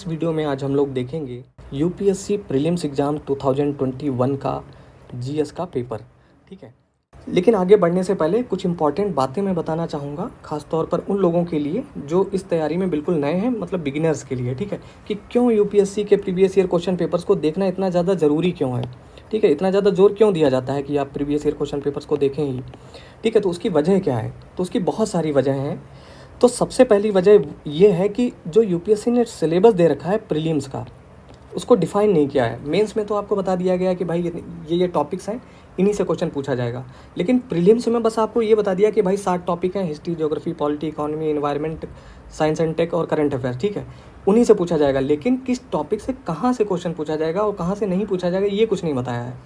इस वीडियो में आज हम लोग देखेंगे यूपीएससी प्रीलिम्स एग्ज़ाम 2021 का जीएस का पेपर। ठीक है, लेकिन आगे बढ़ने से पहले कुछ इंपॉर्टेंट बातें मैं बताना चाहूँगा, खास तौर पर उन लोगों के लिए जो इस तैयारी में बिल्कुल नए हैं, मतलब बिगिनर्स के लिए। ठीक है, कि क्यों यूपीएससी के प्रीवियस ईयर क्वेश्चन पेपर्स को देखना इतना ज़्यादा ज़रूरी क्यों है। ठीक है, इतना ज़्यादा जोर क्यों दिया जाता है कि आप प्रीवियस ईयर क्वेश्चन पेपर्स को देखें ही। ठीक है, तो उसकी वजह क्या है? तो उसकी बहुत सारी वजह हैं। तो सबसे पहली वजह ये है कि जो यूपीएससी ने सिलेबस दे रखा है प्रीलिम्स का, उसको डिफाइन नहीं किया है। मेंस में तो आपको बता दिया गया है कि भाई ये टॉपिक्स हैं, इन्हीं से क्वेश्चन पूछा जाएगा। लेकिन प्रीलिम्स में बस आपको ये बता दिया कि भाई 7 टॉपिक हैं, history, geography, polity, economy, environment, science and tech और करंट अफेयर्स। ठीक है, उन्हीं से पूछा जाएगा, लेकिन किस टॉपिक से कहाँ से क्वेश्चन पूछा जाएगा और कहाँ से नहीं पूछा जाएगा ये कुछ नहीं बताया है।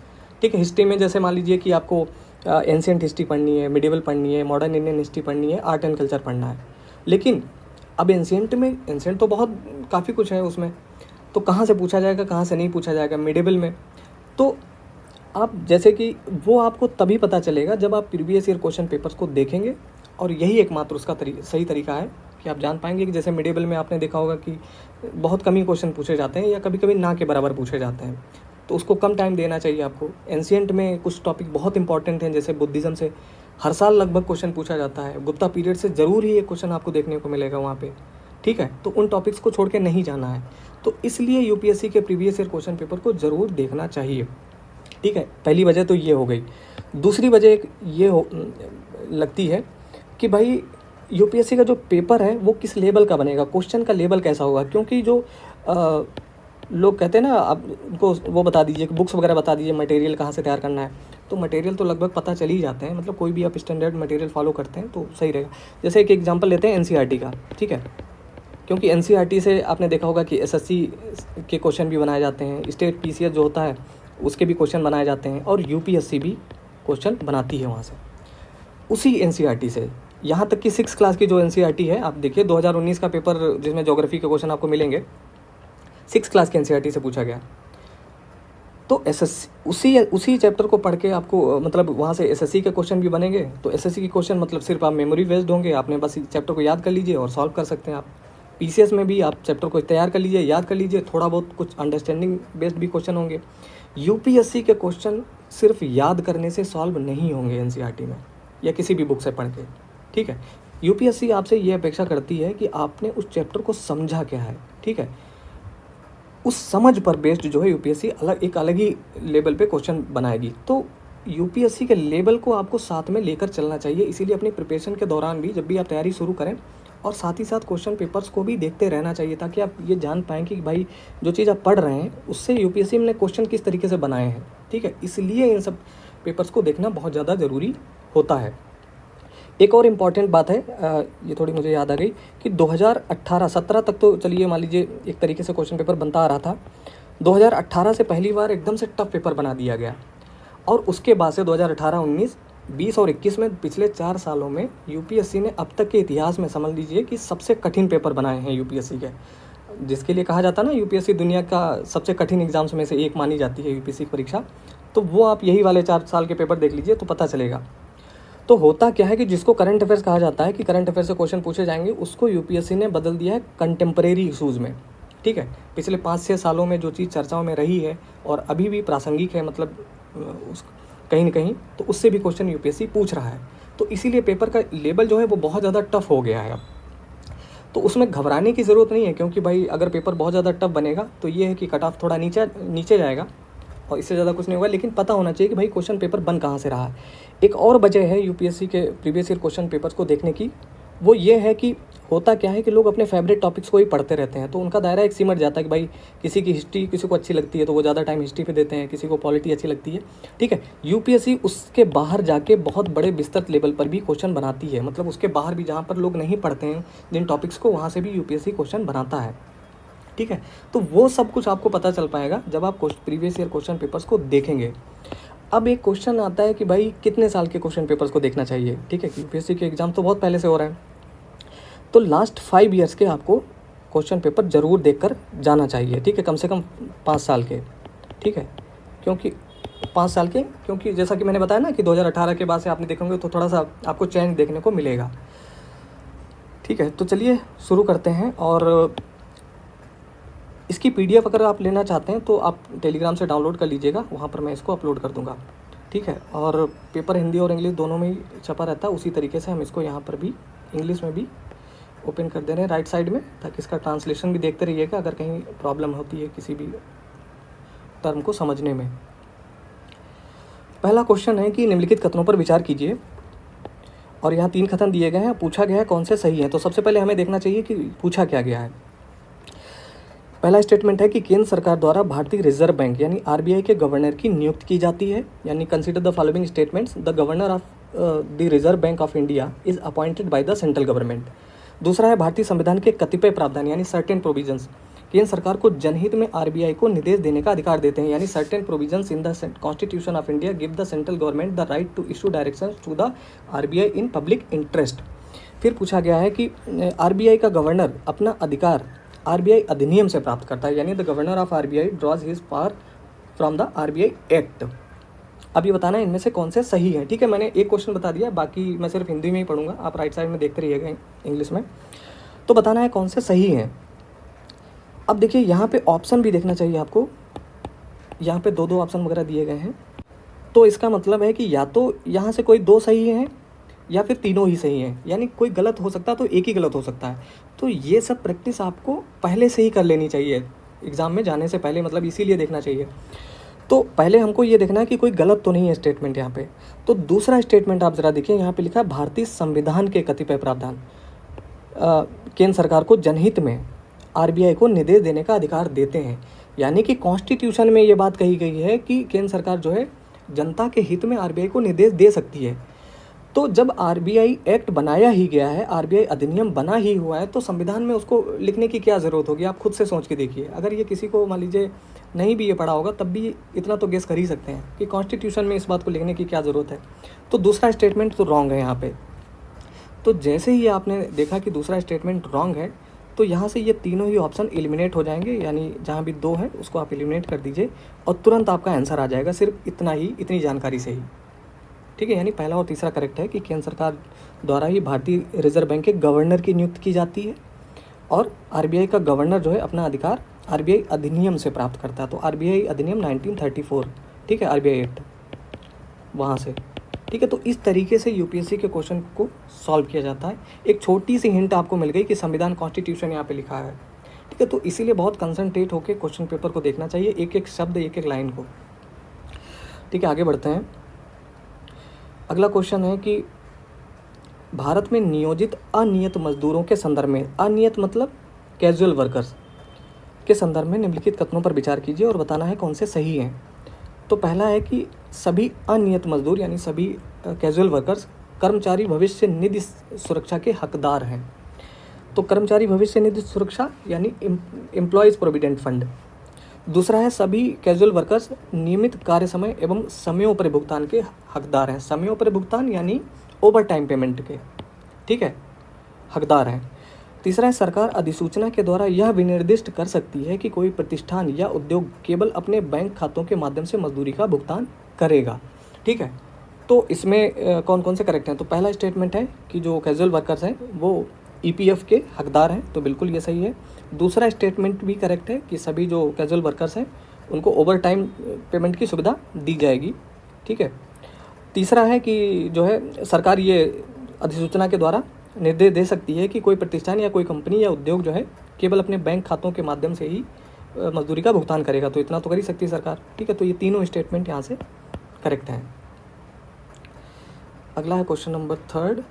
ठीक है, हिस्ट्री में जैसे मान लीजिए कि आपको एंशिएंट हिस्ट्री पढ़नी है, मिडिवल पढ़नी है, मॉडर्न इंडियन हिस्ट्री पढ़नी है, आर्ट एंड कल्चर पढ़ना है। लेकिन अब एंशिएंट तो बहुत काफ़ी कुछ है उसमें, तो कहाँ से पूछा जाएगा, कहाँ से नहीं पूछा जाएगा। मिडिवल में तो आप जैसे कि वो आपको तभी पता चलेगा जब आप प्रीवियस ईयर क्वेश्चन पेपर्स को देखेंगे, और यही एकमात्र उसका सही तरीका है कि आप जान पाएंगे कि जैसे मिडिवल में आपने देखा होगा कि बहुत कम ही क्वेश्चन पूछे जाते हैं या कभी कभी ना के बराबर पूछे जाते हैं, तो उसको कम टाइम देना चाहिए आपको। एंशिएंट में कुछ टॉपिक बहुत इंपॉर्टेंट हैं, जैसे बुद्धिज़्म से हर साल लगभग क्वेश्चन पूछा जाता है, गुप्ता पीरियड से ज़रूर ही एक क्वेश्चन आपको देखने को मिलेगा वहाँ पे। ठीक है, तो उन टॉपिक्स को छोड़ के नहीं जाना है, तो इसलिए यूपीएससी के प्रीवियस ईयर क्वेश्चन पेपर को ज़रूर देखना चाहिए। ठीक है, पहली वजह तो ये हो गई। दूसरी वजह एक ये लगती है कि भाई यूपीएससी का जो पेपर है वो किस लेवल का बनेगा, क्वेश्चन का लेवल कैसा होगा। क्योंकि जो लोग कहते हैं ना, आप उनको वो बता दीजिए कि बुक्स वगैरह बता दीजिए, मटेरियल कहाँ से तैयार करना है, तो मटेरियल तो लगभग पता चल ही जाते हैं। मतलब कोई भी आप स्टैंडर्ड मटेरियल फॉलो करते हैं तो सही रहेगा। जैसे एक एग्जांपल लेते हैं एनसीईआरटी का। ठीक है, क्योंकि एनसीईआरटी से आपने देखा होगा कि एसएससी के क्वेश्चन भी बनाए जाते हैं, स्टेट पीसीएस जो होता है उसके भी क्वेश्चन बनाए जाते हैं, और यूपीएससी भी क्वेश्चन बनाती है वहाँ से, उसी एनसीईआरटी से। यहाँ तक कि 6 क्लास की जो एनसीईआरटी है, आप देखिए 2019 का पेपर जिसमें ज्योग्राफी के क्वेश्चन आपको मिलेंगे, 6 क्लास के एनसीईआरटी से पूछा गया। तो एसएससी उसी चैप्टर को पढ़ के आपको मतलब वहाँ से एसएससी के क्वेश्चन भी बनेंगे। तो एसएससी के क्वेश्चन मतलब सिर्फ आप मेमोरी बेस्ड होंगे, आपने बस चैप्टर को याद कर लीजिए और सॉल्व कर सकते हैं आप। पीसीएस में भी आप चैप्टर को तैयार कर लीजिए, याद कर लीजिए, थोड़ा बहुत कुछ अंडरस्टैंडिंग बेस्ड भी क्वेश्चन होंगे। यूपीएससी के क्वेश्चन सिर्फ याद करने से सॉल्व नहीं होंगे एनसीईआरटी में या किसी भी बुक से पढ़ के। ठीक है, यूपीएससी आपसे ये अपेक्षा करती है कि आपने उस चैप्टर को समझा क्या है। ठीक है, उस समझ पर बेस्ड जो है यूपीएससी एक अलग ही लेवल पे क्वेश्चन बनाएगी। तो यूपीएससी के लेवल को आपको साथ में लेकर चलना चाहिए। इसीलिए अपनी प्रिपरेशन के दौरान भी जब भी आप तैयारी शुरू करें, और साथ ही साथ क्वेश्चन पेपर्स को भी देखते रहना चाहिए, ताकि आप ये जान पाएँ कि भाई जो चीज़ आप पढ़ रहे हैं उससे यूपीएससी ने क्वेश्चन किस तरीके से बनाए हैं। ठीक है, इसलिए इन सब पेपर्स को देखना बहुत ज़्यादा ज़रूरी होता है। एक और इम्पॉर्टेंट बात है, ये थोड़ी मुझे याद आ गई कि 2018-17 तक तो चलिए मान लीजिए एक तरीके से क्वेश्चन पेपर बनता आ रहा था। 2018 से पहली बार एकदम से टफ पेपर बना दिया गया, और उसके बाद से 2018, 19, 20 और 21 में पिछले 4 सालों में यूपीएससी ने अब तक के इतिहास में समझ लीजिए कि सबसे कठिन पेपर बनाए हैं यूपीएससी के, जिसके लिए कहा जाता है ना यूपीएससी दुनिया का सबसे कठिन एग्जाम्स में से एक मानी जाती है यूपीएससी की परीक्षा। तो वो आप यही वाले 4 साल के पेपर देख लीजिए तो पता चलेगा। तो होता क्या है कि जिसको करंट अफेयर्स कहा जाता है कि करंट अफेयर्स से क्वेश्चन पूछे जाएंगे, उसको यूपीएससी ने बदल दिया है कंटेम्परेरी इशूज़ में। ठीक है, पिछले 5-6 सालों में जो चीज़ चर्चाओं में रही है और अभी भी प्रासंगिक है, मतलब उस कहीं ना कहीं, तो उससे भी क्वेश्चन यूपीएससी पूछ रहा है। तो इसीलिए पेपर का लेवल जो है वो बहुत ज़्यादा टफ हो गया है अब। तो उसमें घबराने की ज़रूरत नहीं है, क्योंकि भाई अगर पेपर बहुत ज़्यादा टफ बनेगा तो ये है कि कट ऑफ थोड़ा नीचे जाएगा, और इससे ज़्यादा कुछ नहीं होगा। लेकिन पता होना चाहिए कि भाई क्वेश्चन पेपर बन कहाँ से रहा है। एक और वजह है यूपीएससी के प्रीवियस ईयर क्वेश्चन पेपर्स को देखने की, वो ये है कि होता क्या है कि लोग अपने फेवरेट टॉपिक्स को ही पढ़ते रहते हैं, तो उनका दायरा एक सिमट जाता है कि भाई किसी की हिस्ट्री किसी को अच्छी लगती है तो वो ज़्यादा टाइम हिस्ट्री पे देते हैं, किसी को पॉलिटी अच्छी लगती है। ठीक है, यूपीएससी उसके बाहर जाके बहुत बड़े विस्तृत लेवल पर भी क्वेश्चन बनाती है, मतलब उसके बाहर भी जहाँ पर लोग नहीं पढ़ते हैं जिन टॉपिक्स को, वहाँ से भी यूपीएससी क्वेश्चन बनाता है। ठीक है, तो वो सब कुछ आपको पता चल पाएगा जब आप प्रीवियस ईयर क्वेश्चन पेपर्स को देखेंगे। अब एक क्वेश्चन आता है कि भाई कितने साल के क्वेश्चन पेपर्स को देखना चाहिए। ठीक है, यूपीएससी के एग्जाम तो बहुत पहले से हो रहे हैं, तो लास्ट 5 ईयर्स के आपको क्वेश्चन पेपर ज़रूर देखकर जाना चाहिए। ठीक है, कम से कम 5 साल के। ठीक है, क्योंकि 5 साल के, क्योंकि जैसा कि मैंने बताया ना कि 2018 के बाद से आपने देखेंगे तो थोड़ा सा आपको चेंज देखने को मिलेगा। ठीक है, तो चलिए शुरू करते हैं। और इसकी PDF अगर आप लेना चाहते हैं तो आप टेलीग्राम से डाउनलोड कर लीजिएगा, वहाँ पर मैं इसको अपलोड कर दूँगा, ठीक है। और पेपर हिंदी और इंग्लिश दोनों में ही छपा रहता है, उसी तरीके से हम इसको यहाँ पर भी इंग्लिश में भी ओपन कर दे रहे हैं राइट साइड में, ताकि इसका ट्रांसलेशन भी देखते रहिएगा अगर कहीं प्रॉब्लम होती है किसी भी टर्म को समझने में। पहला क्वेश्चन है कि निम्नलिखित कथनों पर विचार कीजिए, और यहाँ 3 कथन दिए गए हैं, पूछा गया है कौन से सही हैं। तो सबसे पहले हमें देखना चाहिए कि पूछा क्या गया है। पहला स्टेटमेंट है कि केंद्र सरकार द्वारा भारतीय रिजर्व बैंक यानी RBI के गवर्नर की नियुक्ति की जाती है, यानी consider the following statements, the governor of the reserve bank of India is appointed by the central government. दूसरा है भारतीय संविधान के कतिपय प्रावधान यानी सर्टेन प्रोविजंस केंद्र सरकार को जनहित में RBI को निर्देश देने का अधिकार देते हैं, यानी certain provisions in the constitution of India give the central government the right to issue direction to the RBI in public interest. फिर पूछा गया है कि RBI का गवर्नर अपना अधिकार RBI अधिनियम से प्राप्त करता है, यानी the governor of RBI draws his power from the RBI act. अब ये बताना है इनमें से कौन से सही है, ठीक है। मैंने एक क्वेश्चन बता दिया, बाकी मैं सिर्फ हिंदी में ही पढ़ूंगा, आप राइट साइड में देखते रहिएगा इंग्लिश में। तो बताना है कौन से सही हैं। अब देखिए यहाँ पे ऑप्शन भी देखना चाहिए आपको, यहाँ पे 2-2 ऑप्शन वगैरह दिए गए हैं, तो इसका मतलब है कि या तो यहाँ से कोई 2 सही हैं या फिर तीनों ही सही हैं, यानी कोई गलत हो सकता है तो एक ही गलत हो सकता है। तो ये सब प्रैक्टिस आपको पहले से ही कर लेनी चाहिए एग्ज़ाम में जाने से पहले, मतलब इसीलिए देखना चाहिए। तो पहले हमको ये देखना है कि कोई गलत तो नहीं है स्टेटमेंट यहाँ पे। तो दूसरा स्टेटमेंट आप ज़रा देखिए, यहाँ पे लिखा है भारतीय संविधान के कतिपय प्रावधान केंद्र सरकार को जनहित में RBI को निर्देश देने का अधिकार देते हैं, यानी कि कॉन्स्टिट्यूशन में ये बात कही गई है कि केंद्र सरकार जो है जनता के हित में RBI को निर्देश दे सकती है। तो जब RBI एक्ट बनाया ही गया है, RBI अधिनियम बना ही हुआ है, तो संविधान में उसको लिखने की क्या ज़रूरत होगी, आप खुद से सोच के देखिए। अगर ये किसी को मान लीजिए नहीं भी ये पढ़ा होगा तब भी इतना तो गेस कर ही सकते हैं कि कॉन्स्टिट्यूशन में इस बात को लिखने की क्या ज़रूरत है। तो दूसरा स्टेटमेंट तो रॉन्ग है यहाँ पे। तो जैसे ही आपने देखा कि दूसरा स्टेटमेंट रॉन्ग है, तो यहाँ से ये तीनों ही ऑप्शन एलिमिनेट हो जाएंगे, यानी जहाँ भी 2 है उसको आप एलिमिनेट कर दीजिए और तुरंत आपका आंसर आ जाएगा, सिर्फ इतनी जानकारी से ही, ठीक है। यानी पहला और तीसरा करेक्ट है कि केंद्र सरकार द्वारा ही भारतीय रिजर्व बैंक के गवर्नर की नियुक्ति की जाती है, और RBI का गवर्नर जो है अपना अधिकार RBI अधिनियम से प्राप्त करता है। तो RBI अधिनियम 1934, ठीक है, RBI एक्ट वहाँ से, ठीक है। तो इस तरीके से UPSC के क्वेश्चन को सॉल्व किया जाता है। एक छोटी सी हिंट आपको मिल गई कि संविधान कॉन्स्टिट्यूशन यहाँ पे लिखा है, ठीक है। तो इसीलिए बहुत कंसंट्रेट होकर क्वेश्चन पेपर को देखना चाहिए, एक एक शब्द, एक एक लाइन को, ठीक है। आगे बढ़ते हैं। अगला क्वेश्चन है कि भारत में नियोजित अनियत मजदूरों के संदर्भ में, अनियत मतलब कैजुअल वर्कर्स के संदर्भ में निम्नलिखित कथनों पर विचार कीजिए और बताना है कौन से सही हैं। तो पहला है कि सभी अनियत मजदूर यानी सभी कैजुअल वर्कर्स कर्मचारी भविष्य निधि सुरक्षा के हकदार हैं। तो कर्मचारी भविष्य निधि सुरक्षा यानी एम्प्लॉयज़ प्रोविडेंट फंड। दूसरा है सभी कैजुअल वर्कर्स नियमित कार्य समय एवं समयोपरि भुगतान के हकदार हैं। समयोपरि भुगतान यानी ओवर टाइम पेमेंट के, ठीक है, हकदार हैं। तीसरा है सरकार अधिसूचना के द्वारा यह विनिर्दिष्ट कर सकती है कि कोई प्रतिष्ठान या उद्योग केवल अपने बैंक खातों के माध्यम से मजदूरी का भुगतान करेगा, ठीक है। तो इसमें कौन कौन से करेक्ट हैं। तो पहला स्टेटमेंट है कि जो कैजुअल वर्कर्स हैं वो EPF के हकदार हैं, तो बिल्कुल ये सही है। दूसरा स्टेटमेंट भी करेक्ट है कि सभी जो कैजुअल वर्कर्स हैं उनको ओवर टाइम पेमेंट की सुविधा दी जाएगी, ठीक है। तीसरा है कि जो है सरकार ये अधिसूचना के द्वारा निर्देश दे सकती है कि कोई प्रतिष्ठान या कोई कंपनी या उद्योग जो है केवल अपने बैंक खातों के माध्यम से ही मजदूरी का भुगतान करेगा, तो इतना तो कर ही सकती है सरकार, ठीक है। तो ये तीनों स्टेटमेंट यहाँ से करेक्ट हैं। अगला है क्वेश्चन नंबर 3,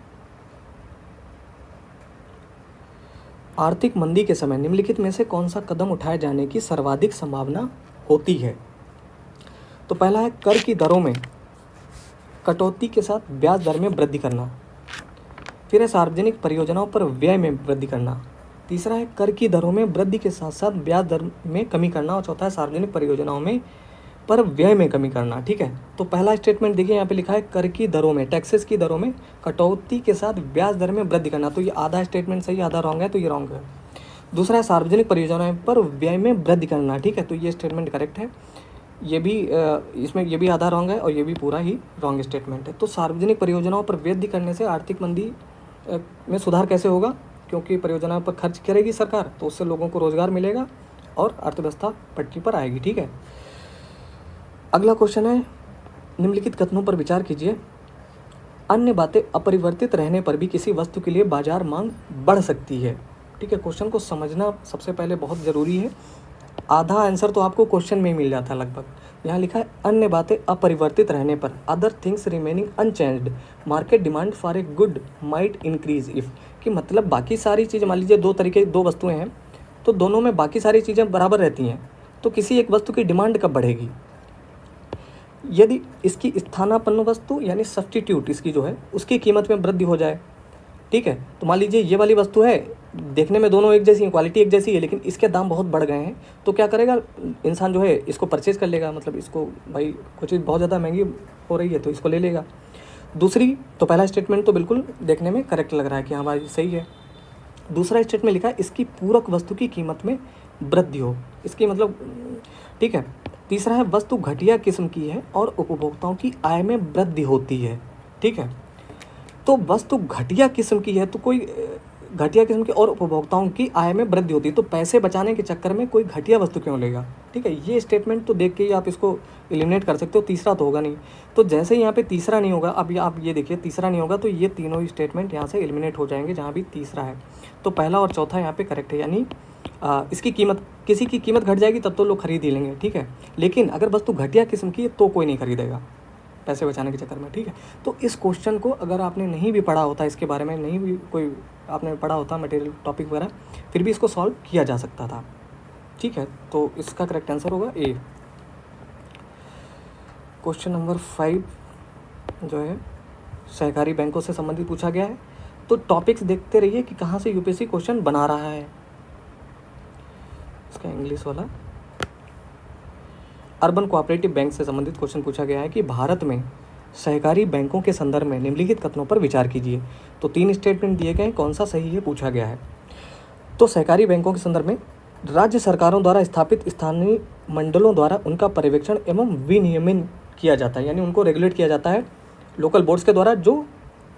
आर्थिक मंदी के समय निम्नलिखित में से कौन सा कदम उठाए जाने की सर्वाधिक संभावना होती है। तो पहला है कर की दरों में कटौती के साथ ब्याज दर में वृद्धि करना। फिर है सार्वजनिक परियोजनाओं पर व्यय में वृद्धि करना। तीसरा है कर की दरों में वृद्धि के साथ साथ ब्याज दर में कमी करना। और चौथा है सार्वजनिक परियोजनाओं में पर व्यय में कमी करना, ठीक है। तो पहला स्टेटमेंट देखिए यहाँ पे लिखा है कर की दरों में, टैक्सेस की दरों में कटौती के साथ ब्याज दर में वृद्धि करना। तो ये आधा स्टेटमेंट सही आधा रॉन्ग है, तो ये रॉन्ग है। दूसरा है सार्वजनिक परियोजनाओं पर व्यय में वृद्धि करना, ठीक है। तो ये स्टेटमेंट करेक्ट है। ये भी इसमें ये भी आधा रॉन्ग है और ये भी पूरा ही रॉन्ग स्टेटमेंट है। तो सार्वजनिक परियोजनाओं पर वृद्धि करने से आर्थिक मंदी में सुधार कैसे होगा, क्योंकि परियोजनाओं पर खर्च करेगी सरकार तो उससे लोगों को रोजगार मिलेगा और अर्थव्यवस्था पटरी पर आएगी। ठीक है, अगला क्वेश्चन है, निम्नलिखित कथनों पर विचार कीजिए। अन्य बातें अपरिवर्तित रहने पर भी किसी वस्तु के लिए बाजार मांग बढ़ सकती है। ठीक है, क्वेश्चन को समझना सबसे पहले बहुत ज़रूरी है। आधा आंसर तो आपको क्वेश्चन में ही मिल जाता है लगभग। यहाँ लिखा है अन्य बातें अपरिवर्तित रहने पर, other things remaining unchanged, market demand for a good might increase if, कि मतलब बाकी सारी चीज़ें, मान लीजिए दो वस्तुएं हैं तो दोनों में बाकी सारी चीज़ें बराबर रहती हैं, तो किसी एक वस्तु की डिमांड कब बढ़ेगी? यदि इसकी स्थानापन्न वस्तु यानी सब्स्टिट्यूट इसकी जो है उसकी कीमत में वृद्धि हो जाए। ठीक है, तो मान लीजिए ये वाली वस्तु है, देखने में दोनों एक जैसी हैं, क्वालिटी एक जैसी है, लेकिन इसके दाम बहुत बढ़ गए हैं, तो क्या करेगा इंसान जो है इसको परचेज़ कर लेगा, मतलब इसको भाई कुछ चीज़ बहुत ज़्यादा महंगी हो रही है तो इसको ले लेगा। दूसरी, तो पहला स्टेटमेंट तो बिल्कुल देखने में करेक्ट लग रहा है कि हाँ भाई सही है। दूसरा स्टेटमेंट लिखा है इसकी पूरक वस्तु की कीमत में वृद्धि हो, इसकी मतलब ठीक है। तीसरा है वस्तु घटिया किस्म की है और उपभोक्ताओं की आय में वृद्धि होती है। ठीक है, तो वस्तु घटिया किस्म की है तो कोई घटिया किस्म की और उपभोक्ताओं की आय में वृद्धि होती है, तो पैसे बचाने के चक्कर में कोई घटिया वस्तु क्यों लेगा? ठीक है, ये स्टेटमेंट तो देख के ही आप इसको एलिमिनेट कर सकते हो, तीसरा तो होगा नहीं। तो जैसे ही यहाँ पे तीसरा नहीं होगा, अब आप ये देखिए तीसरा नहीं होगा तो ये तीनों ही स्टेटमेंट यहाँ से एलिमिनेट हो जाएंगे जहाँ भी तीसरा है। तो पहला और चौथा यहाँ पे करेक्ट है, यानी इसकी कीमत, किसी की कीमत घट जाएगी तब तो लोग खरीद ही लेंगे। ठीक है, लेकिन अगर वस्तु घटिया किस्म की है तो कोई नहीं खरीदेगा पैसे बचाने के चक्कर में। ठीक है, तो इस क्वेश्चन को अगर आपने नहीं भी पढ़ा होता, इसके बारे में नहीं भी कोई आपने पढ़ा होता मटेरियल टॉपिक वगैरह, फिर भी इसको सॉल्व किया जा सकता था। ठीक है, तो इसका करेक्ट आंसर होगा ए। क्वेश्चन नंबर 5 जो है सहकारी बैंकों से संबंधित पूछा गया है। तो टॉपिक्स देखते रहिए कि कहाँ से यूपीएससी क्वेश्चन बना रहा है। इसका इंग्लिश वाला अर्बन कोऑपरेटिव बैंक से संबंधित क्वेश्चन पूछा गया है कि भारत में सहकारी बैंकों के संदर्भ में निम्नलिखित कथनों पर विचार कीजिए। तो 3 स्टेटमेंट दिए गए हैं, कौन सा सही है पूछा गया है। तो सहकारी बैंकों के संदर्भ में राज्य सरकारों द्वारा स्थापित स्थानीय मंडलों द्वारा उनका पर्यवेक्षण एवं विनियमन किया जाता है, यानी उनको रेगुलेट किया जाता है लोकल बोर्ड्स के द्वारा जो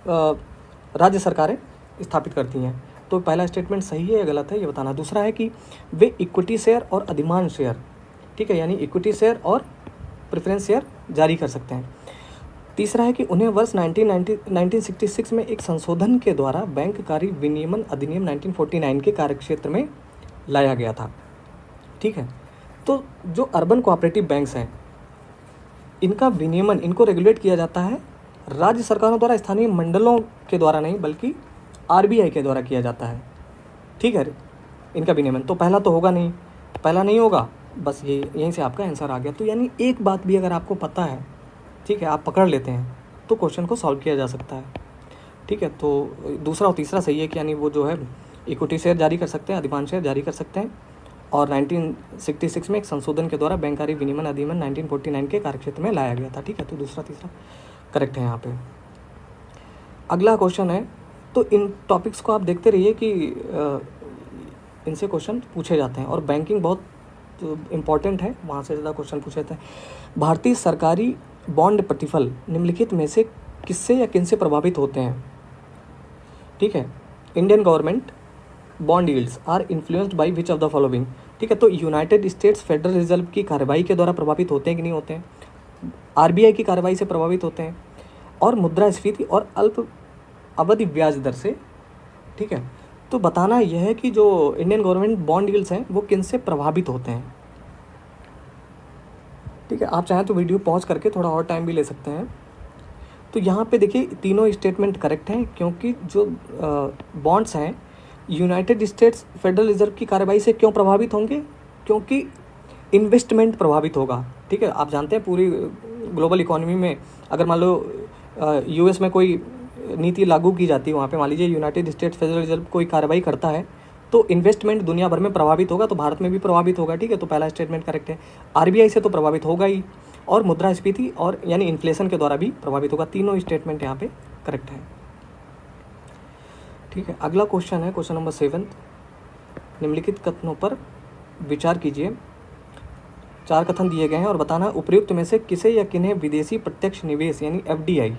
राज्य सरकारें स्थापित करती हैं। तो पहला स्टेटमेंट सही है या गलत है ये बताना। दूसरा है कि वे इक्विटी शेयर और अधिमान शेयर, ठीक है, यानी इक्विटी शेयर और प्रेफरेंस शेयर जारी कर सकते हैं। तीसरा है कि उन्हें वर्ष 1966 में एक संशोधन के द्वारा बैंककारी विनियमन अधिनियम 1949 के कार्यक्षेत्र में लाया गया था। ठीक है, तो जो अर्बन कोऑपरेटिव बैंक्स हैं इनका विनियमन, इनको रेगुलेट किया जाता है राज्य सरकारों द्वारा, स्थानीय मंडलों के द्वारा नहीं बल्कि आरबीआई के द्वारा किया जाता है। ठीक है, इनका विनियमन तो पहला तो होगा नहीं, पहला नहीं होगा, बस ये यहीं से आपका आंसर आ गया। तो यानी एक बात भी अगर आपको पता है, ठीक है, आप पकड़ लेते हैं तो क्वेश्चन को सॉल्व किया जा सकता है। ठीक है, तो दूसरा और तीसरा सही है कि यानी वो जो है इक्विटी शेयर जारी कर सकते हैं, अधिमान शेयर जारी कर सकते हैं, और 1966 में एक संशोधन के द्वारा बैंककारी विनियमन अधिनियम 1949 के कार्यक्षेत्र में लाया गया था। ठीक है, तो दूसरा तीसरा करेक्ट है यहाँ पे। अगला क्वेश्चन है, तो इन टॉपिक्स को आप देखते रहिए कि इनसे क्वेश्चन पूछे जाते हैं और बैंकिंग बहुत इम्पॉर्टेंट है, वहाँ से ज़्यादा क्वेश्चन पूछे जाते हैं। भारतीय सरकारी बॉन्ड प्रतिफल निम्नलिखित में से किससे या किन से प्रभावित होते हैं? ठीक है, Indian government bond yields are influenced by which of the following. ठीक है, तो यूनाइटेड स्टेट्स फेडरल रिजर्व की कार्रवाई के द्वारा प्रभावित होते हैं कि नहीं होते हैं, आरबीआई की कार्रवाई से प्रभावित होते हैं, और मुद्रास्फीति और अल्प अवधि ब्याज दर से। ठीक है, तो बताना यह है कि जो इंडियन गवर्नमेंट बॉन्ड यील्ड्स हैं वो किन से प्रभावित होते हैं। ठीक है, आप चाहें तो वीडियो पॉज करके थोड़ा और टाइम भी ले सकते हैं। तो यहाँ पे देखिए तीनों स्टेटमेंट करेक्ट हैं, क्योंकि जो बॉन्ड्स हैं यूनाइटेड स्टेट्स फेडरल रिजर्व की कार्रवाई से क्यों प्रभावित होंगे? क्योंकि इन्वेस्टमेंट प्रभावित होगा। ठीक है, आप जानते हैं पूरी ग्लोबल इकोनॉमी में अगर मान लो यूएस में कोई नीति लागू की जाती है, वहाँ पे मान लीजिए यूनाइटेड स्टेट्स फेडरल रिजर्व कोई कार्रवाई करता है तो इन्वेस्टमेंट दुनिया भर में प्रभावित होगा, तो भारत में भी प्रभावित होगा। ठीक है, तो पहला स्टेटमेंट करेक्ट है। आरबीआई से तो प्रभावित होगा ही, और मुद्रास्फीति और यानी इन्फ्लेशन के द्वारा भी प्रभावित होगा। तीनों स्टेटमेंट यहाँ पे करेक्ट है। ठीक है, अगला क्वेश्चन है क्वेश्चन नंबर 7। निम्नलिखित कथनों पर विचार कीजिए। 4 कथन दिए गए हैं और बताना उपयुक्त में से किसे या किन्हें विदेशी प्रत्यक्ष निवेश यानी एफडीआई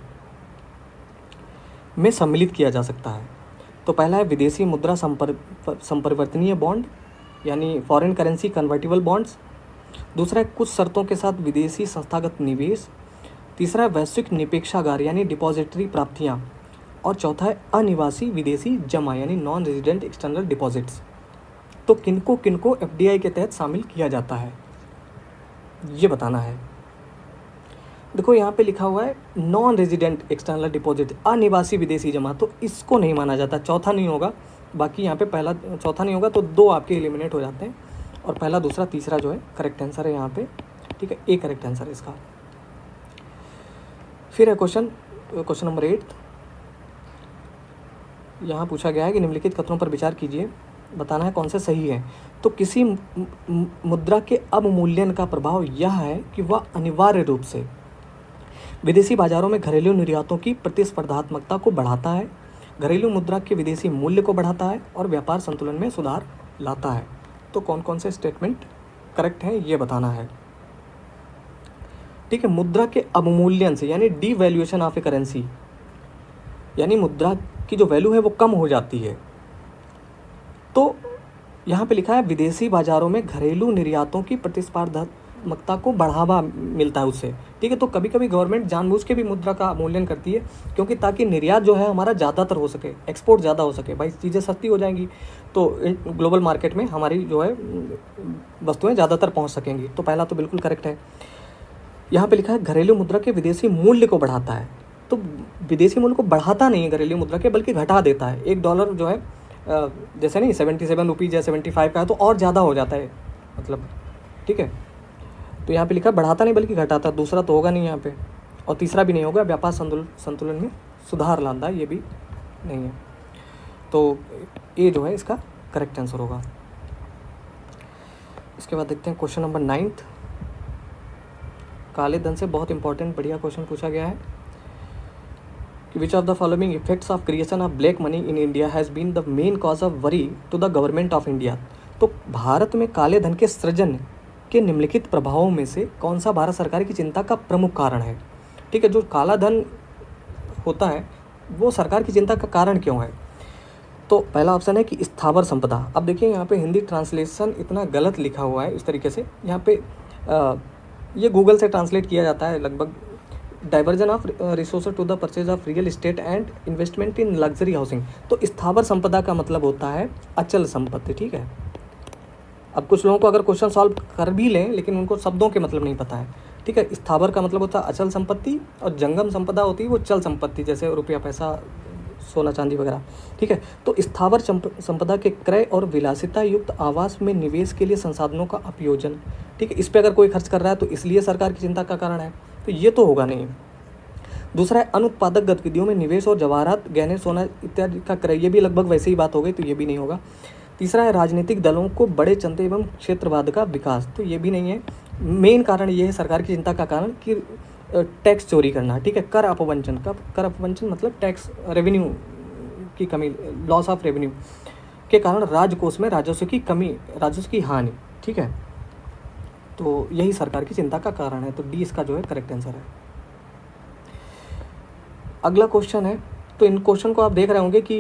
में सम्मिलित किया जा सकता है। तो पहला है विदेशी मुद्रा संपरिवर्तनीय बॉन्ड, यानी फॉरेन करेंसी कन्वर्टिबल बॉन्ड्स। दूसरा है कुछ शर्तों के साथ विदेशी संस्थागत निवेश। तीसरा है वैश्विक निपेक्षागार यानी डिपॉजिटरी प्राप्तियाँ। और चौथा है अनिवासी विदेशी जमा यानी नॉन रेजिडेंट एक्सटर्नल डिपॉजिट्स। तो किनको किनको एफडीआई के तहत शामिल किया जाता है ये बताना है। देखो यहाँ पे लिखा हुआ है नॉन रेजिडेंट एक्सटर्नल डिपॉजिट, अनिवासी विदेशी जमा, तो इसको नहीं माना जाता, चौथा नहीं होगा। बाकी यहाँ पे पहला चौथा नहीं होगा तो दो आपके एलिमिनेट हो जाते हैं और पहला दूसरा तीसरा जो है करेक्ट आंसर है यहाँ पे, ठीक है, ए करेक्ट आंसर है इसका। फिर है क्वेश्चन नंबर 8। यहाँ पूछा गया है कि निम्नलिखित कथनों पर विचार कीजिए, बताना है कौन से सही है। तो किसी मुद्रा के अवमूल्यन का प्रभाव यह है कि वह अनिवार्य रूप से विदेशी बाजारों में घरेलू निर्यातों की प्रतिस्पर्धात्मकता को बढ़ाता है, घरेलू मुद्रा के विदेशी मूल्य को बढ़ाता है और व्यापार संतुलन में सुधार लाता है। तो कौन कौन से स्टेटमेंट करेक्ट हैं ये बताना है, ठीक है। मुद्रा के अवमूल्यन से यानी डीवैल्यूएशन ऑफ ए करेंसी, यानी मुद्रा की जो वैल्यू है वो कम हो जाती है। तो यहाँ पे लिखा है विदेशी बाजारों में घरेलू निर्यातों की प्रतिस्पर्धात्मकता को बढ़ावा मिलता है उससे, ठीक है। तो कभी कभी गवर्नमेंट जानबूझ के भी मुद्रा का अवमूल्यन करती है क्योंकि ताकि निर्यात जो है हमारा ज़्यादातर हो सके, एक्सपोर्ट ज़्यादा हो सके, भाई चीज़ें सस्ती हो जाएंगी तो ग्लोबल मार्केट में हमारी जो है वस्तुएं ज़्यादातर पहुँच सकेंगी। तो पहला तो बिल्कुल करेक्ट है। यहाँ पे लिखा है घरेलू मुद्रा के विदेशी मूल्य को बढ़ाता है, तो विदेशी मूल्य को बढ़ाता नहीं है घरेलू मुद्रा के, बल्कि घटा देता है। $1 जो है जैसे नहीं 77 रुपीज़ या 75 का है तो और ज़्यादा हो जाता है, मतलब, ठीक है। तो यहाँ पे लिखा बढ़ाता नहीं बल्कि घटाता, दूसरा तो होगा नहीं यहाँ पे, और तीसरा भी नहीं होगा, व्यापार संतुलन में सुधार लाता है, ये भी नहीं है। तो ये जो है इसका करेक्ट आंसर होगा। इसके बाद देखते हैं क्वेश्चन नंबर 9। काले धन से बहुत इंपॉर्टेंट बढ़िया क्वेश्चन पूछा गया है कि which of the following effects of creation of black money in India has been the main cause of worry to the government of India. तो भारत में काले धन के सृजन के निम्नलिखित प्रभावों में से कौन सा भारत सरकार की चिंता का प्रमुख कारण है, ठीक है। जो काला धन होता है वो सरकार की चिंता का कारण क्यों है। तो पहला ऑप्शन है कि स्थावर संपदा। अब देखिए यहाँ पे हिंदी ट्रांसलेशन इतना गलत लिखा हुआ है इस तरीके से, यहाँ पे ये गूगल से ट्रांसलेट किया जाता है लगभग, diversion of resources to the purchase of real estate and investment in luxury housing. तो स्थावर संपदा का मतलब होता है अचल संपत्ति, ठीक है। अब कुछ लोगों को अगर क्वेश्चन सॉल्व कर भी लें लेकिन उनको शब्दों के मतलब नहीं पता है, ठीक है। स्थावर का मतलब होता है अचल संपत्ति और जंगम संपदा होती है वो चल संपत्ति, जैसे रुपया पैसा सोना चांदी वगैरह, ठीक है। तो स्थावर संपदा के क्रय और विलासिता युक्त आवास में निवेश के लिए संसाधनों का अपयोजन, ठीक है। इस पर अगर कोई खर्च कर रहा है तो इसलिए सरकार की चिंता का कारण है, तो ये तो होगा नहीं। दूसरा है अनुत्पादक गतिविधियों में निवेश और जवाहरात गहने सोना इत्यादि का क्रय, ये भी लगभग वैसे ही बात हो गई, तो ये भी नहीं होगा। तीसरा है राजनीतिक दलों को बड़े चंदे एवं क्षेत्रवाद का विकास, तो ये भी नहीं है। मेन कारण ये है सरकार की चिंता का कारण कि टैक्स चोरी करना, ठीक है। कर अपवंचन का, कर अपवंचन मतलब टैक्स रेवेन्यू की कमी, लॉस ऑफ रेवेन्यू के कारण राजकोष में राजस्व की कमी, राजस्व की हानि, ठीक है। तो यही सरकार की चिंता का कारण है, तो डी इसका जो है करेक्ट आंसर है। अगला क्वेश्चन है, तो इन क्वेश्चन को आप देख रहे होंगे कि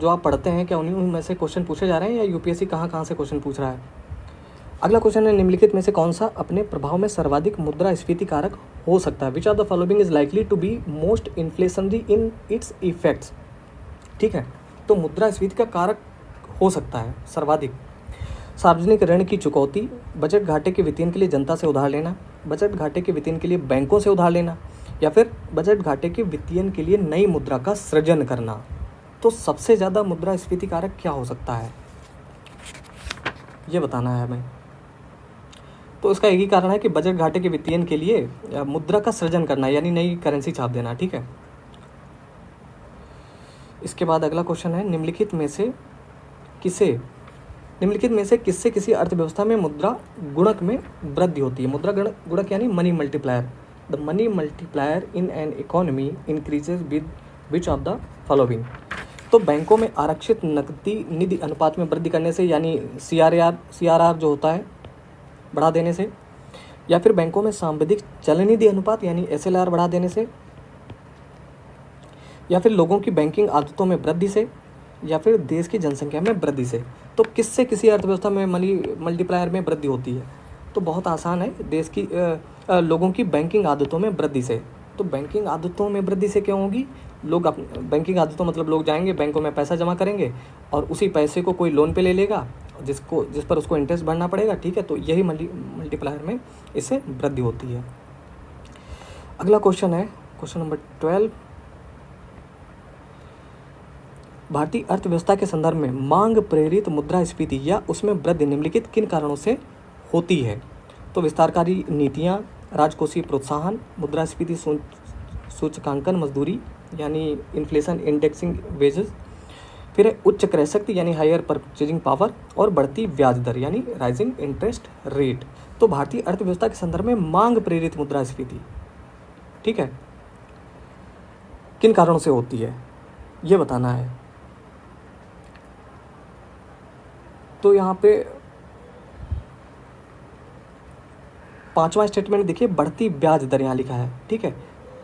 जो आप पढ़ते हैं क्या उन्हीं में से क्वेश्चन पूछे जा रहे हैं या यूपीएससी कहाँ से क्वेश्चन पूछ रहा है। अगला क्वेश्चन है निम्नलिखित में से कौन सा अपने प्रभाव में सर्वाधिक मुद्रास्फीति कारक हो सकता है। Which of the following is likely to be most inflationary in its effects, ठीक है। तो मुद्रास्फीति का कारक हो सकता है सर्वाधिक सार्वजनिक ऋण की चुकौती, बजट घाटे के वित्तीयन के लिए जनता से उधार लेना, बजट घाटे के वित्तीयन के लिए बैंकों से उधार लेना, या फिर बजट घाटे के वित्तीयन के लिए नई मुद्रा का सृजन करना। तो सबसे ज़्यादा मुद्रास्फीति कारक क्या हो सकता है ये बताना है हमें। तो इसका एक ही कारण है कि बजट घाटे के वित्तीयन के लिए मुद्रा का सृजन करना यानी नई करेंसी छाप देना, ठीक है। इसके बाद अगला क्वेश्चन है निम्नलिखित में से किससे किसी अर्थव्यवस्था में मुद्रा गुणक में वृद्धि होती है। मुद्रा गुणक यानी money multiplier. The money multiplier in an economy increases with which of the following. तो बैंकों में आरक्षित नकदी निधि अनुपात में वृद्धि करने से, यानी CRR जो होता है बढ़ा देने से, या फिर बैंकों में सांविधिक चलन निधि अनुपात यानी SLR बढ़ा देने से, या फिर लोगों की बैंकिंग आदतों में वृद्धि से, या फिर देश की जनसंख्या में वृद्धि से। तो किससे किसी अर्थव्यवस्था में मनी मल्टीप्लायर में वृद्धि होती है? तो बहुत आसान है, देश की लोगों की बैंकिंग आदतों में वृद्धि से। तो बैंकिंग आदतों में वृद्धि से क्यों होगी? लोग बैंकिंग आदतों मतलब लोग जाएंगे बैंकों में पैसा जमा करेंगे और उसी पैसे को कोई लोन पे ले लेगा जिस पर उसको इंटरेस्ट भरना पड़ेगा, ठीक है। तो यही मल्टीप्लायर में इससे वृद्धि होती है। अगला क्वेश्चन है क्वेश्चन नंबर 12। भारतीय अर्थव्यवस्था के संदर्भ में मांग प्रेरित मुद्रास्फीति या उसमें वृद्धि निम्नलिखित किन कारणों से होती है? तो विस्तारकारी नीतियाँ, राजकोषीय प्रोत्साहन, मुद्रास्फीति सूचकांकन मजदूरी यानी इन्फ्लेशन इंडेक्सिंग वेजेस, फिर है उच्च क्रय शक्ति यानी हायर परचेजिंग पावर, और बढ़ती ब्याज दर यानी राइजिंग इंटरेस्ट रेट। तो भारतीय अर्थव्यवस्था के संदर्भ में मांग प्रेरित मुद्रास्फीति, ठीक है, किन कारणों से होती है ये बताना है। तो यहाँ पे 5वां स्टेटमेंट देखिए, बढ़ती ब्याज दर यहाँ लिखा है, ठीक है।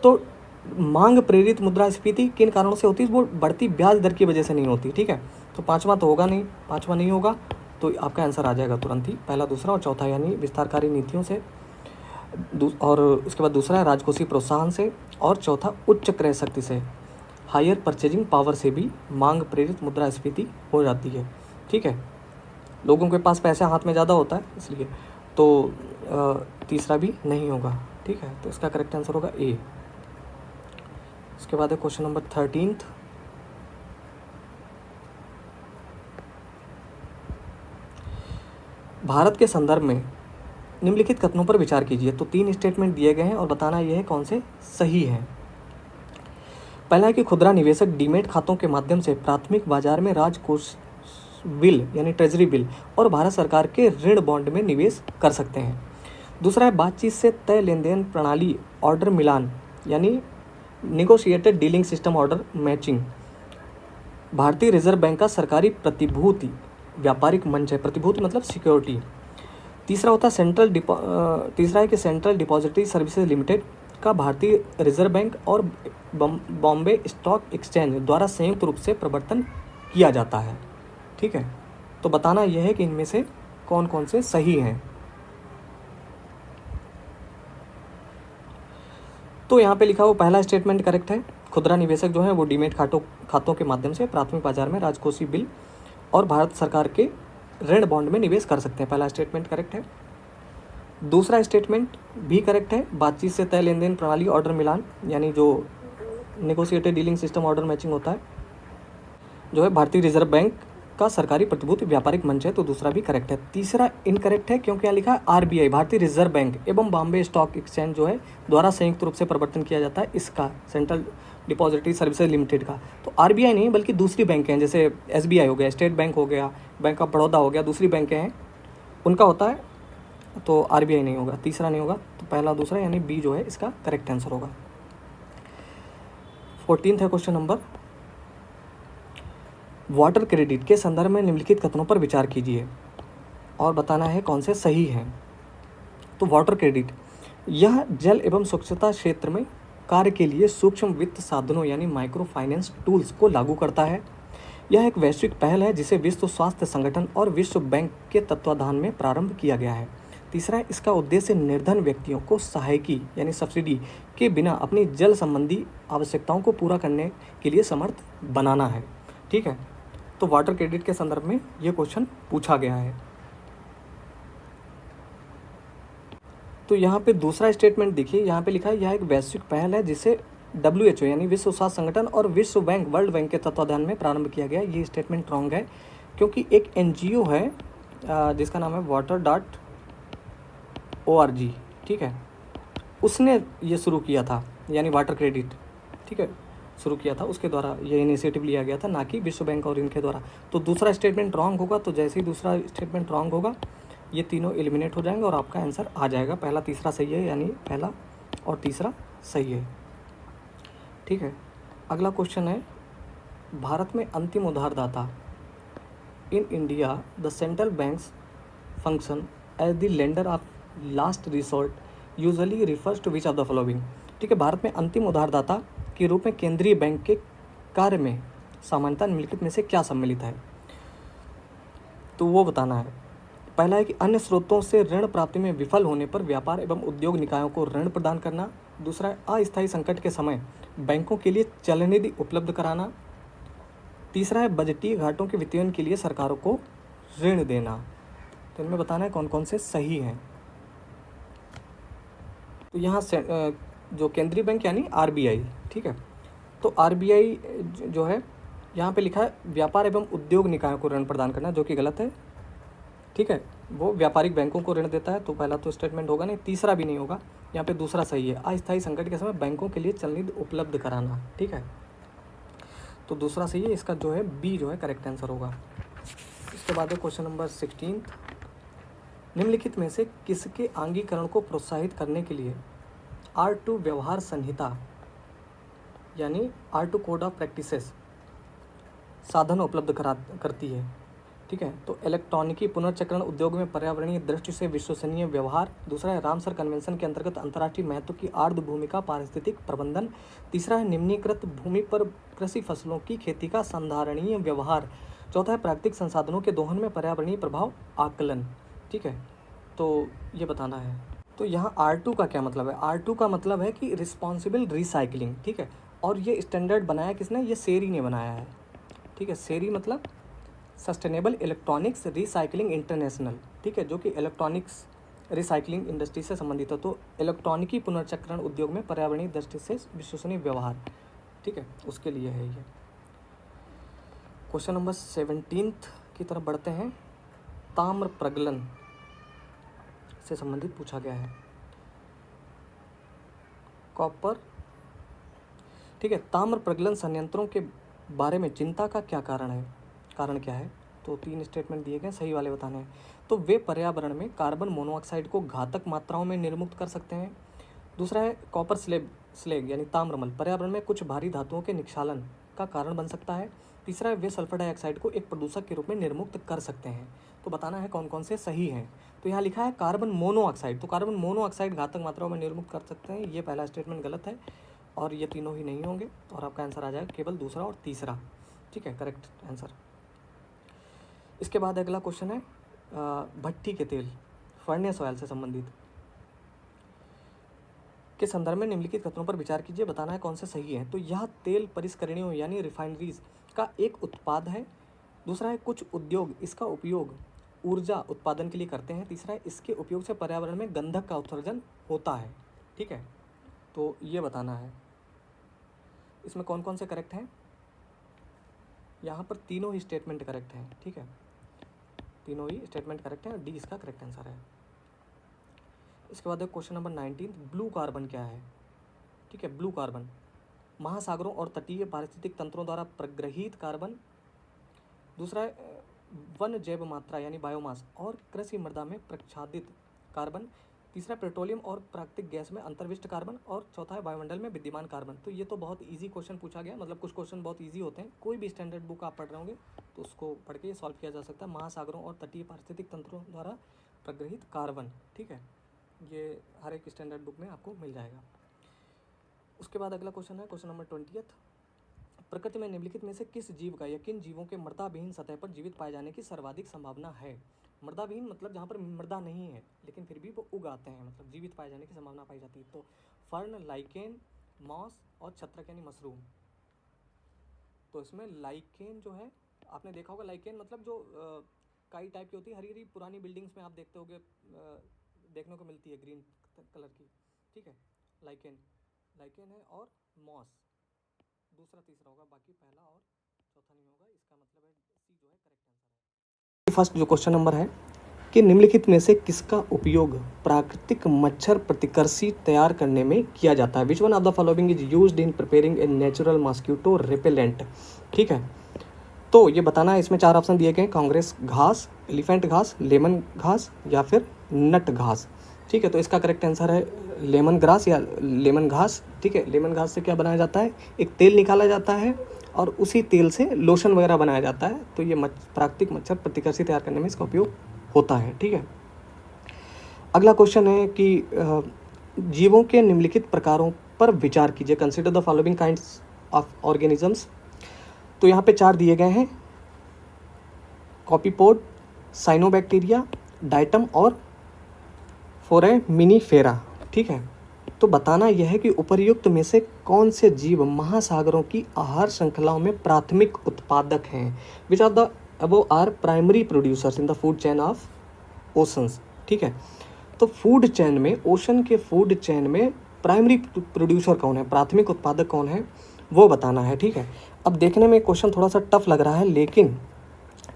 तो मांग प्रेरित मुद्रास्फीति किन कारणों से होती है? वो बढ़ती ब्याज दर की वजह से नहीं होती, ठीक है। तो 5वां तो होगा नहीं, 5वां नहीं होगा, तो आपका आंसर आ जाएगा तुरंत ही, पहला, दूसरा और चौथा, यानी विस्तारकारी नीतियों से, और उसके बाद दूसरा है राजकोषीय प्रोत्साहन से, और चौथा उच्च क्रय शक्ति से, हायर परचेजिंग पावर से भी मांग प्रेरित मुद्रास्फीति हो जाती है, ठीक है। लोगों के पास पैसा हाथ में ज़्यादा होता है इसलिए। तो तीसरा भी नहीं होगा, ठीक है। तो इसका करेक्ट आंसर होगा ए। उसके बाद है क्वेश्चन नंबर 13। भारत के संदर्भ में निम्नलिखित कथनों पर विचार कीजिए। तो 3 स्टेटमेंट दिए गए हैं और बताना यह है कौन से सही हैं। पहला है कि खुदरा निवेशक डीमेट खातों के माध्यम से प्राथमिक बाजार में राजकोष बिल यानी ट्रेजरी बिल और भारत सरकार के ऋण बॉन्ड में निवेश कर सकते हैं। दूसरा है बातचीत से तय लेन देन प्रणाली ऑर्डर मिलान यानी negotiated dealing system order matching भारतीय रिजर्व बैंक का सरकारी प्रतिभूति व्यापारिक मंच है। प्रतिभूति मतलब सिक्योरिटी। तीसरा होता है तीसरा है कि सेंट्रल डिपॉजिटरी सर्विसेज लिमिटेड का भारतीय रिजर्व बैंक और बॉम्बे स्टॉक एक्सचेंज द्वारा संयुक्त रूप से प्रवर्तन किया जाता है, ठीक है। तो बताना यह है कि इनमें से कौन कौन से सही हैं। तो यहाँ पे लिखा हुआ पहला स्टेटमेंट करेक्ट है। खुदरा निवेशक जो है वो डीमेट खातों के माध्यम से प्राथमिक बाजार में राजकोषीय बिल और भारत सरकार के ऋण बॉन्ड में निवेश कर सकते हैं। पहला स्टेटमेंट करेक्ट है। दूसरा स्टेटमेंट भी करेक्ट है। बातचीत से तय लेन देन प्रणाली ऑर्डर मिलान यानी जो negotiated dealing system order matching होता है जो है भारतीय रिजर्व बैंक का सरकारी प्रतिभूति व्यापारिक मंच है, तो दूसरा भी करेक्ट है। तीसरा इनकरेक्ट है क्योंकि यहाँ लिखा है आरबीआई भारतीय रिजर्व बैंक एवं बॉम्बे स्टॉक एक्सचेंज जो है द्वारा संयुक्त रूप से प्रवर्तन किया जाता है इसका सेंट्रल डिपॉजिटरी सर्विसेज लिमिटेड का। तो आरबीआई नहीं बल्कि दूसरी बैंक हैं, जैसे एसबीआई हो गया, स्टेट बैंक हो गया, बैंक ऑफ बड़ौदा हो गया, दूसरी बैंकें हैं उनका होता है, तो आरबीआई नहीं होगा, तीसरा नहीं होगा। तो पहला दूसरा यानी बी जो है इसका करेक्ट आंसर होगा। 14 है क्वेश्चन नंबर। वाटर क्रेडिट के संदर्भ में निम्नलिखित कथनों पर विचार कीजिए और बताना है कौन से सही हैं। तो वाटर क्रेडिट यह जल एवं स्वच्छता क्षेत्र में कार्य के लिए सूक्ष्म वित्त साधनों यानी माइक्रो फाइनेंस टूल्स को लागू करता है। यह एक वैश्विक पहल है जिसे विश्व स्वास्थ्य संगठन और विश्व बैंक के तत्वाधान में प्रारंभ किया गया है। तीसरा है इसका उद्देश्य निर्धन व्यक्तियों को सहायकी यानी सब्सिडी के बिना अपनी जल संबंधी आवश्यकताओं को पूरा करने के लिए समर्थ बनाना है, ठीक है। तो वाटर क्रेडिट के संदर्भ में ये क्वेश्चन पूछा गया है। तो यहाँ पे दूसरा स्टेटमेंट देखिए, यहाँ पे लिखा है यह एक वैश्विक पहल है जिसे WHO यानी विश्व स्वास्थ्य संगठन और विश्व बैंक वर्ल्ड बैंक के तत्वाधान में प्रारंभ किया गया। ये स्टेटमेंट रॉन्ग है क्योंकि एक NGO है जिसका नाम है water.org, ठीक है, उसने ये शुरू किया था यानी वाटर क्रेडिट, ठीक है, शुरू किया था, उसके द्वारा ये इनिशिएटिव लिया गया था, ना कि विश्व बैंक और इनके द्वारा। तो दूसरा स्टेटमेंट रॉन्ग होगा। तो जैसे ही दूसरा स्टेटमेंट रॉन्ग होगा ये तीनों एलिमिनेट हो जाएंगे और आपका आंसर आ जाएगा। पहला तीसरा सही है यानी पहला और तीसरा सही है, ठीक है। अगला क्वेश्चन है भारत में अंतिम उधारदाता in India the central bank's function as the lender of last resort usually refers to which of the following, ठीक है। भारत में अंतिम उधारदाता के रूप में केंद्रीय बैंक के कार्य में सामान्यतः निम्नलिखित में से क्या सम्मिलित है? तो वो बताना है। पहला है कि अन्य स्रोतों से ऋण प्राप्ति में विफल होने पर व्यापार एवं उद्योग निकायों को ऋण प्रदान करना। दूसरा है अस्थायी संकट के समय बैंकों के लिए चलनिधि उपलब्ध कराना। तीसरा है बजटीय घाटों के वित्तीयन के लिए सरकारों को ऋण देना। तो इनमें बताना है कौन कौन से सही हैं। तो यहाँ से जो केंद्रीय बैंक यानी आरबीआई, ठीक है, तो आरबीआई जो है यहाँ पे लिखा है व्यापार एवं उद्योग निकायों को ऋण प्रदान करना, जो कि गलत है, ठीक है। वो व्यापारिक बैंकों को ऋण देता है, तो पहला तो स्टेटमेंट होगा नहीं, तीसरा भी नहीं होगा। यहाँ पे दूसरा सही है, अस्थायी संकट के समय बैंकों के लिए चलनिधि उपलब्ध कराना, ठीक है, तो दूसरा सही है। इसका जो है बी जो है करेक्ट आंसर होगा। इसके बाद है क्वेश्चन नंबर 16। निम्नलिखित में से किसके आंगीकरण को प्रोत्साहित करने के लिए R2 व्यवहार संहिता यानी R2 कोड ऑफ प्रैक्टिसेस साधन उपलब्ध करती है, ठीक है। तो इलेक्ट्रॉनिकी पुनर्चक्रण उद्योग में पर्यावरणीय दृष्टि से विश्वसनीय व्यवहार। दूसरा है रामसर कन्वेंशन के अंतर्गत अंतर्राष्ट्रीय महत्व की आर्द्र भूमि का पारिस्थितिक प्रबंधन। तीसरा है निम्नीकृत भूमि पर कृषि फसलों की खेती का संधारणीय व्यवहार। चौथा है प्राकृतिक संसाधनों के दोहन में पर्यावरणीय प्रभाव आकलन, ठीक है, तो ये बताना है। तो यहाँ R2 का क्या मतलब है? R2 का मतलब है कि रिस्पॉन्सिबल रिसाइकलिंग, ठीक है, और ये स्टैंडर्ड बनाया किसने? ये सेरी ने बनाया है, ठीक है। सेरी मतलब सस्टेनेबल इलेक्ट्रॉनिक्स रिसाइकलिंग इंटरनेशनल, ठीक है, जो कि इलेक्ट्रॉनिक्स रिसाइकलिंग इंडस्ट्री से संबंधित है। तो इलेक्ट्रॉनिकी पुनर्चक्रण उद्योग में पर्यावरणीय दृष्टि से विश्वसनीय व्यवहार, ठीक है, उसके लिए है ये। क्वेश्चन नंबर 17 की तरफ बढ़ते हैं। ताम्र प्रगलन से संबंधित पूछा गया है, कॉपर, ठीक है। ताम्र प्रगलन संयंत्रों के बारे में चिंता का क्या कारण है? कारण क्या है? तो 3 स्टेटमेंट दिए गए, सही वाले बताने हैं। तो वे पर्यावरण में कार्बन मोनोऑक्साइड को घातक मात्राओं में निर्मुक्त कर सकते हैं। दूसरा है कॉपर स्लेग यानी ताम्रमल पर्यावरण में कुछ भारी धातुओं के निक्षालन का कारण बन सकता है। तीसरा है वे सल्फर डाइऑक्साइड को एक प्रदूषक के रूप में निर्मुक्त कर सकते हैं। तो बताना है कौन कौन से सही हैं। तो यहाँ लिखा है कार्बन मोनोऑक्साइड, तो कार्बन मोनोऑक्साइड घातक मात्राओं में निर्मुक्त कर सकते हैं, ये पहला स्टेटमेंट गलत है और ये तीनों ही नहीं होंगे, और आपका आंसर आ जाएगा केवल दूसरा और तीसरा, ठीक है, करेक्ट आंसर। इसके बाद अगला क्वेश्चन है भट्टी के तेल, फर्नेस ऑयल से संबंधित के संदर्भ में निम्नलिखित कथनों पर विचार कीजिए, बताना है कौन से सही है। तो यह तेल परिष्करणियों यानी रिफाइनरीज का एक उत्पाद है। दूसरा है कुछ उद्योग इसका उपयोग ऊर्जा उत्पादन के लिए करते हैं। तीसरा है इसके उपयोग से पर्यावरण में गंधक का उत्सर्जन होता है, ठीक है, तो ये बताना है। इसमें कौन कौन से करेक्ट हैं? यहाँ पर तीनों ही स्टेटमेंट करेक्ट हैं, ठीक है, तीनों ही स्टेटमेंट करेक्ट हैं, डी इसका करेक्ट आंसर है। इसके बाद क्वेश्चन नंबर 19, ब्लू कार्बन क्या है? ठीक है, ब्लू कार्बन महासागरों और तटीय पारिस्थितिक तंत्रों द्वारा प्रग्रहित कार्बन। दूसरा है वन जैव मात्रा यानी बायोमास और कृषि मृदा में प्रक्षादित कार्बन। तीसरा पेट्रोलियम और प्राकृतिक गैस में अंतर्विष्ट कार्बन, और चौथा है वायुमंडल में विद्यमान कार्बन। तो ये तो बहुत इजी क्वेश्चन पूछा गया, मतलब कुछ क्वेश्चन बहुत इजी होते हैं, कोई भी स्टैंडर्ड बुक आप पढ़ रहे होंगे तो उसको पढ़ के सॉल्व किया जा सकता है। महासागरों और तटीय पारिस्थितिक तंत्रों द्वारा प्रग्रहित कार्बन, ठीक है, ये हर एक स्टैंडर्ड बुक में आपको मिल जाएगा। उसके बाद अगला क्वेश्चन है क्वेश्चन नंबर 20। प्रकृति में निम्नलिखित में से किस जीव का या किन जीवों के मृदाविहीन सतह पर जीवित पाए जाने की सर्वाधिक संभावना है? मृदाविहीन मतलब जहाँ पर मृदा नहीं है लेकिन फिर भी वो उगाते हैं, मतलब जीवित पाए जाने की संभावना पाई जाती है। तो फर्न, लाइकेन, मॉस और छत्रक यानी मशरूम। तो इसमें लाइकेन जो है, आपने देखा होगा, लाइकेन मतलब जो काई टाइप की होती है, हरी हरी पुरानी बिल्डिंग्स में आप देखते होगे, देखने को मिलती है ग्रीन कलर की, ठीक है, लाइकेन है। और मॉस दूसरा तीसरा होगा, बाकी पहला और चौथा नहीं होगा। इसका मतलब है सी जो है करेक्ट आंसर है। फर्स्ट जो क्वेश्चन नंबर है कि निम्नलिखित में से किसका उपयोग प्राकृतिक मच्छर प्रतिकर्षी तैयार करने में किया जाता है? Which one of the following is used in preparing a natural mosquito repellent? ठीक है, तो ये बताना है। इसमें 4 ऑप्शन दिए गए, कांग्रेस घास, एलिफेंट घास, लेमन घास या फिर नट घास। ठीक है, तो इसका करेक्ट आंसर है लेमन ग्रास या लेमन घास। ठीक है, लेमन घास से क्या बनाया जाता है? एक तेल निकाला जाता है और उसी तेल से लोशन वगैरह बनाया जाता है। तो ये प्राकृतिक मच्छर प्रतिकर्षी तैयार करने में इसका उपयोग होता है। ठीक है, अगला क्वेश्चन है कि जीवों के निम्नलिखित प्रकारों पर विचार कीजिए, consider the following kinds of organisms. तो यहाँ पे 4 दिए गए हैं, कॉपीपोड, साइनोबैक्टीरिया, डाइटम और फोरामिनीफेरा। ठीक है, तो बताना यह है कि उपर्युक्त में से कौन से जीव महासागरों की आहार श्रृंखलाओं में प्राथमिक उत्पादक हैं। Which are the above are primary producers in the food chain of oceans. ठीक है, तो फूड चेन में, ओशन के फूड चेन में प्राइमरी प्रोड्यूसर कौन है, प्राथमिक उत्पादक कौन है, वो बताना है। ठीक है, अब देखने में क्वेश्चन थोड़ा सा टफ लग रहा है, लेकिन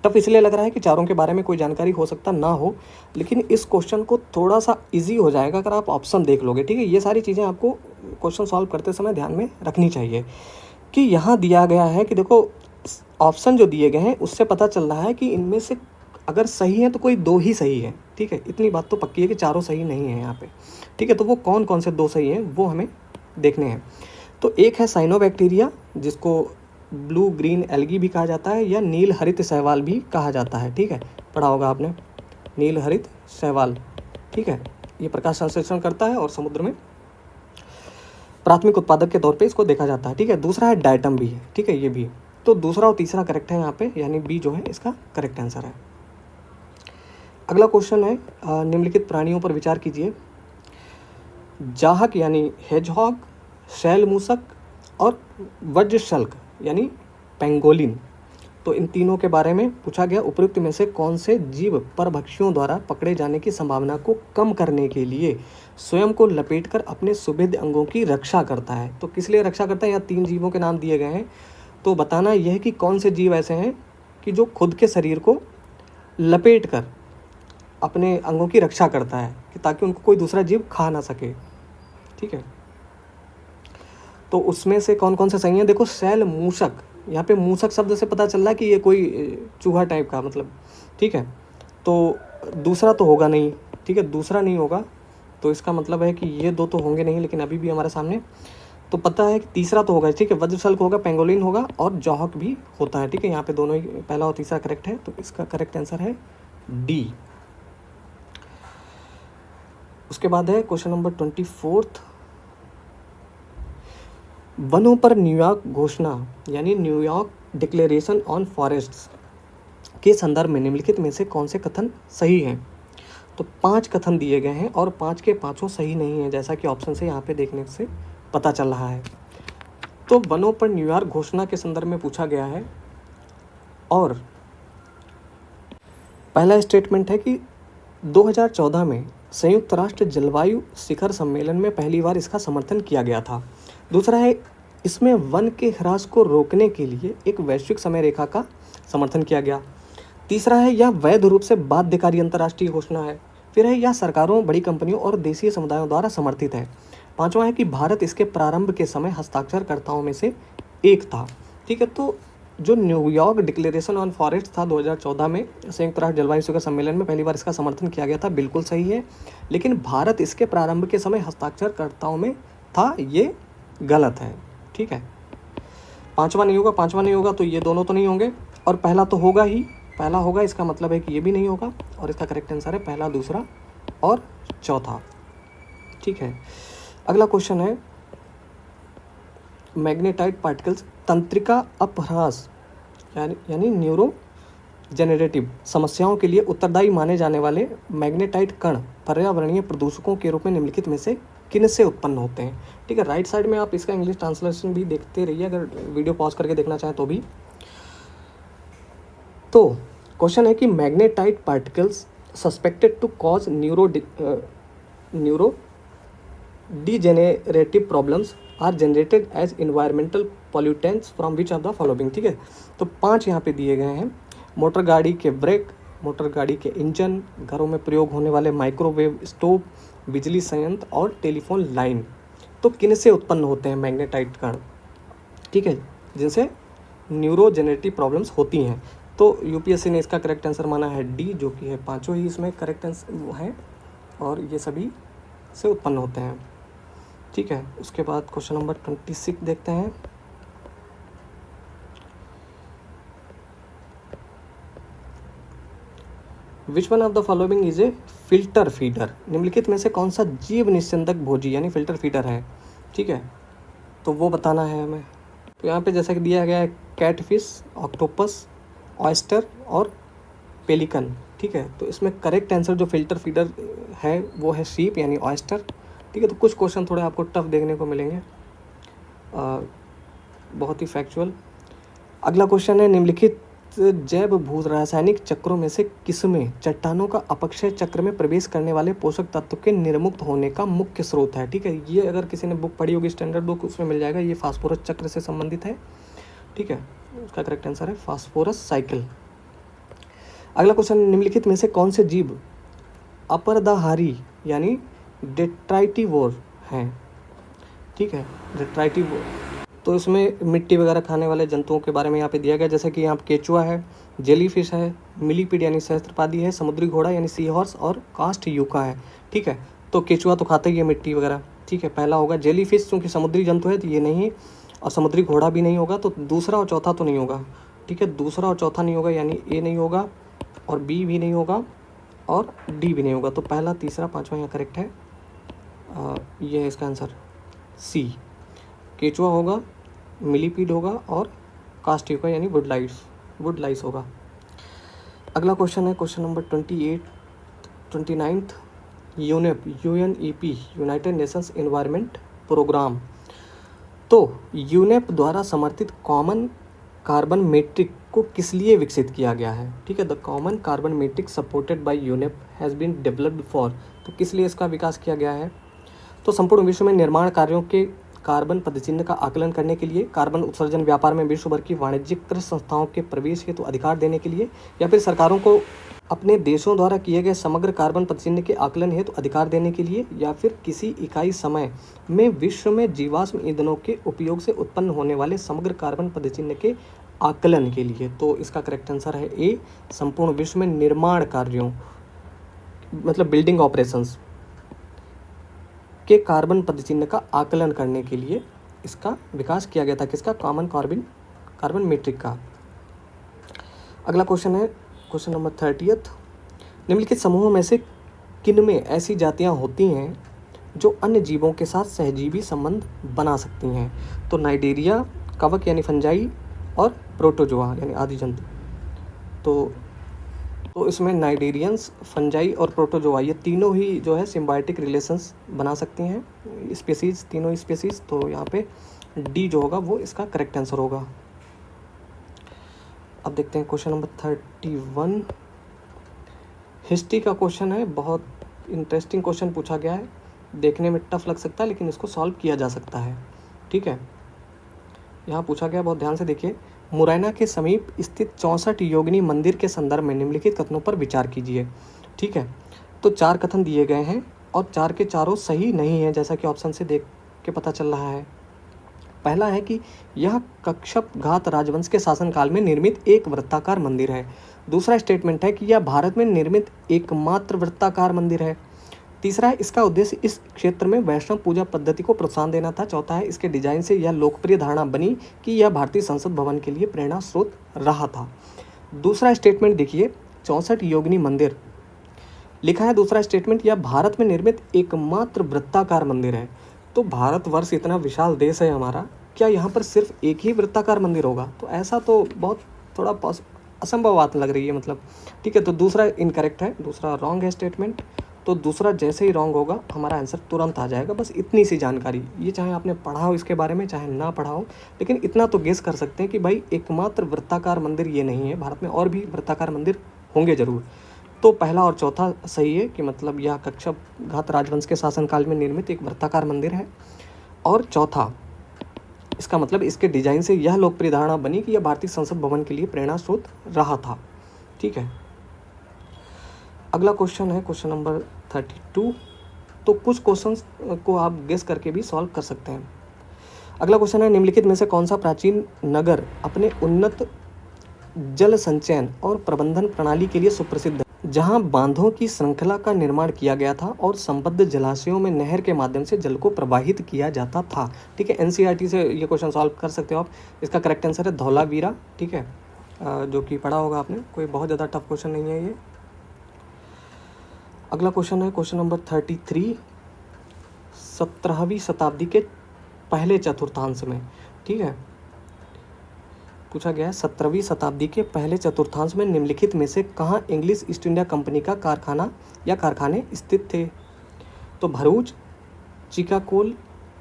टफ इसलिए लग रहा है कि चारों के बारे में कोई जानकारी हो सकता ना हो, लेकिन इस क्वेश्चन को थोड़ा सा इजी हो जाएगा अगर आप ऑप्शन देख लोगे। ठीक है, ये सारी चीज़ें आपको क्वेश्चन सॉल्व करते समय ध्यान में रखनी चाहिए कि यहाँ दिया गया है कि देखो ऑप्शन जो दिए गए हैं उससे पता चल रहा है कि इनमें से अगर सही है तो कोई दो ही सही है। ठीक है, इतनी बात तो पक्की है कि चारों सही नहीं है यहाँ पे। ठीक है, तो वो कौन कौन से दो सही हैं वो हमें देखने हैं। तो एक है साइनोबैक्टीरिया, जिसको ब्लू ग्रीन एल्गी भी कहा जाता है या नील हरित शैवाल भी कहा जाता है। ठीक है, पढ़ा होगा आपने, नील हरित शैवाल। ठीक है, ये प्रकाश संश्लेषण करता है और समुद्र में प्राथमिक उत्पादक के तौर पे इसको देखा जाता है। ठीक है, दूसरा है डाइटम भी है। ठीक है, ये भी, तो दूसरा और तीसरा करेक्ट है यहाँ पे, यानी बी जो है इसका करेक्ट आंसर है। अगला क्वेश्चन है, निम्नलिखित प्राणियों पर विचार कीजिए। जाहक यानी हेजहॉग, शैल मूसक और वज्रशल्क यानी पेंगोलिन, तो इन तीनों के बारे में पूछा गया। उपयुक्त में से कौन से जीव परभक्षियों द्वारा पकड़े जाने की संभावना को कम करने के लिए स्वयं को लपेटकर अपने सुभिद अंगों की रक्षा करता है। तो किस लिए रक्षा करता है, यहाँ तीन जीवों के नाम दिए गए हैं, तो बताना यह है कि कौन से जीव ऐसे हैं कि जो खुद के शरीर को लपेट कर अपने अंगों की रक्षा करता है कि ताकि उनको कोई दूसरा जीव खा ना सके। ठीक है, तो उसमें से कौन कौन से सही हैं, देखो शैल मूसक, यहाँ पे मूसक शब्द से पता चल रहा है कि ये कोई चूहा टाइप का मतलब। ठीक है, तो दूसरा तो होगा नहीं। ठीक है, दूसरा नहीं होगा, तो इसका मतलब है कि ये दो तो होंगे नहीं, लेकिन अभी भी हमारे सामने तो पता है कि तीसरा तो होगा। ठीक है, वज्रशल्क होगा, पेंगोलिन होगा और जॉहक भी होता है। ठीक है, यहाँ पे दोनों ही पहला और तीसरा करेक्ट है, तो इसका करेक्ट आंसर है डी। उसके बाद है क्वेश्चन नंबर 24। वनों पर न्यूयॉर्क घोषणा यानी न्यूयॉर्क डिक्लेरेशन ऑन फॉरेस्ट्स के संदर्भ में निम्नलिखित में से कौन से कथन सही हैं। तो 5 कथन दिए गए हैं और 5 के 5 सही नहीं है, जैसा कि ऑप्शन से यहाँ पे देखने से पता चल रहा है। तो वनों पर न्यूयॉर्क घोषणा के संदर्भ में पूछा गया है और पहला स्टेटमेंट है कि 2014 में संयुक्त राष्ट्र जलवायु शिखर सम्मेलन में पहली बार इसका समर्थन किया गया था। दूसरा है इसमें वन के ह्रास को रोकने के लिए एक वैश्विक समय रेखा का समर्थन किया गया। तीसरा है यह वैध रूप से बाध्यकारी अंतर्राष्ट्रीय घोषणा है। फिर है यह सरकारों, बड़ी कंपनियों और देशीय समुदायों द्वारा समर्थित है। पांचवा है कि भारत इसके प्रारंभ के समय हस्ताक्षरकर्ताओं में से एक था। ठीक है, तो जो न्यूयॉर्क डिक्लेरेशन ऑन फॉरेस्ट था 2014 में संयुक्त राष्ट्र जलवायु शिखर सम्मेलन में पहली बार इसका समर्थन किया गया था, बिल्कुल सही है, लेकिन भारत इसके प्रारंभ के समय हस्ताक्षरकर्ताओं में था, ये गलत है। ठीक है, पांचवा नहीं होगा तो ये दोनों तो नहीं होंगे और पहला तो होगा ही, पहला होगा, इसका मतलब है कि ये भी नहीं होगा और इसका करेक्ट आंसर है पहला, दूसरा और चौथा। ठीक है, अगला क्वेश्चन है मैग्नेटाइट पार्टिकल्स तंत्रिका अपह्रास यानी न्यूरो जेनरेटिव समस्याओं के लिए उत्तरदायी माने जाने वाले मैग्नेटाइट कण पर्यावरणीय प्रदूषकों के रूप में निम्नलिखित में से किन से उत्पन्न होते हैं। ठीक है, राइट साइड में आप इसका इंग्लिश ट्रांसलेशन भी देखते रहिए अगर वीडियो पॉज करके देखना चाहें तो भी। तो क्वेश्चन है कि magnetite particles suspected to cause neuro degenerative problems are generated as environmental pollutants from which of the following. ठीक है, तो 5 यहाँ पे दिए गए हैं। मोटर गाड़ी के ब्रेक, मोटर गाड़ी के इंजन, घरों में प्रयोग होने वाले माइक्रोवेव स्टोव, बिजली संयंत्र और टेलीफोन लाइन। तो किन से उत्पन्न होते हैं मैग्नेटाइट कण, ठीक है, जिनसे न्यूरोजेनेरेटिव प्रॉब्लम्स होती हैं। तो यूपीएससी ने इसका करेक्ट आंसर माना है डी, जो कि है पांचों ही इसमें करेक्ट आंसर हैं और ये सभी से उत्पन्न होते हैं। ठीक है, उसके बाद क्वेश्चन नंबर 26 देखते हैं। Which one of the following is a filter feeder. निम्नलिखित में से कौन सा जीव निस्यंदक भोजी यानी फिल्टर फीडर है। ठीक है, तो वो बताना है हमें। तो यहाँ पे जैसा कि दिया गया है कैटफिश, ऑक्टोपस, ऑयस्टर और पेलिकन। ठीक है। तो इसमें करेक्ट आंसर जो फिल्टर फीडर है वो है शीप यानी ऑयस्टर, ठीक है। तो कुछ क्वेश्चन थोड़े आपको टफ देखने को मिलेंगे, बहुत ही फैक्चुअल। अगला क्वेश्चन है, निम्नलिखित जैव भू रासायनिक चक्रों में से किसमें चट्टानों का अपक्षय चक्र में प्रवेश करने वाले पोषक तत्व के निर्मुक्त होने का मुख्य स्रोत है, ठीक है। ये अगर किसी ने बुक पढ़ी होगी स्टैंडर्ड बुक, उसमें मिल जाएगा, ये फास्फोरस चक्र से संबंधित है, ठीक है। उसका करेक्ट आंसर है फास्फोरस साइकिल। अगला क्वेश्चन, निम्नलिखित में से कौन से जीव अपरदाहारी यानी डेट्राइटिवोर हैं, ठीक है, डेट्राइटिवोर। तो इसमें मिट्टी वगैरह खाने वाले जंतुओं के बारे में यहाँ पे दिया गया, जैसे कि यहाँ पे केचुआ है, जेलीफिश है, मिलीपीड यानी सहस्त्रपादी है, समुद्री घोड़ा यानी सी हॉर्स और कास्ट यूका है, ठीक है। तो केचुआ तो खाता ही है मिट्टी वगैरह, ठीक है, पहला होगा। जेलीफिश क्योंकि समुद्री जंतु है तो ये नहीं, और समुद्री घोड़ा भी नहीं होगा, तो दूसरा और चौथा तो नहीं होगा, ठीक है। दूसरा और चौथा नहीं होगा, यानी ए नहीं होगा और बी भी नहीं होगा और डी भी नहीं होगा। तो पहला, तीसरा, पाँचवा यहाँ करेक्ट है। ये है इसका आंसर सी, केचुआ होगा, मिलीपीड होगा और कास्ट यूका यानी वुड लाइस होगा। अगला क्वेश्चन है question number 29th, UNEP UNEP United Nations Environment Programme. तो यूनेप द्वारा समर्थित कॉमन कार्बन मेट्रिक को किस लिए विकसित किया गया है, ठीक है। The common carbon metric supported by UNEP has been developed for, तो किस लिए इसका विकास किया गया है। तो संपूर्ण विश्व में निर्माण कार्यों के कार्बन पदचिह्न का आकलन करने के लिए, कार्बन उत्सर्जन व्यापार में विश्व भर की वाणिज्यिक संस्थाओं के प्रवेश हेतु अधिकार देने के लिए, या फिर सरकारों को अपने देशों द्वारा किए गए समग्र कार्बन पदचिह्न के आकलन हेतु अधिकार देने के लिए, या फिर किसी इकाई समय में विश्व में जीवाश्म ईंधनों के उपयोग से उत्पन्न होने वाले समग्र कार्बन पदचिह्न के आकलन के लिए। तो इसका करेक्ट आंसर है ए, संपूर्ण विश्व में निर्माण कार्यों मतलब बिल्डिंग ऑपरेशंस के कार्बन पदचिह्न का आकलन करने के लिए इसका विकास किया गया था, किसका, कॉमन कार्बन मेट्रिक का। अगला क्वेश्चन है क्वेश्चन नंबर 30th, निम्नलिखित समूहों में से किनमें ऐसी जातियां होती हैं जो अन्य जीवों के साथ सहजीवी संबंध बना सकती हैं। तो नाइडेरिया, कवक यानी फंजाई और प्रोटोजोआ यानी आदि जंतु। तो इसमें नाइडेरियंस, फंजाई और प्रोटोजोआ ये तीनों ही जो है सिम्बायोटिक रिलेशंस बना सकती हैं स्पेसीज, तीनों स्पेसीज। तो यहाँ पे डी जो होगा वो इसका करेक्ट आंसर होगा। अब देखते हैं क्वेश्चन नंबर 31, हिस्ट्री का क्वेश्चन है, बहुत इंटरेस्टिंग क्वेश्चन पूछा गया है, देखने में टफ लग सकता है लेकिन इसको सॉल्व किया जा सकता है, ठीक है। यहाँ पूछा गया, बहुत ध्यान से देखिए, मुरैना के समीप स्थित 64 योगिनी मंदिर के संदर्भ में निम्नलिखित कथनों पर विचार कीजिए, ठीक है। तो 4 कथन दिए गए हैं और 4 के चारों सही नहीं है, जैसा कि ऑप्शन से देख के पता चल रहा है। पहला है कि यह कच्छप घात राजवंश के शासनकाल में निर्मित एक वृत्ताकार मंदिर है। दूसरा स्टेटमेंट है कि यह भारत में निर्मित एकमात्र वृत्ताकार मंदिर है। तीसरा है इसका उद्देश्य इस क्षेत्र में वैष्णव पूजा पद्धति को प्रोत्साहन देना था। चौथा है इसके डिजाइन से यह लोकप्रिय धारणा बनी कि यह भारतीय संसद भवन के लिए प्रेरणा स्रोत रहा था। दूसरा स्टेटमेंट देखिए, 64 योगिनी मंदिर लिखा है। दूसरा स्टेटमेंट, यह भारत में निर्मित एकमात्र वृत्ताकार मंदिर है। तो भारतवर्ष इतना विशाल देश है हमारा, क्या यहाँ पर सिर्फ एक ही वृत्ताकार मंदिर होगा? तो ऐसा तो बहुत थोड़ा असंभव बात लग रही है, मतलब, ठीक है। तो दूसरा इनकरेक्ट है, दूसरा रॉन्ग है स्टेटमेंट। तो दूसरा जैसे ही रॉन्ग होगा हमारा आंसर तुरंत आ जाएगा। बस इतनी सी जानकारी, ये चाहे आपने पढ़ा हो इसके बारे में चाहे ना पढ़ा हो, लेकिन इतना तो गेस कर सकते हैं कि भाई एकमात्र वृत्ताकार मंदिर ये नहीं है, भारत में और भी वृत्ताकार मंदिर होंगे जरूर। तो पहला और चौथा सही है कि मतलब यह कच्छप घात राजवंश के शासनकाल में निर्मित एक वृत्ताकार मंदिर है। और चौथा, इसका मतलब इसके डिजाइन से यह लोकप्रिय धारणा बनी कि यह भारतीय संसद भवन के लिए प्रेरणा स्रोत रहा था, ठीक है। अगला क्वेश्चन है क्वेश्चन नंबर 32। तो कुछ क्वेश्चंस को आप गेस करके भी सॉल्व कर सकते हैं। अगला क्वेश्चन है, निम्नलिखित में से कौन सा प्राचीन नगर अपने उन्नत जल संचयन और प्रबंधन प्रणाली के लिए सुप्रसिद्ध है, जहां बांधों की श्रृंखला का निर्माण किया गया था और संबद्ध जलाशयों में नहर के माध्यम से जल को प्रवाहित किया जाता था, ठीक है। एनसीईआरटी से ये क्वेश्चन सॉल्व कर सकते हो आप। इसका करेक्ट आंसर है धौलावीरा, ठीक है, जो कि पढ़ा होगा आपने, कोई बहुत ज़्यादा टफ क्वेश्चन नहीं है ये। अगला क्वेश्चन है क्वेश्चन नंबर 33, 17वीं शताब्दी के पहले चतुर्थांश में, ठीक है। पूछा गया है 17वीं शताब्दी के पहले चतुर्थांश में निम्नलिखित में से कहाँ इंग्लिश ईस्ट इंडिया कंपनी का कारखाना या कारखाने स्थित थे? तो भरूच, चिकागोल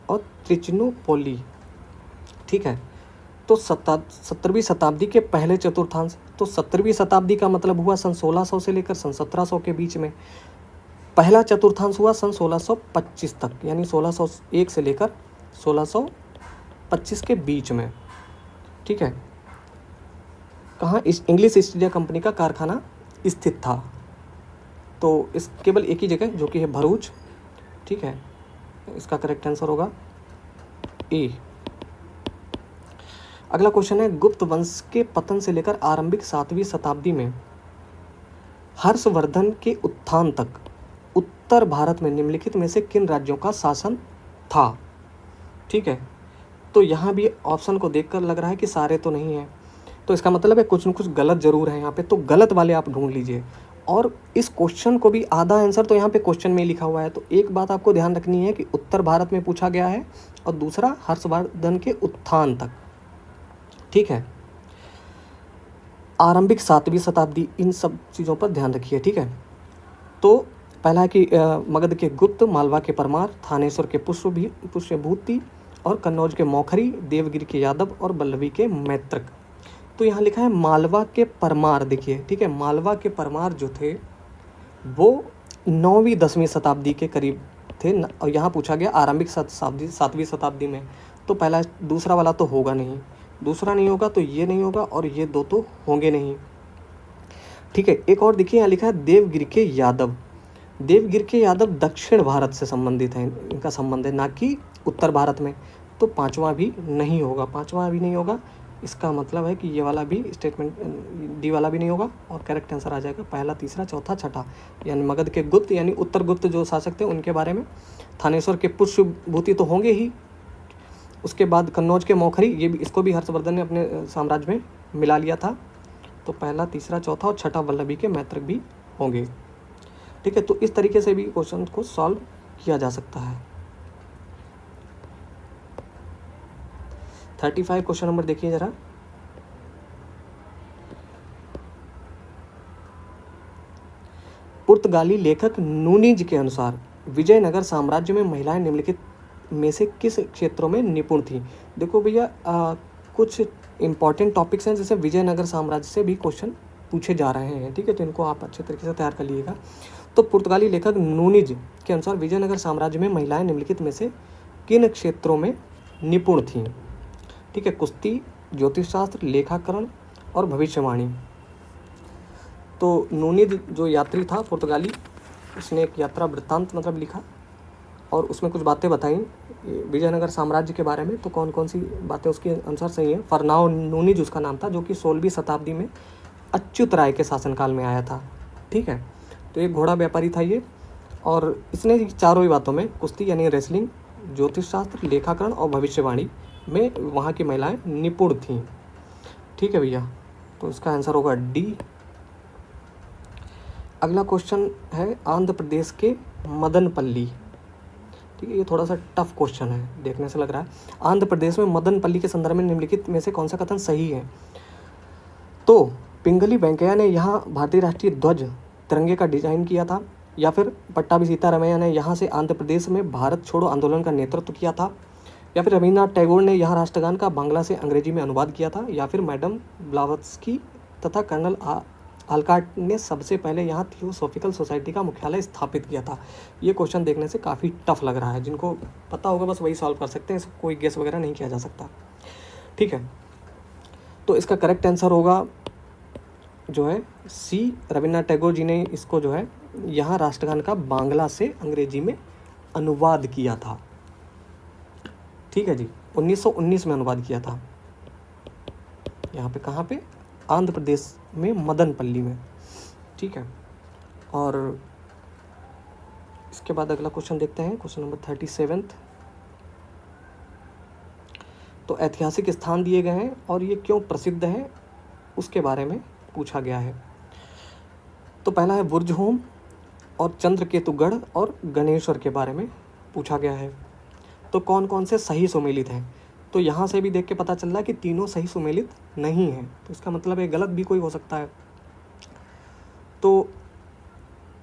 और त्रिचुनोपोली। ठीक है, तो 17वीं शताब्दी के पहले चतुर्थांश, तो 17वीं शताब्दी का मतलब हुआ सन 1600 से लेकर सन 1700 के बीच में। पहला चतुर्थांश हुआ सन 1625 तक, यानी 1601 से लेकर 1625 के बीच में। ठीक है, कहाँ इंग्लिश ईस्ट इंडिया कंपनी का कारखाना स्थित था? तो इस केवल एक ही जगह, जो कि है भरूच। ठीक है, इसका करेक्ट आंसर होगा ए। अगला क्वेश्चन है, गुप्त वंश के पतन से लेकर आरंभिक 7वीं शताब्दी में हर्षवर्धन के उत्थान तक उत्तर भारत में निम्नलिखित में से किन राज्यों का शासन था? ठीक है, तो यहाँ भी ऑप्शन को देखकर लग रहा है कि सारे तो नहीं हैं, तो इसका मतलब है कुछ न कुछ गलत जरूर है यहाँ पे, तो गलत वाले आप ढूंढ लीजिए। और इस क्वेश्चन को भी आधा आंसर तो यहाँ पे क्वेश्चन में ही लिखा हुआ है, तो एक बात आपको ध्यान रखनी है कि उत्तर भारत में पूछा गया है और दूसरा हर्षवर्धन के उत्थान तक। ठीक है, आरंभिक 7वीं शताब्दी, इन सब चीज़ों पर ध्यान रखिए। ठीक है, तो पहला है कि मगध के गुप्त, मालवा के परमार, थानेश्वर के पुष्यभूति और कन्नौज के मौखरी, देवगिरी के यादव और बल्लभी के मैत्रक। तो यहाँ लिखा है मालवा के परमार। देखिए, ठीक है, मालवा के परमार जो थे वो 9वीं 10वीं शताब्दी के करीब थे, और यहाँ पूछा गया आरंभिक 7वीं शताब्दी में। तो पहला, दूसरा वाला तो होगा नहीं, दूसरा नहीं होगा तो ये नहीं होगा, और ये दो तो होंगे नहीं। ठीक है, एक और देखिए, यहाँ लिखा है देवगिरी के यादव। देवगिरी के यादव दक्षिण भारत से संबंधित हैं, इनका संबंध है, ना कि उत्तर भारत में। तो पांचवा भी नहीं होगा, पांचवा भी नहीं होगा। इसका मतलब है कि ये वाला भी स्टेटमेंट, डी वाला भी नहीं होगा, और करेक्ट आंसर आ जाएगा पहला, तीसरा, चौथा, छठा। यानी मगध के गुप्त यानी उत्तर गुप्त जो शासक थे उनके बारे में, थानेश्वर के पुष्यभूति तो होंगे ही, उसके बाद कन्नौज के मौखरी, ये भी, इसको भी हर्षवर्धन ने अपने साम्राज्य में मिला लिया था। तो पहला, तीसरा, चौथा और छठा वल्लभी के मैत्रक भी होंगे। ठीक है, तो इस तरीके से भी क्वेश्चन को सॉल्व किया जा सकता है। 35 क्वेश्चन नंबर देखिए जरा। पुर्तगाली लेखक नूनीज के अनुसार विजयनगर साम्राज्य में महिलाएं निम्नलिखित में से किस क्षेत्रों में निपुण थीं? देखो भैया, कुछ इंपॉर्टेंट टॉपिक्स हैं, जैसे विजयनगर साम्राज्य से भी क्वेश्चन पूछे जा रहे हैं। ठीक है, तो इनको आप अच्छे तरीके से तैयार कर लीजिएगा। तो पुर्तगाली लेखक नूनीज के अनुसार विजयनगर साम्राज्य में महिलाएं निम्नलिखित में से किन क्षेत्रों में निपुण थीं? ठीक है, कुश्ती, ज्योतिष शास्त्र, लेखाकरण और भविष्यवाणी। तो नूनीज जो यात्री था पुर्तगाली, उसने एक यात्रा वृत्तांत मतलब लिखा और उसमें कुछ बातें बताई विजयनगर साम्राज्य के बारे में। तो कौन कौन सी बातें उसके अनुसार सही है? फरनाओ नूनीज उसका नाम था, जो कि 16वीं शताब्दी में अच्युत राय के शासनकाल में आया था। ठीक है, तो एक घोड़ा व्यापारी था ये, और इसने चारों ही बातों में, कुश्ती यानी रेसलिंग, ज्योतिष शास्त्र, लेखाकरण और भविष्यवाणी में वहाँ की महिलाएं निपुण थीं। ठीक है भैया, तो इसका आंसर होगा डी। अगला क्वेश्चन है आंध्र प्रदेश के मदनपल्ली। ठीक है, ये थोड़ा सा टफ क्वेश्चन है, देखने से लग रहा है। आंध्र प्रदेश में मदनपल्ली के संदर्भ में निम्नलिखित में से कौन सा कथन सही है? तो पिंगली वेंकैया ने यहाँ भारतीय राष्ट्रीय ध्वज तिरंगे का डिजाइन किया था, या फिर पट्टाभी सीतारमैया ने यहाँ से आंध्र प्रदेश में भारत छोड़ो आंदोलन का नेतृत्व किया था, या फिर रविन्द्रनाथ टैगोर ने यहाँ राष्ट्रगान का बांग्ला से अंग्रेजी में अनुवाद किया था, या फिर मैडम ब्लावत्स्की तथा कर्नल आलकाट ने सबसे पहले यहाँ थियोसॉफिकल सोसाइटी का मुख्यालय स्थापित किया था। ये क्वेश्चन देखने से काफ़ी टफ लग रहा है, जिनको पता होगा बस वही सॉल्व कर सकते हैं, इसको कोई गेस वगैरह नहीं किया जा सकता। ठीक है, तो इसका करेक्ट आंसर होगा जो है सी, रविन्द्रनाथ टैगोर जी ने इसको जो है यहाँ राष्ट्रगान का बांग्ला से अंग्रेजी में अनुवाद किया था। ठीक है जी, 1919 में अनुवाद किया था। यहाँ पे कहाँ पे? आंध्र प्रदेश में मदनपल्ली में। ठीक है, और इसके बाद अगला क्वेश्चन देखते हैं, क्वेश्चन नंबर 37। तो ऐतिहासिक स्थान दिए गए हैं और ये क्यों प्रसिद्ध है उसके बारे में पूछा गया है। तो पहला है बुर्जहोम और चंद्रकेतुगढ़ और गणेश्वर के बारे में पूछा गया है। तो कौन कौन से सही सुमेलित हैं? तो यहाँ से भी देख के पता चल रहा है कि तीनों सही सुमेलित नहीं है, तो इसका मतलब है गलत भी कोई हो सकता है। तो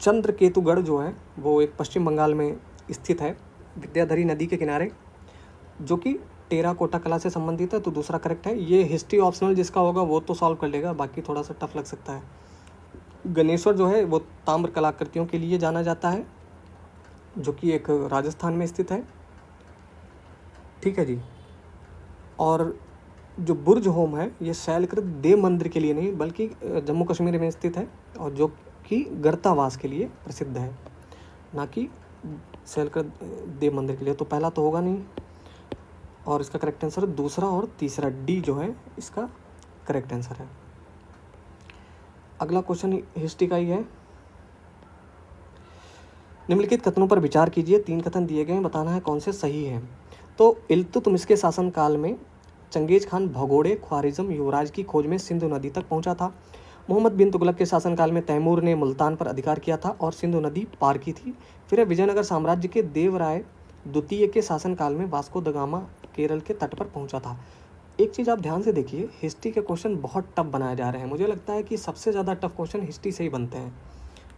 चंद्रकेतुगढ़ जो है वो एक पश्चिम बंगाल में स्थित है, विद्याधरी नदी के किनारे, जो कि टेराकोटा कला से संबंधित है, तो दूसरा करेक्ट है। ये हिस्ट्री ऑप्शनल जिसका होगा वो तो सॉल्व कर लेगा, बाकी थोड़ा सा टफ लग सकता है। गणेश्वर जो है वो ताम्र कलाकृतियों के लिए जाना जाता है, जो कि एक राजस्थान में स्थित है, ठीक है जी। और जो बुर्ज होम है ये शैलकृत देव मंदिर के लिए नहीं बल्कि जम्मू कश्मीर में स्थित है, और जो कि गर्तावास के लिए प्रसिद्ध है, ना कि शैलकृत देव मंदिर के लिए। तो पहला तो होगा नहीं, और इसका करेक्ट आंसर दूसरा और तीसरा, डी जो है इसका करेक्ट आंसर है। अगला क्वेश्चन हिस्ट्री का ही है। निम्नलिखित कथनों पर विचार कीजिए, 3 कथन दिए गए हैं, बताना है कौन से सही हैं। तो इल्तुतमिश के शासनकाल में चंगेज खान भगोड़े ख्वारिज्म युवराज की खोज में सिंधु नदी तक पहुंचा था। मोहम्मद बिन तुगलक के शासनकाल में तैमूर ने मुल्तान पर अधिकार किया था और सिंधु नदी पार की थी। फिर विजयनगर साम्राज्य के देवराय द्वितीय के शासनकाल में वास्को द गामा केरल के तट पर पहुंचा था। एक चीज़ आप ध्यान से देखिए, हिस्ट्री के क्वेश्चन बहुत टफ बनाए जा रहे हैं। मुझे लगता है कि सबसे ज़्यादा टफ क्वेश्चन हिस्ट्री से ही बनते हैं,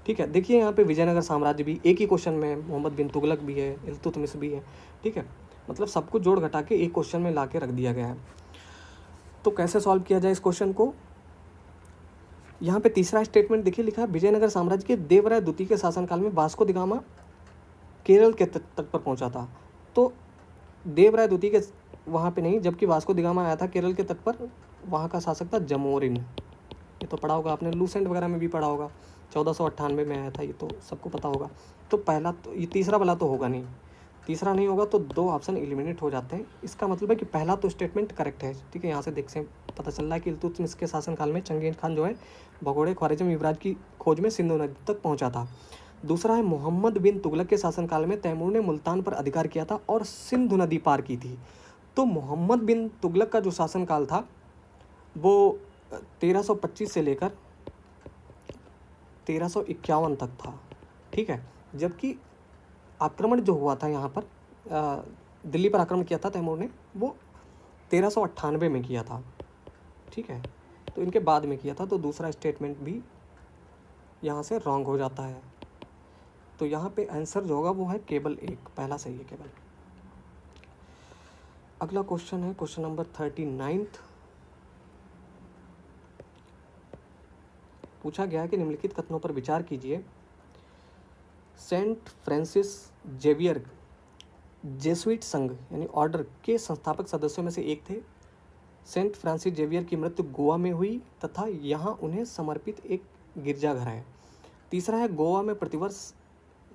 ठीक है। देखिए यहाँ पे विजयनगर साम्राज्य भी एक ही क्वेश्चन में है, मोहम्मद बिन तुगलक भी है, इल्तुतमिश भी है, ठीक है। मतलब सब कुछ जोड़ घटा के एक क्वेश्चन में ला के रख दिया गया है। तो कैसे सॉल्व किया जाए इस क्वेश्चन को। यहाँ पे तीसरा स्टेटमेंट देखिए, लिखा है विजयनगर साम्राज्य के देवराय द्वितीय के शासनकाल में वास्को द गामा केरल के तट पर पहुंचा था। तो देवराय द्वितीय के वहाँ पे नहीं, जबकि वास्को द गामा आया था केरल के तट पर, वहाँ का शासक था जमोरिन। ये तो पढ़ा होगा आपने, लूसेंट वगैरह में भी पढ़ा होगा, 1498 में आया था, ये तो सबको पता होगा। तो पहला तो ये तीसरा वाला तो होगा नहीं, तीसरा नहीं होगा, तो 2 ऑप्शन एलिमिनेट हो जाते हैं। इसका मतलब है कि पहला तो स्टेटमेंट करेक्ट है, ठीक है। यहाँ से देख से पता चल रहा है कि इल्तुतमिश के शासनकाल में चंगेज खान जो है भगोड़े ख्वारिज्म युवराज की खोज में सिंधु नदी तक पहुंचा था। दूसरा है मोहम्मद बिन तुगलक के शासनकाल में तैमूर ने मुल्तान पर अधिकार किया था और सिंधु नदी पार की थी। तो मोहम्मद बिन तुगलक का जो शासनकाल था वो 1325 से लेकर 1351 तक था, ठीक है। जबकि आक्रमण जो हुआ था यहाँ पर दिल्ली पर आक्रमण किया था तैमूर ने, वो 1398 में किया था, ठीक है। तो इनके बाद में किया था, तो दूसरा स्टेटमेंट भी यहाँ से रॉन्ग हो जाता है। तो यहाँ पे आंसर जो होगा वो है केवल एक, पहला सही है केवल। अगला क्वेश्चन है क्वेश्चन नंबर 39। पूछा गया है कि निम्नलिखित कथनों पर विचार कीजिए। सेंट फ्रांसिस जेवियर जेसुइट संघ यानी ऑर्डर के संस्थापक सदस्यों में से एक थे। सेंट फ्रांसिस जेवियर की मृत्यु गोवा में हुई तथा यहाँ उन्हें समर्पित एक गिरजाघर है। तीसरा है गोवा में प्रतिवर्ष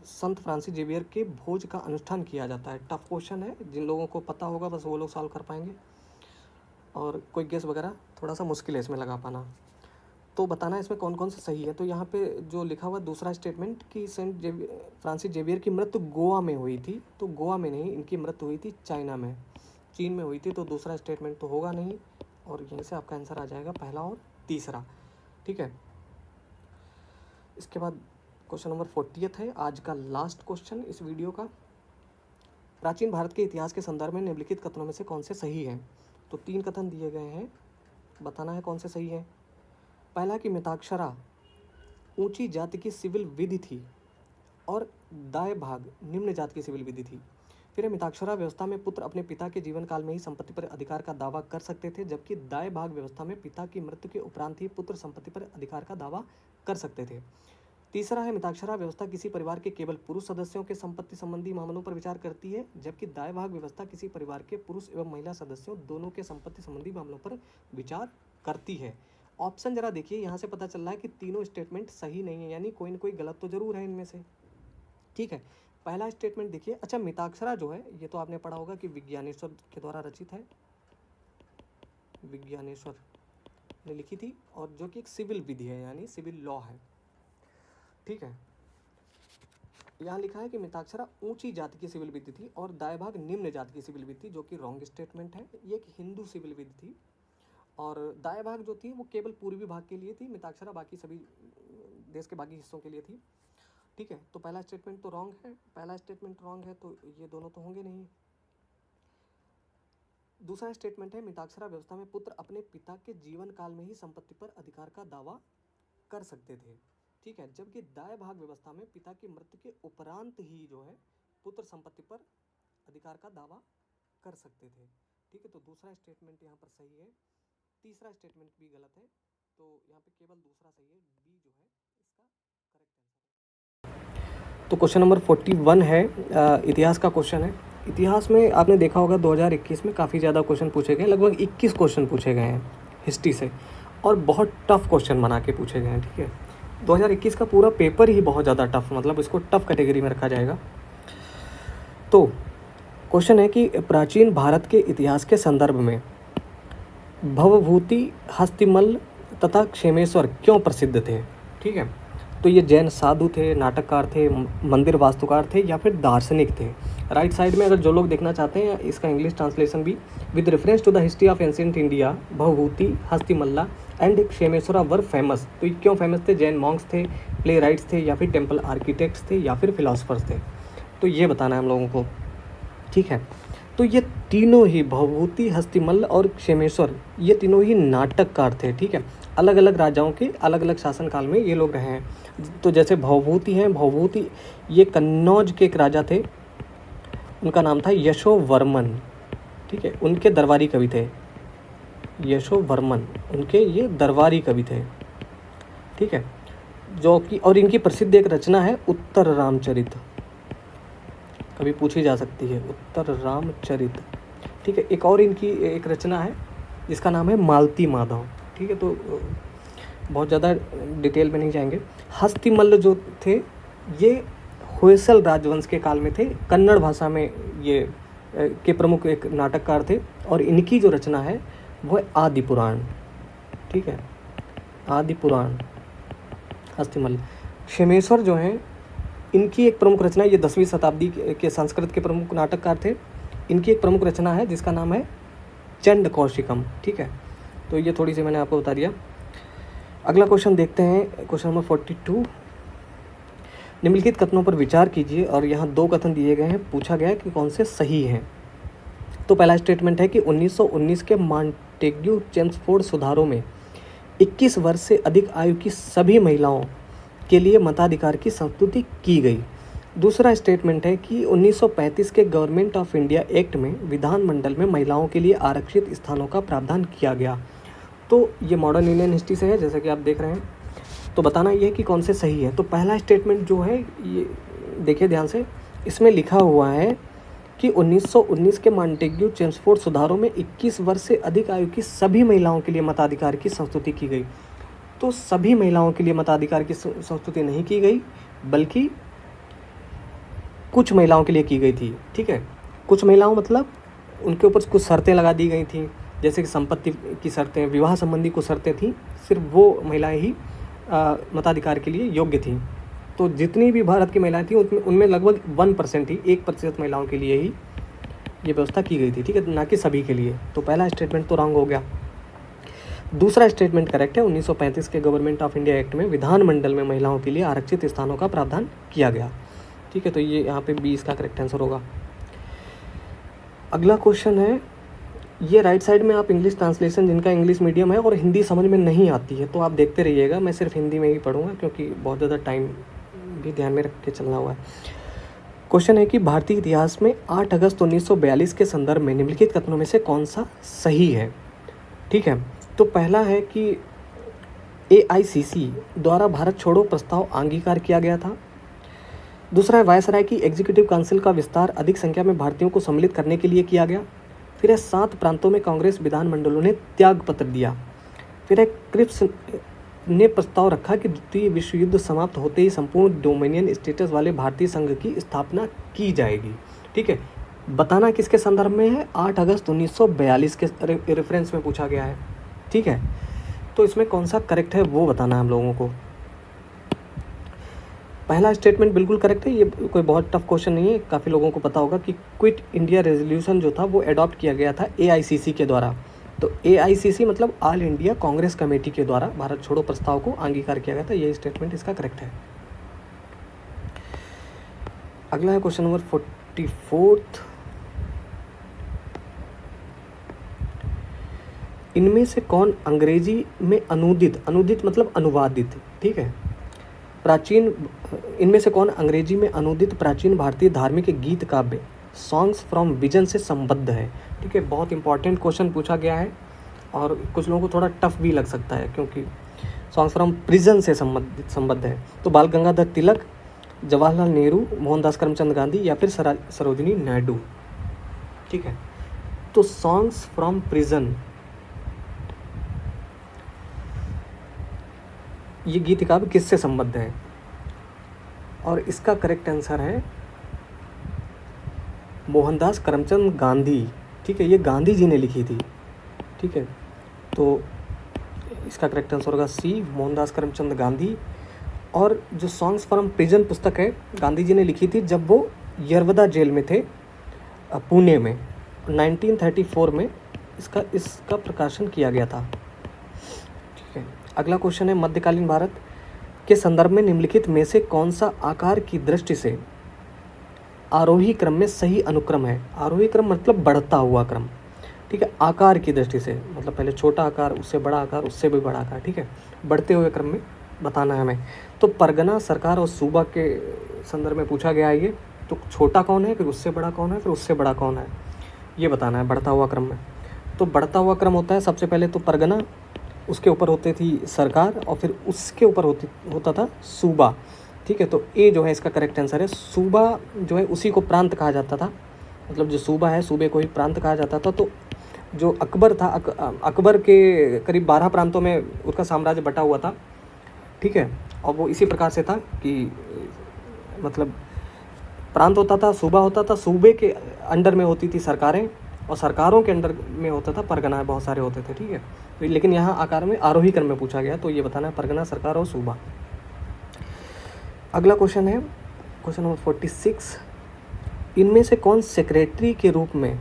संत फ्रांसिस जेवियर के भोज का अनुष्ठान किया जाता है। टफ क्वेश्चन है, जिन लोगों को पता होगा बस वो लोग सॉल्व कर पाएंगे, और कोई गेस वगैरह थोड़ा सा मुश्किल है इसमें लगा पाना। तो बताना इसमें कौन कौन सा सही है। तो यहाँ पे जो लिखा हुआ दूसरा स्टेटमेंट कि फ्रांसिस जेवियर की मृत्यु गोवा में हुई थी, तो गोवा में नहीं, इनकी मृत्यु हुई थी चाइना में, चीन में हुई थी। तो दूसरा स्टेटमेंट तो होगा नहीं, और यहीं से आपका आंसर आ जाएगा पहला और तीसरा, ठीक है। इसके बाद क्वेश्चन नंबर 40 है, आज का लास्ट क्वेश्चन इस वीडियो का। प्राचीन भारत के इतिहास के संदर्भ में निम्नलिखित कथनों में से कौन से सही हैं। तो 3 कथन दिए गए हैं, बताना है कौन से सही है। पहला कि मिताक्षरा ऊंची जाति की सिविल विधि थी और दाय भाग निम्न जाति की सिविल विधि थी। फिर मिताक्षरा व्यवस्था में पुत्र अपने पिता के जीवन काल में ही संपत्ति पर अधिकार का दावा कर सकते थे, जबकि दाय भाग व्यवस्था में पिता की मृत्यु के उपरांत ही पुत्र संपत्ति पर अधिकार का दावा कर सकते थे। तीसरा है मिताक्षरा व्यवस्था किसी परिवार के केवल पुरुष सदस्यों के संपत्ति संबंधी मामलों पर विचार करती है, जबकि दाय भाग व्यवस्था किसी परिवार के पुरुष एवं महिला सदस्यों दोनों के संपत्ति संबंधी मामलों पर विचार करती है। ऑप्शन जरा देखिए, यहाँ से पता चल रहा है कि तीनों स्टेटमेंट सही नहीं है, यानी कोई ना कोई गलत तो जरूर है इनमें से, ठीक है। पहला स्टेटमेंट देखिए, अच्छा मिताक्षरा जो है ये तो आपने पढ़ा होगा कि विज्ञानेश्वर के द्वारा रचित है, विज्ञानेश्वर ने लिखी थी, और जो कि एक सिविल विधि है यानी सिविल लॉ है, ठीक है। यहाँ लिखा है कि मिताक्षरा ऊंची जाति की सिविल विधि थी और दाय भाग निम्न जाति की सिविल विधि थी, जो कि रॉन्ग स्टेटमेंट है। ये एक हिंदू सिविल विधि थी, और दाय भाग जो थी वो केवल पूर्वी भाग के लिए थी, मिताक्षरा बाकी सभी देश के बाकी हिस्सों के लिए थी, ठीक है। तो पहला स्टेटमेंट तो रॉन्ग है, पहला स्टेटमेंट रॉन्ग है, तो ये दोनों तो होंगे नहीं। दूसरा स्टेटमेंट है मिताक्षरा व्यवस्था में पुत्र अपने पिता के जीवन काल में ही संपत्ति पर अधिकार का दावा कर सकते थे, ठीक है, जबकि दाय भाग व्यवस्था में पिता की मृत्यु के उपरांत ही जो है पुत्र संपत्ति पर अधिकार का दावा कर सकते थे, ठीक है। तो दूसरा स्टेटमेंट यहाँ पर सही है, तीसरा स्टेटमेंट भी गलत है, तो यहाँ पे केवल दूसरा सही है, बी जो है इसका करेक्ट आंसर है। तो क्वेश्चन नंबर 41 है, इतिहास का क्वेश्चन है। इतिहास में आपने देखा होगा 2021 में काफ़ी ज़्यादा क्वेश्चन पूछे गए, लगभग 21 क्वेश्चन पूछे गए हैं हिस्ट्री से, और बहुत टफ क्वेश्चन बना के पूछे गए हैं, ठीक है। 2021 का पूरा पेपर ही बहुत ज़्यादा टफ, मतलब इसको टफ कैटेगरी में रखा जाएगा। तो क्वेश्चन है कि प्राचीन भारत के इतिहास के संदर्भ में भवभूति, हस्तिमल्ल तथा क्षेमेश्वर क्यों प्रसिद्ध थे, ठीक है। तो ये जैन साधु थे, नाटककार थे, मंदिर वास्तुकार थे, या फिर दार्शनिक थे। राइट साइड में अगर जो लोग देखना चाहते हैं इसका इंग्लिश ट्रांसलेशन भी, with reference to the history of ancient India Bhavabhuti, Hastimalla and Kshemeshvara were famous. तो ये क्यों फेमस थे? जैन मॉन्क्स थे, प्ले राइट्स थे, या फिर टेम्पल आर्किटेक्ट्स थे, या फिर फिलोसफर्स थे। तो ये बताना है हम लोगों को, ठीक है। तो ये तीनों ही भवभूति, हस्तिमल्ल और क्षेमेश्वर, ये तीनों ही नाटककार थे, ठीक है। अलग अलग राजाओं के अलग अलग शासनकाल में ये लोग रहे हैं। तो जैसे भवभूति हैं, भवभूति ये कन्नौज के एक राजा थे, उनका नाम था यशोवर्मन, ठीक है। उनके दरबारी कवि थे यशोवर्मन, उनके ये दरबारी कवि थे, ठीक है। जो कि और इनकी प्रसिद्ध एक रचना है उत्तर रामचरित, कभी पूछी जा सकती है, उत्तर रामचरित, ठीक है। एक और इनकी एक रचना है जिसका नाम है मालती माधव, ठीक है। तो बहुत ज़्यादा डिटेल में नहीं जाएंगे। हस्तिमल्ल जो थे ये होयसल राजवंश के काल में थे, कन्नड़ भाषा में ये के प्रमुख एक नाटककार थे, और इनकी जो रचना है वो है आदि पुराण, ठीक है, आदि पुराण, हस्तिमल्ल। क्षेमेश्वर जो हैं इनकी एक प्रमुख रचना, ये 10वीं शताब्दी के संस्कृत के प्रमुख नाटककार थे, इनकी एक प्रमुख रचना है जिसका नाम है चंड कौशिकम, ठीक है। तो ये थोड़ी सी मैंने आपको बता दिया। अगला क्वेश्चन देखते हैं, क्वेश्चन नंबर 42। निम्नलिखित कथनों पर विचार कीजिए, और यहाँ 2 कथन दिए गए हैं, पूछा गया है कि कौन से सही हैं। तो पहला स्टेटमेंट है कि 1919 के मॉन्टेग्यू चेम्सफोर्ड सुधारों में 21 वर्ष से अधिक आयु की सभी महिलाओं के लिए मताधिकार की संस्तुति की गई। दूसरा स्टेटमेंट है कि 1935 के गवर्नमेंट ऑफ इंडिया एक्ट में विधानमंडल में महिलाओं के लिए आरक्षित स्थानों का प्रावधान किया गया। तो ये मॉडर्न इंडियन हिस्ट्री से है, जैसा कि आप देख रहे हैं। तो बताना ये है कि कौन से सही है। तो पहला स्टेटमेंट जो है ये देखिए ध्यान से, इसमें लिखा हुआ है कि 1919 के मॉन्टेग्यू चेम्सफोर्ड सुधारों में 21 वर्ष से अधिक आयु की सभी महिलाओं के लिए मताधिकार की संस्तुति की गई। तो सभी महिलाओं के लिए मताधिकार की संस्तुति नहीं की गई, बल्कि कुछ महिलाओं के लिए की गई थी, ठीक है। कुछ महिलाओं मतलब उनके ऊपर कुछ शर्तें लगा दी गई थी, जैसे कि संपत्ति की शर्तें, विवाह संबंधी कुछ शर्तें थी, सिर्फ वो महिलाएं ही मताधिकार के लिए योग्य थी। तो जितनी भी भारत की महिलाएं थी उनमें लगभग 1% ही, 1% महिलाओं के लिए ही ये व्यवस्था की गई थी, ठीक है, ना कि सभी के लिए। तो पहला स्टेटमेंट तो रॉन्ग हो गया। दूसरा स्टेटमेंट करेक्ट है। 1935 के गवर्नमेंट ऑफ इंडिया एक्ट में विधानमंडल में महिलाओं के लिए आरक्षित स्थानों का प्रावधान किया गया, ठीक है। तो ये यहाँ पे 20 का करेक्ट आंसर होगा। अगला क्वेश्चन है, ये राइट साइड में आप इंग्लिश ट्रांसलेशन, जिनका इंग्लिश मीडियम है और हिंदी समझ में नहीं आती है तो आप देखते रहिएगा, मैं सिर्फ हिंदी में ही पढ़ूंगा क्योंकि बहुत ज़्यादा टाइम भी ध्यान में रख के चलना हुआ है। क्वेश्चन है कि भारतीय इतिहास में 8 अगस्त 1942 के संदर्भ में निम्नलिखित कथनों में से कौन सा सही है, ठीक है। तो पहला है कि AICC द्वारा भारत छोड़ो प्रस्ताव अंगीकार किया गया था। दूसरा है वायसराय की एग्जीक्यूटिव काउंसिल का विस्तार अधिक संख्या में भारतीयों को सम्मिलित करने के लिए किया गया। फिर है 7 प्रांतों में कांग्रेस विधानमंडलों ने त्याग पत्र दिया। फिर है क्रिप्स ने प्रस्ताव रखा कि द्वितीय विश्व युद्ध समाप्त होते ही संपूर्ण डोमिनियन स्टेटस वाले भारतीय संघ की स्थापना की जाएगी, ठीक है। बताना किसके संदर्भ में है? 8 अगस्त 1942 के रेफरेंस में पूछा गया है, ठीक है। तो इसमें कौन सा करेक्ट है वो बताना है हम लोगों को। पहला स्टेटमेंट बिल्कुल करेक्ट है, ये कोई बहुत टफ क्वेश्चन नहीं है, काफ़ी लोगों को पता होगा कि क्विट इंडिया रेजोल्यूशन जो था वो अडॉप्ट किया गया था AICC के द्वारा। तो AICC मतलब ऑल इंडिया कांग्रेस कमेटी के द्वारा भारत छोड़ो प्रस्ताव को अंगीकार किया गया था। ये स्टेटमेंट इसका करेक्ट है। अगला है क्वेश्चन नंबर 44। इनमें से कौन अंग्रेजी में अनूदित, अनूदित मतलब अनुवादित, ठीक है, प्राचीन, इनमें से कौन अंग्रेजी में अनूदित प्राचीन भारतीय धार्मिक गीत काव्य सॉन्ग्स फ्रॉम विजन से संबद्ध है? ठीक है, बहुत इंपॉर्टेंट क्वेश्चन पूछा गया है और कुछ लोगों को थोड़ा टफ भी लग सकता है क्योंकि सॉन्ग्स फ्रॉम प्रिजन से संबद्ध है। तो बाल गंगाधर तिलक, जवाहरलाल नेहरू, मोहनदास करमचंद गांधी या फिर सरोजिनी नायडू। ठीक है, तो सॉन्ग्स फ्रॉम प्रिजन, ये गीत काव्य किससे संबद्ध है? और इसका करेक्ट आंसर है मोहनदास करमचंद गांधी। ठीक है, ये गांधी जी ने लिखी थी। ठीक है, तो इसका करेक्ट आंसर होगा सी, मोहनदास करमचंद गांधी। और जो सॉन्ग्स फ्रॉम प्रिजन पुस्तक है, गांधी जी ने लिखी थी जब वो यरवदा जेल में थे पुणे में, 1934 में इसका प्रकाशन किया गया था। ठीक है, अगला क्वेश्चन है, मध्यकालीन भारत के संदर्भ में निम्नलिखित में से कौन सा आकार की दृष्टि से आरोही क्रम में सही अनुक्रम है? आरोही क्रम मतलब बढ़ता हुआ क्रम। ठीक है, आकार की दृष्टि से मतलब पहले छोटा आकार, उससे बड़ा आकार, उससे भी बड़ा आकार। ठीक है, बढ़ते हुए क्रम में बताना है हमें। तो परगना, सरकार और सूबा के संदर्भ में पूछा गया है ये। तो छोटा कौन है, फिर उससे बड़ा कौन है, फिर उससे बड़ा कौन है, ये बताना है बढ़ता हुआ क्रम में। तो बढ़ता हुआ क्रम होता है सबसे पहले तो परगना, उसके ऊपर होती थी सरकार और फिर उसके ऊपर होता था सूबा। ठीक है, तो ए जो है इसका करेक्ट आंसर है। सूबा जो है उसी को प्रांत कहा जाता था, मतलब जो सूबा है सूबे को ही प्रांत कहा जाता था। तो जो अकबर था, अकबर के करीब 12 प्रांतों में उसका साम्राज्य बटा हुआ था। ठीक है, और वो इसी प्रकार से था कि मतलब प्रांत होता था, सूबा होता था, सूबे के अंडर में होती थी सरकारें और सरकारों के अंडर में होता था परगना, बहुत सारे होते थे। ठीक है, तो लेकिन यहाँ आकार में आरोही क्रम में पूछा गया, तो ये बताना है परगना, सरकार और सूबा। अगला क्वेश्चन है क्वेश्चन नंबर 46, इनमें से कौन सेक्रेटरी के रूप में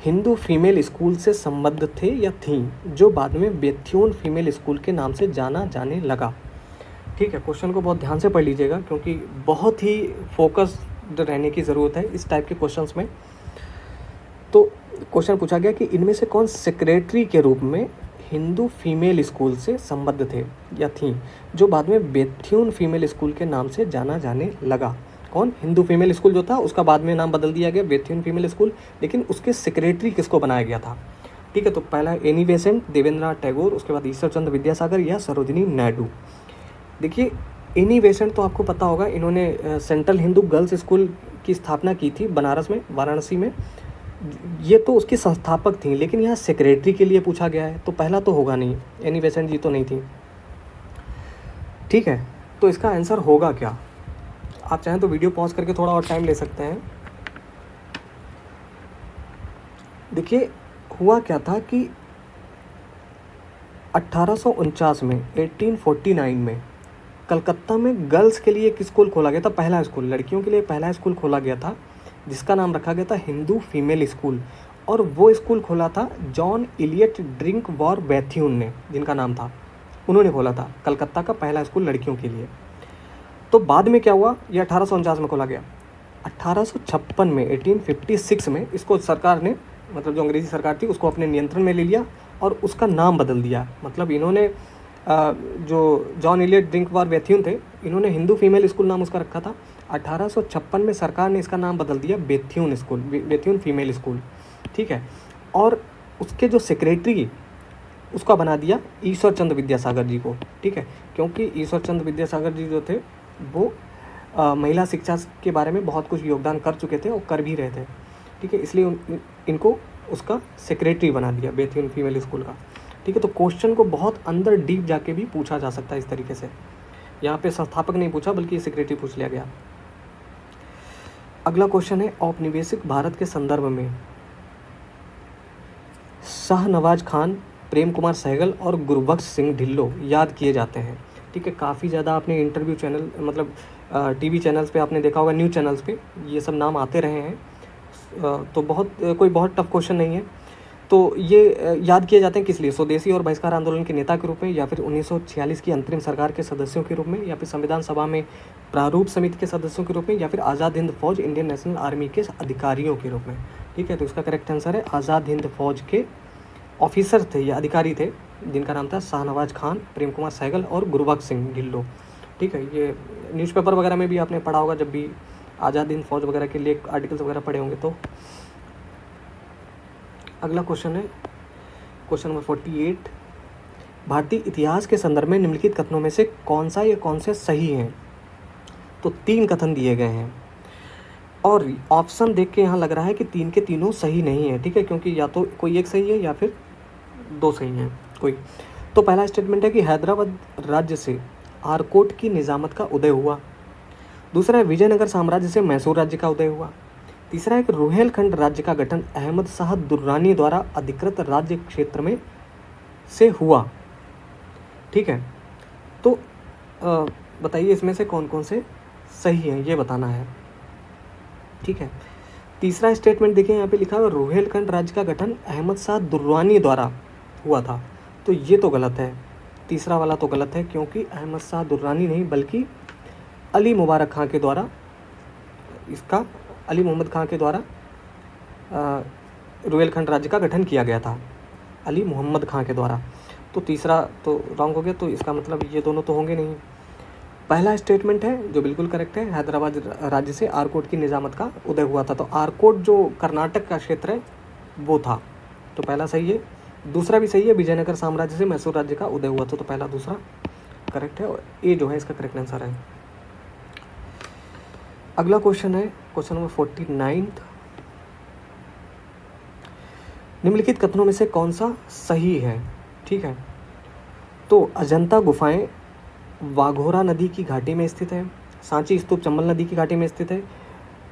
हिंदू फीमेल स्कूल से संबद्ध थे या थीं, जो बाद में बेथ्यून फीमेल स्कूल के नाम से जाना जाने लगा? ठीक है, क्वेश्चन को बहुत ध्यान से पढ़ लीजिएगा क्योंकि बहुत ही फोकस्ड रहने की ज़रूरत है इस टाइप के क्वेश्चंस में। तो क्वेश्चन पूछा गया कि इनमें से कौन सेक्रेटरी के रूप में हिंदू फीमेल स्कूल से संबद्ध थे या थीं, जो बाद में बेथ्यून फीमेल स्कूल के नाम से जाना जाने लगा? कौन? हिंदू फीमेल स्कूल जो था उसका बाद में नाम बदल दिया गया बेथ्यून फीमेल स्कूल, लेकिन उसके सेक्रेटरी किसको बनाया गया था? ठीक है, तो पहला एनी बेसेंट, देवेंद्रनाथ टैगोर, उसके बाद ईश्वर चंद्र विद्यासागर या सरोजिनी नायडू। देखिए, एनी बेसेंट तो आपको पता होगा, इन्होंने सेंट्रल हिंदू गर्ल्स स्कूल की स्थापना की थी बनारस में, वाराणसी में। ये तो उसकी संस्थापक थी, लेकिन यहाँ सेक्रेटरी के लिए पूछा गया है तो पहला तो होगा नहीं, एनी बेसेंट जी तो नहीं थी। ठीक है, तो इसका आंसर होगा क्या? आप चाहें तो वीडियो पॉज करके थोड़ा और टाइम ले सकते हैं। देखिए, हुआ क्या था कि 1849 में 1849 में कलकत्ता में गर्ल्स के लिए एक स्कूल खोला गया था, पहला स्कूल, लड़कियों के लिए पहला स्कूल खोला गया था जिसका नाम रखा गया था हिंदू फीमेल स्कूल। और वो स्कूल खोला था जॉन इलियट ड्रिंकवॉर बेथ्यून ने, जिनका नाम था, उन्होंने खोला था कलकत्ता का पहला स्कूल लड़कियों के लिए। तो बाद में क्या हुआ, ये 1849 में खोला गया। 1856 में 1856 में इसको सरकार ने, मतलब जो अंग्रेज़ी सरकार थी, उसको अपने नियंत्रण में ले लिया और उसका नाम बदल दिया। मतलब इन्होंने जो जॉन इलियट ड्रिंकवॉर बेथ्यून थे, इन्होंने हिंदू फीमेल स्कूल नाम उसका रखा था। 1856 में सरकार ने इसका नाम बदल दिया Bethune school, Bethune female school. ठीक है, और उसके जो सेक्रेटरी उसका बना दिया ईश्वर चंद्र विद्यासागर जी को। ठीक है, क्योंकि ईश्वर चंद्र विद्यासागर जी जो थे वो महिला शिक्षा के बारे में बहुत कुछ योगदान कर चुके थे और कर भी रहे थे। ठीक है, इसलिए इनको उसका सेक्रेटरी बना दिया बेथ्यून फीमेल स्कूल का। ठीक है, तो क्वेश्चन को बहुत अंदर डीप जाके भी पूछा जा सकता है इस तरीके से। यहाँ पे संस्थापक नहीं पूछा बल्कि सेक्रेटरी पूछ लिया गया। अगला क्वेश्चन है, औपनिवेशिक भारत के संदर्भ में शाहनवाज खान, प्रेम कुमार सहगल और गुरबख्श सिंह ढिल्लो याद किए जाते हैं। ठीक है, काफ़ी ज़्यादा आपने इंटरव्यू चैनल, मतलब टीवी चैनल्स पे आपने देखा होगा, न्यूज़ चैनल्स पे ये सब नाम आते रहे हैं। तो कोई बहुत टफ क्वेश्चन नहीं है। तो ये याद किए जाते हैं किस लिए? स्वदेशी और बहिष्कार आंदोलन के नेता के रूप में, या फिर 1946 की अंतरिम सरकार के सदस्यों के रूप में, या फिर संविधान सभा में प्रारूप समिति के सदस्यों के रूप में, या फिर आज़ाद हिंद फौज, इंडियन नेशनल आर्मी के अधिकारियों के रूप में। ठीक है, तो इसका करेक्ट आंसर है आज़ाद हिंद फौज के ऑफिसर थे या अधिकारी थे जिनका नाम था शाहनवाज खान, प्रेम कुमार सहगल और गुरबख्श सिंह ढिल्लो। ठीक है, ये न्यूज़पेपर वगैरह में भी आपने पढ़ा होगा, जब भी आज़ाद हिंद फौज वगैरह के लिए आर्टिकल्स वगैरह पढ़े होंगे तो। अगला क्वेश्चन है क्वेश्चन नंबर 48, भारतीय इतिहास के संदर्भ में निम्नलिखित कथनों में से कौन सा या कौन से सही हैं? तो 3 कथन दिए गए हैं और ऑप्शन देख के यहाँ लग रहा है कि 3 के तीनों सही नहीं है। ठीक है, क्योंकि या तो कोई एक सही है या फिर 2 सही हैं कोई। तो पहला स्टेटमेंट है कि हैदराबाद राज्य से आरकोट की निजामत का उदय हुआ। दूसरा है विजयनगर साम्राज्य से मैसूर राज्य का उदय हुआ। तीसरा है कि रुहेलखंड राज्य का गठन अहमद शाह दुर्रानी द्वारा अधिकृत राज्य क्षेत्र में से हुआ। ठीक है, तो बताइए इसमें से कौन कौन से सही हैं, ये बताना है। ठीक है, तीसरा स्टेटमेंट देखिए यहाँ पे लिखा है रुहेलखंड राज्य का गठन अहमद शाह दुर्रानी द्वारा हुआ था, तो ये तो गलत है। तीसरा वाला तो गलत है क्योंकि अहमद शाह दुर्रानी नहीं बल्कि अली मुबारक खां के द्वारा इसका अली मोहम्मद खां के द्वारा रुहेलखंड राज्य का गठन किया गया था, अली मोहम्मद खां के द्वारा। तो तीसरा तो रॉन्ग हो गया, तो इसका मतलब ये दोनों तो होंगे नहीं। पहला स्टेटमेंट है जो बिल्कुल करेक्ट है, हैदराबाद राज्य से आरकोट की निजामत का उदय हुआ था। तो आरकोट जो कर्नाटक का क्षेत्र है वो था, तो पहला सही है। दूसरा भी सही है, विजयनगर साम्राज्य से मैसूर राज्य का उदय हुआ था, तो पहला दूसरा करेक्ट है और ए जो है इसका करेक्ट आंसर है। अगला क्वेश्चन है क्वेश्चन नंबर 49, निम्नलिखित कथनों में से कौन सा सही है? ठीक है, तो अजंता गुफाएं वाघोरा नदी की घाटी में स्थित है, सांची स्तूप चंबल नदी की घाटी में स्थित है,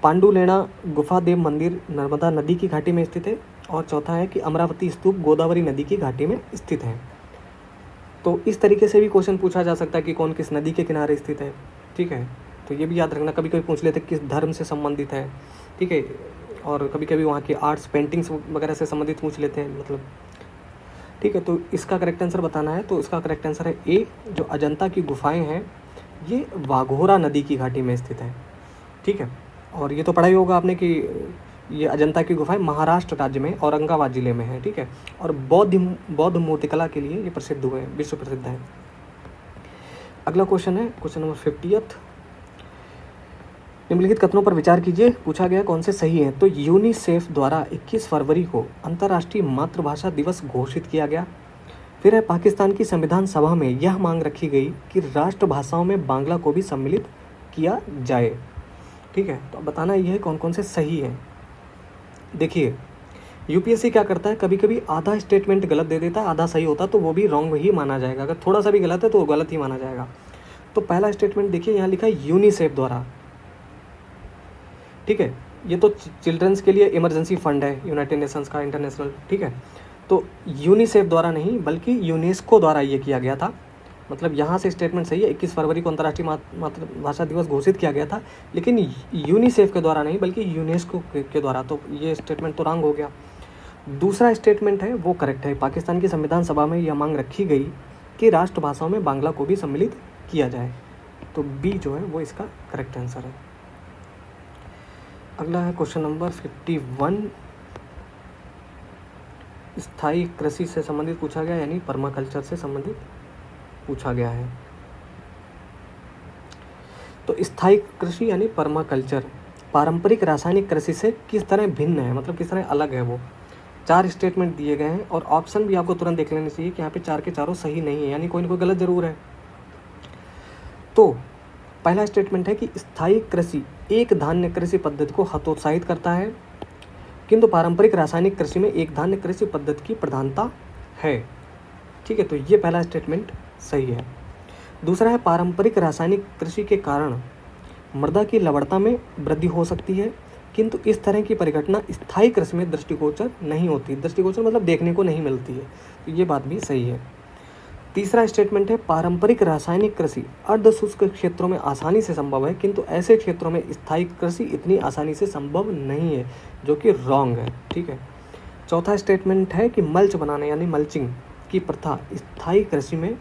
पांडुलेना गुफा देव मंदिर नर्मदा नदी की घाटी में स्थित है, और चौथा है कि अमरावती स्तूप गोदावरी नदी की घाटी में स्थित है। तो इस तरीके से भी क्वेश्चन पूछा जा सकता है कि कौन किस नदी के किनारे स्थित है। ठीक है, तो ये भी याद रखना, कभी कभी पूछ लेते किस धर्म से संबंधित है। ठीक है, और कभी कभी वहाँ की आर्ट्स पेंटिंग्स वगैरह से संबंधित पूछ लेते हैं मतलब। ठीक है, तो इसका करेक्ट आंसर बताना है, तो इसका करेक्ट आंसर है ए, जो अजंता की गुफाएं हैं ये वाघोरा नदी की घाटी में स्थित है। ठीक है, और ये तो पढ़ा ही होगा आपने कि ये अजंता की गुफाएं महाराष्ट्र राज्य में औरंगाबाद जिले में है। ठीक है, और बौद्ध मूर्तिकला के लिए ये प्रसिद्ध हुए, विश्व प्रसिद्ध है। अगला क्वेश्चन है क्वेश्चन नंबर 50, निम्नलिखित कथनों पर विचार कीजिए। पूछा गया कौन से सही हैं? तो यूनिसेफ द्वारा 21 फरवरी को अंतर्राष्ट्रीय मातृभाषा दिवस घोषित किया गया। फिर है पाकिस्तान की संविधान सभा में यह मांग रखी गई कि राष्ट्रभाषाओं में बांग्ला को भी सम्मिलित किया जाए। ठीक है, तो अब बताना यह है कौन कौन से सही हैं। देखिए यूपीएससी क्या करता है, कभी कभी आधा स्टेटमेंट गलत दे देता है, आधा सही होता तो वो भी रॉन्ग ही माना जाएगा। अगर थोड़ा सा भी गलत है तो वो गलत ही माना जाएगा। तो पहला स्टेटमेंट देखिए यहाँ लिखा है यूनिसेफ द्वारा। ठीक है, ये तो चिल्ड्रंस के लिए इमरजेंसी फंड है यूनाइटेड नेशंस का, इंटरनेशनल। ठीक है, तो यूनिसेफ द्वारा नहीं बल्कि यूनेस्को द्वारा ये किया गया था। मतलब यहाँ से स्टेटमेंट सही है, 21 फरवरी को अंतर्राष्ट्रीय मातृभाषा दिवस घोषित किया गया था, लेकिन यूनिसेफ के द्वारा नहीं बल्कि यूनेस्को के द्वारा, तो ये स्टेटमेंट तो रॉन्ग हो गया। दूसरा स्टेटमेंट है वो करेक्ट है, पाकिस्तान की संविधान सभा में यह मांग रखी गई कि राष्ट्रभाषाओं में बांग्ला को भी सम्मिलित किया जाए, तो बी जो है वो इसका करेक्ट आंसर है। अगला है क्वेश्चन नंबर 51, स्थायी कृषि से संबंधित पूछा गया, यानी पर्माकल्चर से संबंधित पूछा गया है। तो स्थायी कृषि यानी पर्माकल्चर पारंपरिक रासायनिक कृषि से किस तरह भिन्न है, मतलब किस तरह अलग है वो। 4 स्टेटमेंट दिए गए हैं और ऑप्शन भी आपको तुरंत देख लेने चाहिए कि यहाँ पे 4 के चारों सही नहीं है, यानी कोई ना कोई गलत जरूर है। तो पहला स्टेटमेंट है कि स्थायी कृषि एक धान्य कृषि पद्धति को हतोत्साहित करता है, किंतु पारंपरिक रासायनिक कृषि में एक धान्य कृषि पद्धति की प्रधानता है। ठीक है, तो ये पहला स्टेटमेंट सही है। दूसरा है पारंपरिक रासायनिक कृषि के कारण मृदा की लवणता में वृद्धि हो सकती है, किंतु इस तरह की परिघटना स्थायी कृषि में दृष्टिगोचर नहीं होती। दृष्टिगोचर मतलब देखने को नहीं मिलती है, तो ये बात भी सही है। तीसरा स्टेटमेंट है पारंपरिक रासायनिक कृषि अर्धशुष्क क्षेत्रों में आसानी से संभव है, किंतु ऐसे क्षेत्रों में स्थायी कृषि इतनी आसानी से संभव नहीं है, जो कि रॉन्ग है। ठीक है, चौथा स्टेटमेंट है कि मल्च बनाने यानी मल्चिंग की प्रथा स्थायी कृषि में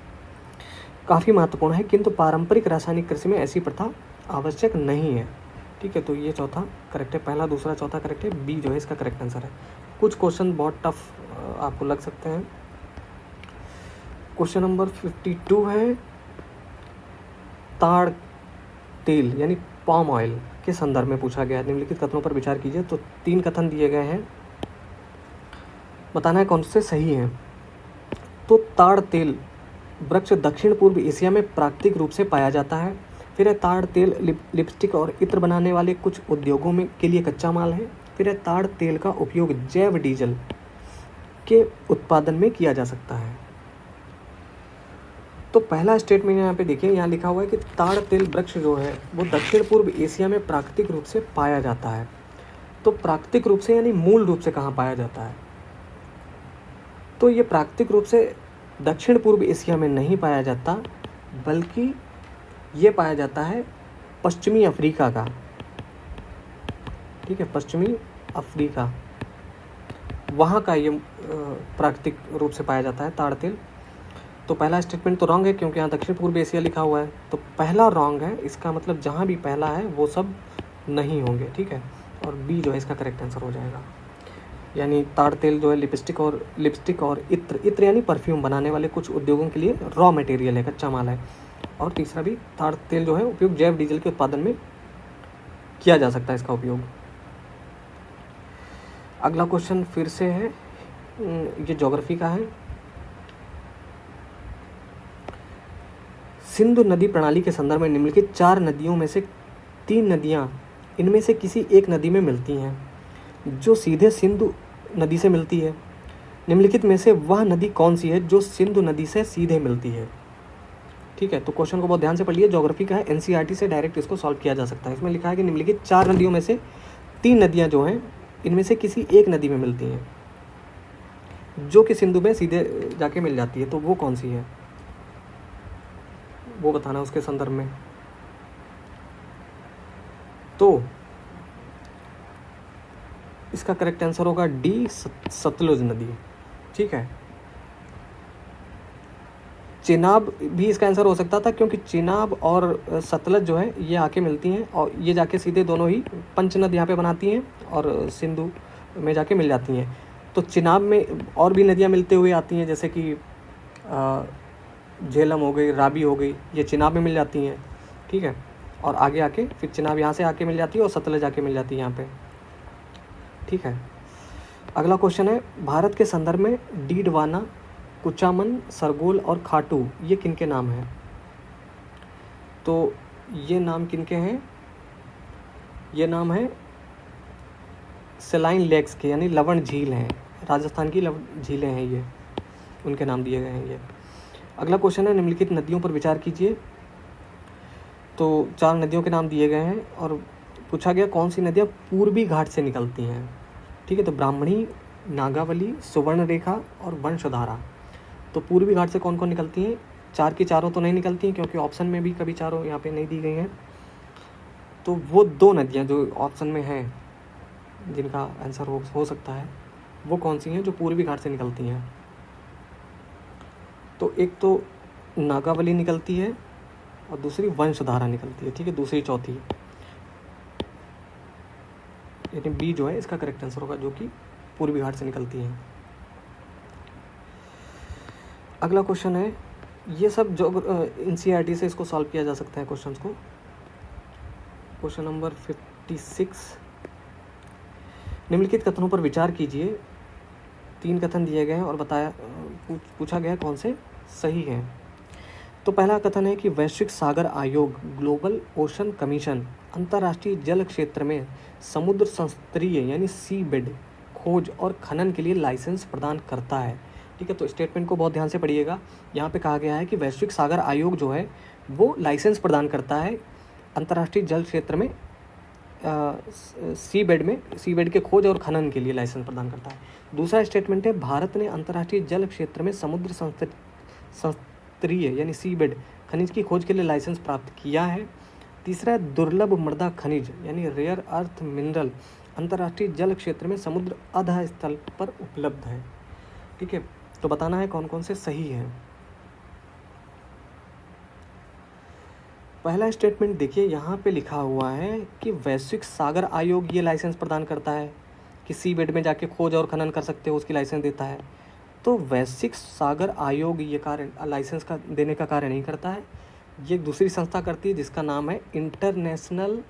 काफ़ी महत्वपूर्ण है, किंतु पारंपरिक रासायनिक कृषि में ऐसी प्रथा आवश्यक नहीं है। ठीक है, तो ये चौथा करेक्ट है, पहला दूसरा चौथा करेक्ट है, बी जो है इसका करेक्ट आंसर है। कुछ क्वेश्चन बहुत टफ आपको लग सकते हैं। क्वेश्चन नंबर 52 है, ताड़ तेल यानी पाम ऑयल के संदर्भ में पूछा गया है, निम्नलिखित कथनों पर विचार कीजिए। तो 3 कथन दिए गए हैं, बताना है कौन से सही हैं। तो ताड़ तेल वृक्ष दक्षिण पूर्व एशिया में प्राकृतिक रूप से पाया जाता है। फिर है ताड़ तेल लिपस्टिक और इत्र बनाने वाले कुछ उद्योगों में के लिए कच्चा माल है। फिर है ताड़ तेल का उपयोग जैव डीजल के उत्पादन में किया जा सकता है। तो पहला स्टेटमेंट यहाँ पे देखिए, यहाँ लिखा हुआ है कि ताड़ तेल वृक्ष जो है वो दक्षिण पूर्व एशिया में प्राकृतिक रूप से पाया जाता है। तो प्राकृतिक रूप से यानी मूल रूप से कहाँ पाया जाता है? तो ये प्राकृतिक रूप से दक्षिण पूर्व एशिया में नहीं पाया जाता, बल्कि ये पाया जाता है पश्चिमी अफ्रीका का। ठीक है, पश्चिमी अफ्रीका, वहाँ का ये प्राकृतिक रूप से पाया जाता है ताड़ तेल। तो पहला स्टेटमेंट तो रॉन्ग है, क्योंकि यहाँ दक्षिण पूर्व एशिया लिखा हुआ है, तो पहला रॉन्ग है। इसका मतलब जहाँ भी पहला है वो सब नहीं होंगे। ठीक है, और बी जो है इसका करेक्ट आंसर हो जाएगा। यानी ताड़ तेल जो है लिपस्टिक और इत्र यानी परफ्यूम बनाने वाले कुछ उद्योगों के लिए रॉ मटेरियल है, कच्चा माल है। और तीसरा भी, ताड़ तेल जो है उपयोग जैव डीजल के उत्पादन में किया जा सकता है इसका उपयोग। अगला क्वेश्चन फिर से है, ये ज्योग्राफी का है। सिंधु नदी प्रणाली के संदर्भ में निम्नलिखित 4 नदियों में से 3 नदियां इनमें से किसी एक नदी में मिलती हैं जो सीधे सिंधु नदी से मिलती है। निम्नलिखित में से वह नदी कौन सी है जो सिंधु नदी से सीधे मिलती है? ठीक है, तो क्वेश्चन को बहुत ध्यान से पढ़िए, ज्योग्राफी का है, एनसीईआरटी से डायरेक्ट इसको सॉल्व किया जा सकता है। इसमें लिखा है कि निम्नलिखित 4 नदियों में से 3 नदियां जो हैं इनमें से किसी एक नदी में मिलती हैं जो कि सिंधु में सीधे जाके मिल जाती है। तो वो कौन सी है वो बताना उसके संदर्भ में। तो इसका करेक्ट आंसर होगा डी, सतलुज नदी। ठीक है, चिनाब भी इसका आंसर हो सकता था, क्योंकि चिनाब और सतलज जो है ये आके मिलती हैं और ये जाके सीधे दोनों ही पंचनद यहाँ पे बनाती हैं और सिंधु में जाके मिल जाती हैं। तो चिनाब में और भी नदियाँ मिलते हुए आती हैं, जैसे कि झेलम हो गई, रावी हो गई, ये चिनाब में मिल जाती हैं। ठीक है, और आगे आके फिर चिनाब यहाँ से आके मिल जाती है और सतलज आके मिल जाती है यहाँ पे। ठीक है, अगला क्वेश्चन है, भारत के संदर्भ में डीडवाना, कुचामन, सरगोल और खाटू ये किनके नाम हैं? तो ये नाम किनके हैं? ये नाम है सेलाइन लेक्स के, यानी लवण झील हैं, राजस्थान की लवण झीलें हैं, ये उनके नाम दिए गए हैं ये। अगला क्वेश्चन है, निम्नलिखित नदियों पर विचार कीजिए। तो 4 नदियों के नाम दिए गए हैं और पूछा गया कौन सी नदियाँ पूर्वी घाट से निकलती हैं। ठीक है, तो ब्राह्मणी, नागावली, सुवर्णरेखा और वंशधारा। तो पूर्वी घाट से कौन कौन निकलती हैं? 4 की चारों तो नहीं निकलती हैं, क्योंकि ऑप्शन में भी कभी चारों यहाँ पे नहीं दी गई हैं। तो वो 2 नदियाँ जो ऑप्शन में हैं जिनका आंसर हो सकता है, वो कौन सी हैं जो पूर्वी घाट से निकलती हैं? तो एक तो नागावली निकलती है और दूसरी वंशधारा निकलती है। ठीक है, दूसरी चौथी, यानी बी जो है इसका करेक्ट आंसर होगा, जो कि पूर्वी घाट से निकलती हैं। अगला क्वेश्चन है, ये सब जो एनसीईआरटी से इसको सॉल्व किया जा सकता है क्वेश्चंस को। क्वेश्चन नंबर 56, निम्नलिखित कथनों पर विचार कीजिए। 3 कथन दिए गए हैं और पूछा गया कौन से सही हैं। तो पहला कथन है कि वैश्विक सागर आयोग, ग्लोबल ओशन कमीशन, अंतर्राष्ट्रीय जल क्षेत्र में समुद्र संस्तरीय यानी सी बेड खोज और खनन के लिए लाइसेंस प्रदान करता है। ठीक है, तो स्टेटमेंट को बहुत ध्यान से पढ़िएगा। यहाँ पे कहा गया है कि वैश्विक सागर आयोग जो है वो लाइसेंस प्रदान करता है अंतर्राष्ट्रीय जल क्षेत्र में सी बेड के खोज और खनन के लिए लाइसेंस प्रदान करता है। दूसरा स्टेटमेंट है, भारत ने अंतर्राष्ट्रीय जल क्षेत्र में समुद्र संस्तरीय यानी सी बेड खनिज की खोज के लिए लाइसेंस प्राप्त किया है। तीसरा है, दुर्लभ मृदा खनिज यानी रेयर अर्थ मिनरल अंतर्राष्ट्रीय जल क्षेत्र में समुद्र अधः स्थल पर उपलब्ध है। ठीक है, तो बताना है कौन कौन से सही हैं। पहला स्टेटमेंट देखिए, यहाँ पे लिखा हुआ है कि वैश्विक सागर आयोग ये लाइसेंस प्रदान करता है, कि सी बेड में जाके खोज और खनन कर सकते हो, उसकी लाइसेंस देता है। तो वैश्विक सागर आयोग ये कार्य लाइसेंस का देने का कार्य नहीं करता है, ये एक दूसरी संस्था करती है जिसका नाम है इंटरनेशनल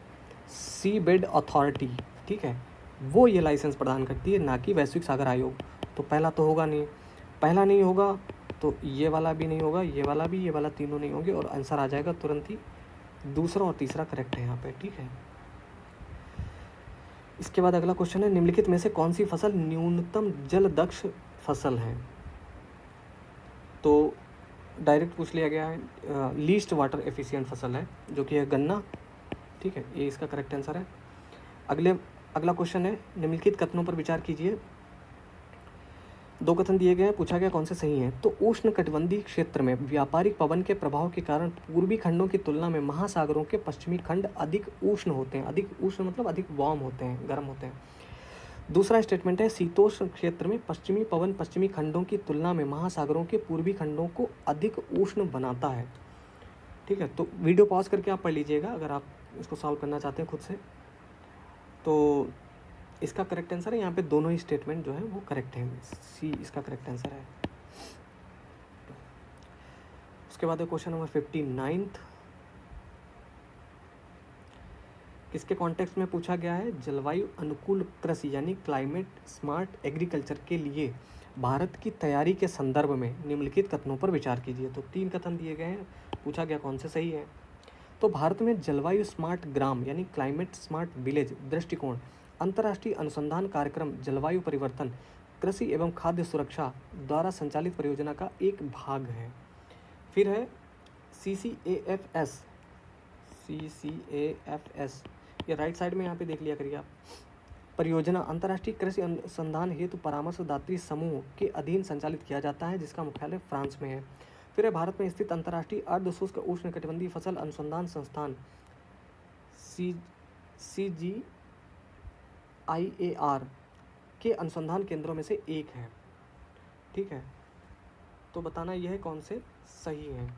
सी बेड अथॉरिटी, ठीक है, वो ये लाइसेंस प्रदान करती है, ना कि वैश्विक सागर आयोग। तो पहला तो होगा नहीं, पहला नहीं होगा तो ये वाला भी नहीं होगा, ये वाला भी, ये वाला तीनों नहीं होंगे, और आंसर आ जाएगा तुरंत ही दूसरा और तीसरा करेक्ट है यहाँ पे, ठीक है। इसके बाद अगला क्वेश्चन है, निम्नलिखित में से कौन सी फसल न्यूनतम जल दक्ष फसल है? तो डायरेक्ट पूछ लिया गया है, लीस्ट वाटर एफिशिएंट फसल है जो कि है गन्ना, ठीक है, ये इसका करेक्ट आंसर है। अगला क्वेश्चन है, निम्नलिखित कथनों पर विचार कीजिए। दो कथन दिए गए हैं, पूछा गया कौन से सही हैं। तो उष्ण कटिबंधीय क्षेत्र में व्यापारिक पवन के प्रभाव के कारण पूर्वी खंडों की तुलना में महासागरों के पश्चिमी खंड अधिक उष्ण होते हैं। अधिक उष्ण मतलब अधिक वार्म होते हैं, गर्म होते हैं। दूसरा स्टेटमेंट है, शीतोष्ण क्षेत्र में पश्चिमी पवन पश्चिमी खंडों की तुलना में महासागरों के पूर्वी खंडों को अधिक उष्ण बनाता है, ठीक है। तो वीडियो पॉज करके आप पढ़ लीजिएगा अगर आप इसको सॉल्व करना चाहते हैं खुद से। तो इसका करेक्ट आंसर है यहाँ पे, दोनों ही स्टेटमेंट जो है वो करेक्ट है, सी इसका करेक्ट आंसर है। उसके बाद है क्वेश्चन नंबर 59, किसके कॉन्टेक्स्ट में पूछा गया है? जलवायु अनुकूल कृषि यानी क्लाइमेट स्मार्ट एग्रीकल्चर के लिए भारत की तैयारी के संदर्भ में निम्नलिखित कथनों पर विचार कीजिए। तो 3 कथन दिए गए हैं, पूछा गया कौन से सही है। तो भारत में जलवायु स्मार्ट ग्राम यानी क्लाइमेट स्मार्ट विलेज दृष्टिकोण अंतर्राष्ट्रीय अनुसंधान कार्यक्रम जलवायु परिवर्तन कृषि एवं खाद्य सुरक्षा द्वारा संचालित परियोजना का एक भाग है। फिर है CCAFS, ये राइट साइड में यहाँ पे देख लिया करिए आप। परियोजना अंतर्राष्ट्रीय कृषि अनुसंधान हेतु परामर्शदात्री समूह के अधीन संचालित किया जाता है, जिसका मुख्यालय फ्रांस में है। फिर है भारत में स्थित अंतर्राष्ट्रीय अर्ध शुष्क उष्ण कटिबंधीय फसल अनुसंधान संस्थान CGIAR के अनुसंधान केंद्रों में से एक है, ठीक है। तो बताना यह है कौन से सही है।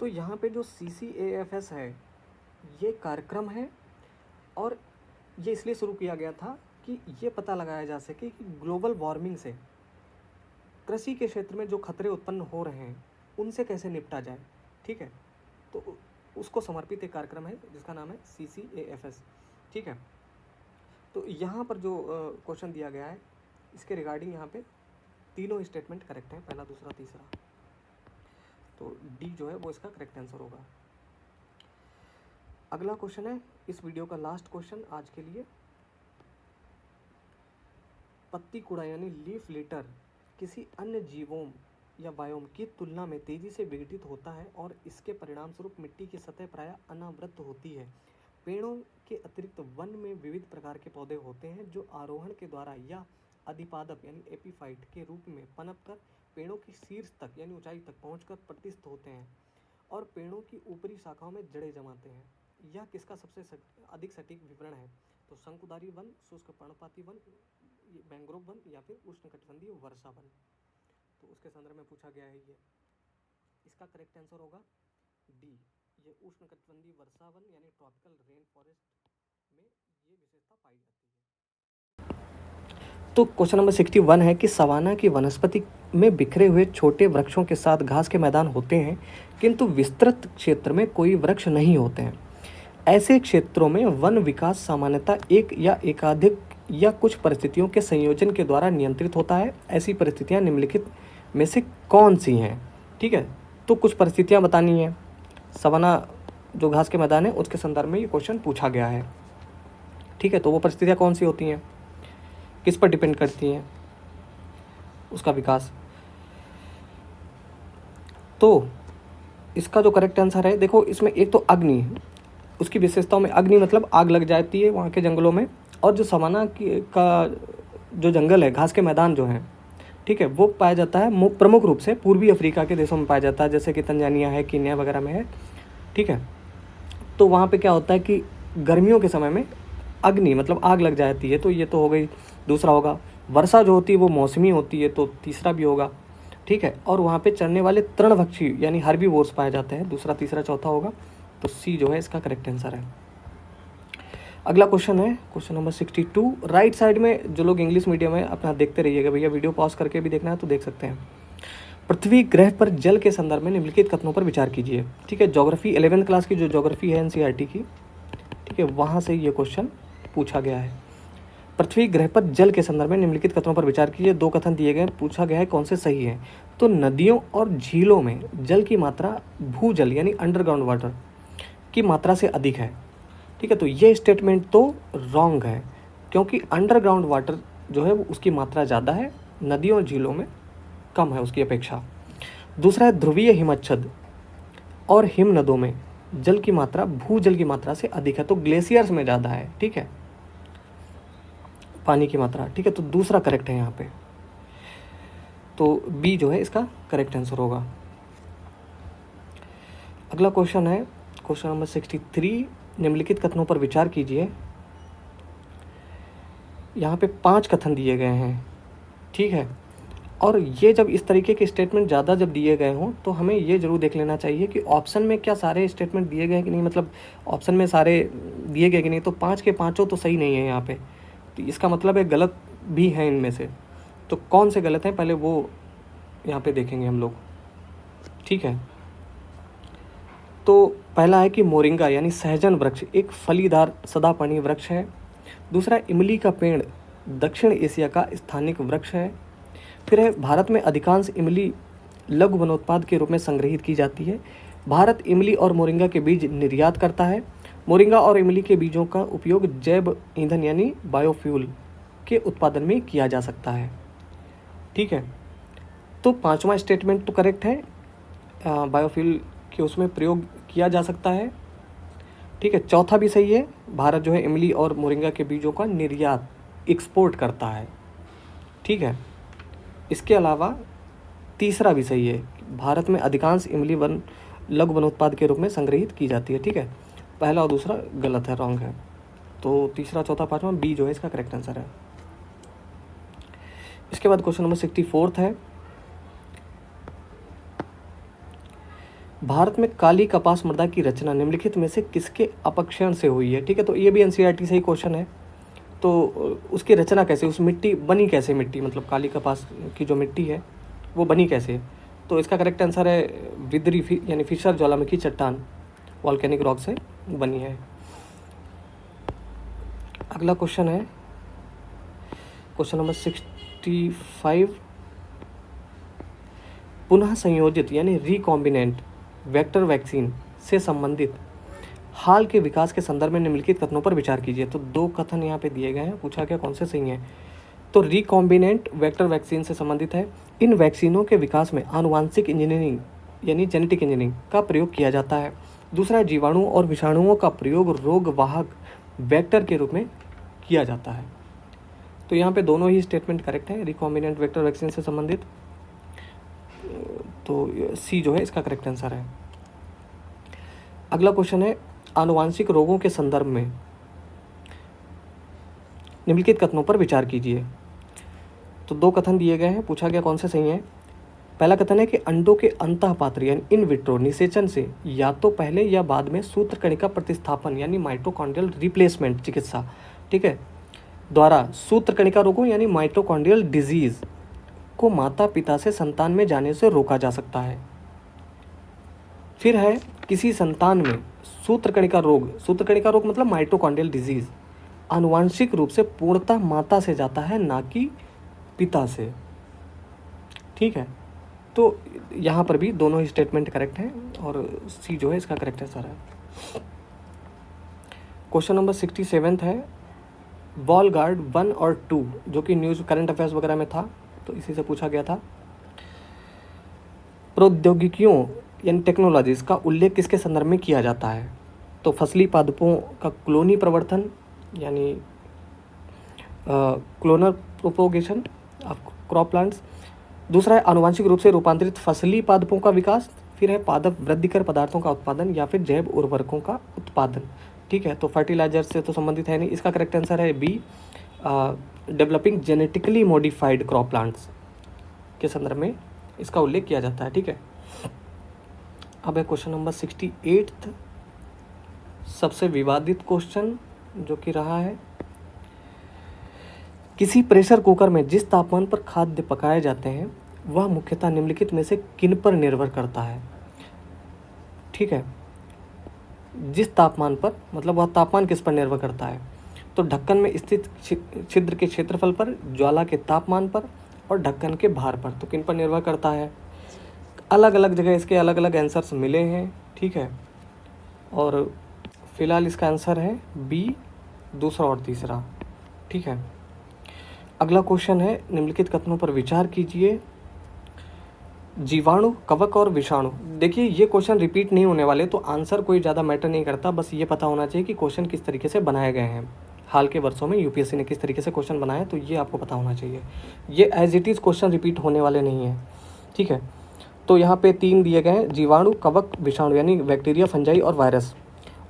तो यहाँ पे जो CCAFS है ये कार्यक्रम है, और ये इसलिए शुरू किया गया था कि ये पता लगाया जा सके कि ग्लोबल वार्मिंग से कृषि के क्षेत्र में जो खतरे उत्पन्न हो रहे हैं उनसे कैसे निपटा जाए, ठीक है। तो उसको समर्पित एक कार्यक्रम है जिसका नाम है CCAFS, ठीक है। तो यहाँ पर जो क्वेश्चन दिया गया है इसके रिगार्डिंग यहाँ पे तीनों स्टेटमेंट करेक्ट हैं, पहला दूसरा तीसरा। तो डी जो है वो इसका करेक्ट आंसर होगा। अगला क्वेश्चन है इस वीडियो का लास्ट क्वेश्चन आज के लिए। पत्ती कूड़ा यानी लीफ लिटर किसी अन्य जीवों या बायोम की तुलना में तेजी से विघटित होता है और इसके परिणाम स्वरूप मिट्टी की सतह प्रायः अनावृत होती है। पेड़ों के अतिरिक्त वन में विविध प्रकार के पौधे होते हैं जो आरोहण के द्वारा या अधिपादप यानी एपीफाइट के रूप में पनपकर पेड़ों की शीर्ष तक यानी ऊंचाई तक पहुंचकर प्रतिष्ठित होते हैं और पेड़ों की ऊपरी शाखाओं में जड़ें जमाते हैं। यह किसका सबसे अधिक सटीक विवरण है? तो शंकुधारी वन, शुष्क पर्णपाती वन, मैंग्रोव वन या फिर उष्णकटिबंधीय वर्षा वन। तो उसके संदर्भ में पूछा गया है ये। इसका करेक्ट आंसर होगा डी, ये उष्णकटिबंधीय वर्षा वन यानी ट्रॉपिकल रेन फॉरेस्ट में ये विशेषता पाई जाती है। तो क्वेश्चन नंबर 61 है कि सवाना की वनस्पति में बिखरे हुए छोटे वृक्षों के साथ घास के मैदान होते हैं किंतु विस्तृत क्षेत्र में कोई वृक्ष नहीं होते हैं। ऐसे क्षेत्रों में वन विकास सामान्यतः एक या एकाधिक या कुछ परिस्थितियों के संयोजन के द्वारा नियंत्रित होता है। ऐसी परिस्थितियां निम्नलिखित में से कौन सी हैं? ठीक है, तो कुछ परिस्थितियां बतानी है। सवाना जो घास के मैदान है उसके संदर्भ में ये क्वेश्चन पूछा गया है, ठीक है। तो वो परिस्थितियां कौन सी होती हैं, किस पर डिपेंड करती हैं उसका विकास? तो इसका जो करेक्ट आंसर है, देखो इसमें एक तो अग्नि, उसकी विशेषताओं में अग्नि मतलब आग लग जाती है वहाँ के जंगलों में, और जो सवाना का जो जंगल है, घास के मैदान जो हैं, ठीक है, वो पाया जाता है प्रमुख रूप से पूर्वी अफ्रीका के देशों में पाया जाता है, जैसे कि तंजानिया है, कीनिया वगैरह में है, ठीक है। तो वहाँ पे क्या होता है कि गर्मियों के समय में अग्नि मतलब आग लग जाती है। तो ये तो हो गई। दूसरा होगा वर्षा जो होती है वो मौसमी होती है, तो तीसरा भी होगा, ठीक है। और वहाँ पे चरने वाले तृणभक्षी यानी हर्बीवोर्स पाए जाते हैं, दूसरा तीसरा चौथा होगा। तो सी जो है इसका करेक्ट आंसर है। अगला क्वेश्चन है क्वेश्चन नंबर 62। राइट साइड में जो लोग इंग्लिश मीडियम है अपना देखते रहिएगा भैया, वीडियो पॉज करके भी देखना है तो देख सकते हैं। पृथ्वी ग्रह पर जल के संदर्भ में निम्नलिखित कथनों पर विचार कीजिए। ठीक है, ज्योग्राफी 11th क्लास की जो ज्योग्राफी है एनसीईआरटी की, ठीक है, वहाँ से ये क्वेश्चन पूछा गया है। पृथ्वी ग्रह पर जल के संदर्भ में निम्नलिखित कथनों पर विचार कीजिए। दो कथन दिए गए, पूछा गया है कौन से सही है। तो नदियों और झीलों में जल की मात्रा भूजल यानी अंडरग्राउंड वाटर की मात्रा से अधिक है। ठीक है, तो ये स्टेटमेंट तो रॉन्ग है, क्योंकि अंडरग्राउंड वाटर जो है वो उसकी मात्रा ज़्यादा है, नदियों और झीलों में कम है उसकी अपेक्षा। दूसरा है ध्रुवीय हिमच्छद और हिमनदों में जल की मात्रा भूजल की मात्रा से अधिक है, तो ग्लेशियर्स में ज़्यादा है। ठीक है, पानी की मात्रा। ठीक है, तो दूसरा करेक्ट है यहाँ पे, तो बी जो है इसका करेक्ट आंसर होगा। अगला क्वेश्चन है क्वेश्चन नंबर 63। निम्नलिखित कथनों पर विचार कीजिए। यहाँ पे 5 कथन दिए गए हैं। ठीक है, और ये जब इस तरीके के स्टेटमेंट ज़्यादा जब दिए गए हों तो हमें ये जरूर देख लेना चाहिए कि ऑप्शन में क्या सारे स्टेटमेंट दिए गए कि नहीं, मतलब ऑप्शन में सारे दिए गए कि नहीं। तो 5 के 5 तो सही नहीं है यहाँ पे, तो इसका मतलब है गलत भी है इनमें से। तो कौन से गलत हैं पहले वो यहाँ पे देखेंगे हम लोग। ठीक है, तो पहला है कि मोरिंगा यानी सहजन वृक्ष एक फलीदार सदापर्णी वृक्ष है। दूसरा, इमली का पेड़ दक्षिण एशिया का स्थानिक वृक्ष है। फिर है, भारत में अधिकांश इमली लघु वनोत्पाद के रूप में संग्रहित की जाती है। भारत इमली और मोरिंगा के बीज निर्यात करता है। मोरिंगा और इमली के बीजों का उपयोग जैव ईंधन यानी बायोफ्यूल के उत्पादन में किया जा सकता है। ठीक है, तो 5वां स्टेटमेंट तो करेक्ट है, बायोफ्यूल के उसमें प्रयोग किया जा सकता है। ठीक है, चौथा भी सही है, भारत जो है इमली और मोरिंगा के बीजों का निर्यात एक्सपोर्ट करता है। ठीक है, इसके अलावा तीसरा भी सही है, भारत में अधिकांश इमली लघु वनोत्पाद के रूप में संग्रहित की जाती है। ठीक है, पहला और दूसरा गलत है, रॉन्ग है। तो तीसरा चौथा पाँचवा बी जो है इसका करेक्ट आंसर है। इसके बाद क्वेश्चन नंबर 64 है, भारत में काली कपास मृदा की रचना निम्नलिखित में से किसके अपक्षरण से हुई है। ठीक है, तो ये भी एनसीईआरटी से ही क्वेश्चन है। तो उसकी रचना कैसे, उस मिट्टी बनी कैसे, मिट्टी मतलब काली कपास की जो मिट्टी है वो बनी कैसे। तो इसका करेक्ट आंसर है विदरी यानी फिशर ज्वालामुखी चट्टान वॉल्केनिक रॉक से बनी है। अगला क्वेश्चन है क्वेश्चन नंबर 65। पुनः संयोजित यानी रिकॉम्बिनेंट वेक्टर वैक्सीन से संबंधित हाल के विकास के संदर्भ में निम्नलिखित कथनों पर विचार कीजिए। तो 2 कथन यहाँ पे दिए गए हैं, पूछा गया कौन से सही हैं। तो रिकॉम्बिनेंट वेक्टर वैक्सीन से संबंधित है। इन वैक्सीनों के विकास में आनुवांशिक इंजीनियरिंग यानी जेनेटिक इंजीनियरिंग का प्रयोग किया जाता है। दूसरा, जीवाणु और विषाणुओं का प्रयोग रोगवाहक वेक्टर के रूप में किया जाता है। तो यहाँ पे दोनों ही स्टेटमेंट करेक्ट है, रिकॉम्बिनेंट वेक्टर वैक्सीन से संबंधित। तो सी जो है इसका करेक्ट आंसर है। अगला क्वेश्चन है, आनुवांशिक रोगों के संदर्भ में निम्नलिखित कथनों पर विचार कीजिए। तो 2 कथन दिए गए हैं, पूछा गया कौन से सही हैं। पहला कथन है कि अंडों के अंतःपात्र यानी इन विट्रो निषेचन से या तो पहले या बाद में सूत्रकणिका प्रतिस्थापन यानी माइटोकॉन्ड्रियल रिप्लेसमेंट चिकित्सा, ठीक है, द्वारा सूत्रकणिका रोगों यानी माइटोकॉन्ड्रियल डिजीज को माता पिता से संतान में जाने से रोका जा सकता है। फिर है, किसी संतान में सूत्रकणिका रोग मतलब माइटोकॉन्ड्रियल डिजीज आनुवांशिक रूप से पूर्णतः माता से जाता है, ना कि पिता से। ठीक है, तो यहाँ पर भी दोनों ही स्टेटमेंट करेक्ट हैं और सी जो है इसका करेक्ट आंसर है। क्वेश्चन नंबर 67 है, वॉल गार्ड 1 और 2 जो कि न्यूज़ करंट अफेयर्स वगैरह में था, तो इसी से पूछा गया था। प्रौद्योगिकियों यानी टेक्नोलॉजीज का उल्लेख किसके संदर्भ में किया जाता है। तो फसली पादपों का क्लोनी प्रवर्धन यानी cloner propagation of crop plants. दूसरा है, आनुवांशिक रूप से रूपांतरित फसली पादपों का विकास। फिर है, पादप वृद्धिकर पदार्थों का उत्पादन या फिर जैव उर्वरकों का उत्पादन। ठीक है, तो फर्टिलाइजर से तो संबंधित है नहीं, इसका करेक्ट आंसर है B, developing genetically modified crop plants के संदर्भ में इसका उल्लेख किया जाता है। ठीक है, अब है क्वेश्चन नंबर 68, सबसे विवादित क्वेश्चन जो कि रहा है किसी प्रेशर कुकर में जिस तापमान पर खाद्य पकाए जाते हैं वह मुख्यतः निम्नलिखित में से किन पर निर्भर करता है। ठीक है, जिस तापमान पर, मतलब वह तापमान किस पर निर्भर करता है, तो ढक्कन में स्थित छिद्र के क्षेत्रफल पर, ज्वाला के तापमान पर और ढक्कन के भार पर। तो किन पर निर्भर करता है? अलग अलग जगह इसके अलग अलग आंसर्स मिले हैं। ठीक है, और फिलहाल इसका आंसर है बी, दूसरा और तीसरा। ठीक है, अगला क्वेश्चन है निम्नलिखित कथनों पर विचार कीजिए। जीवाणु, कवक और विषाणु। देखिए ये क्वेश्चन रिपीट नहीं होने वाले, तो आंसर कोई ज़्यादा मैटर नहीं करता, बस ये पता होना चाहिए कि क्वेश्चन किस तरीके से बनाए गए हैं, हाल के वर्षों में यूपीएससी ने किस तरीके से क्वेश्चन बनाए, तो ये आपको पता होना चाहिए। ये as it is question repeat होने वाले नहीं हैं। ठीक है, तो यहाँ पे 3 दिए गए हैं, जीवाणु, कवक, विषाणु, यानी बैक्टीरिया, फंजाई और वायरस।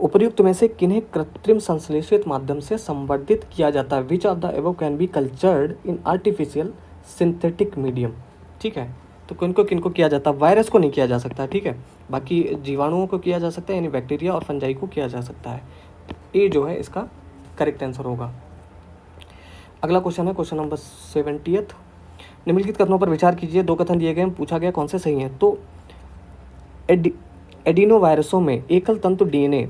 उपर्युक्त में से किन्हें कृत्रिम संश्लेषित माध्यम से संवर्धित किया जाता है? Which of the above can be cultured in artificial synthetic medium. ठीक है, तो किनको किया जाता है? वायरस को नहीं किया जा सकता। ठीक है, बाकी जीवाणुओं को किया जा सकता है, यानी बैक्टीरिया और फंजाई को किया जा सकता है। ये जो है इसका करेक्ट आंसर होगा। अगला क्वेश्चन है क्वेश्चन नंबर 70। निम्नलिखित कथनों पर विचार कीजिए। 2 कथन दिए गए हैं, पूछा गया कौन से सही हैं। तो एडिनो वायरसों में एकल तंतु डीएनए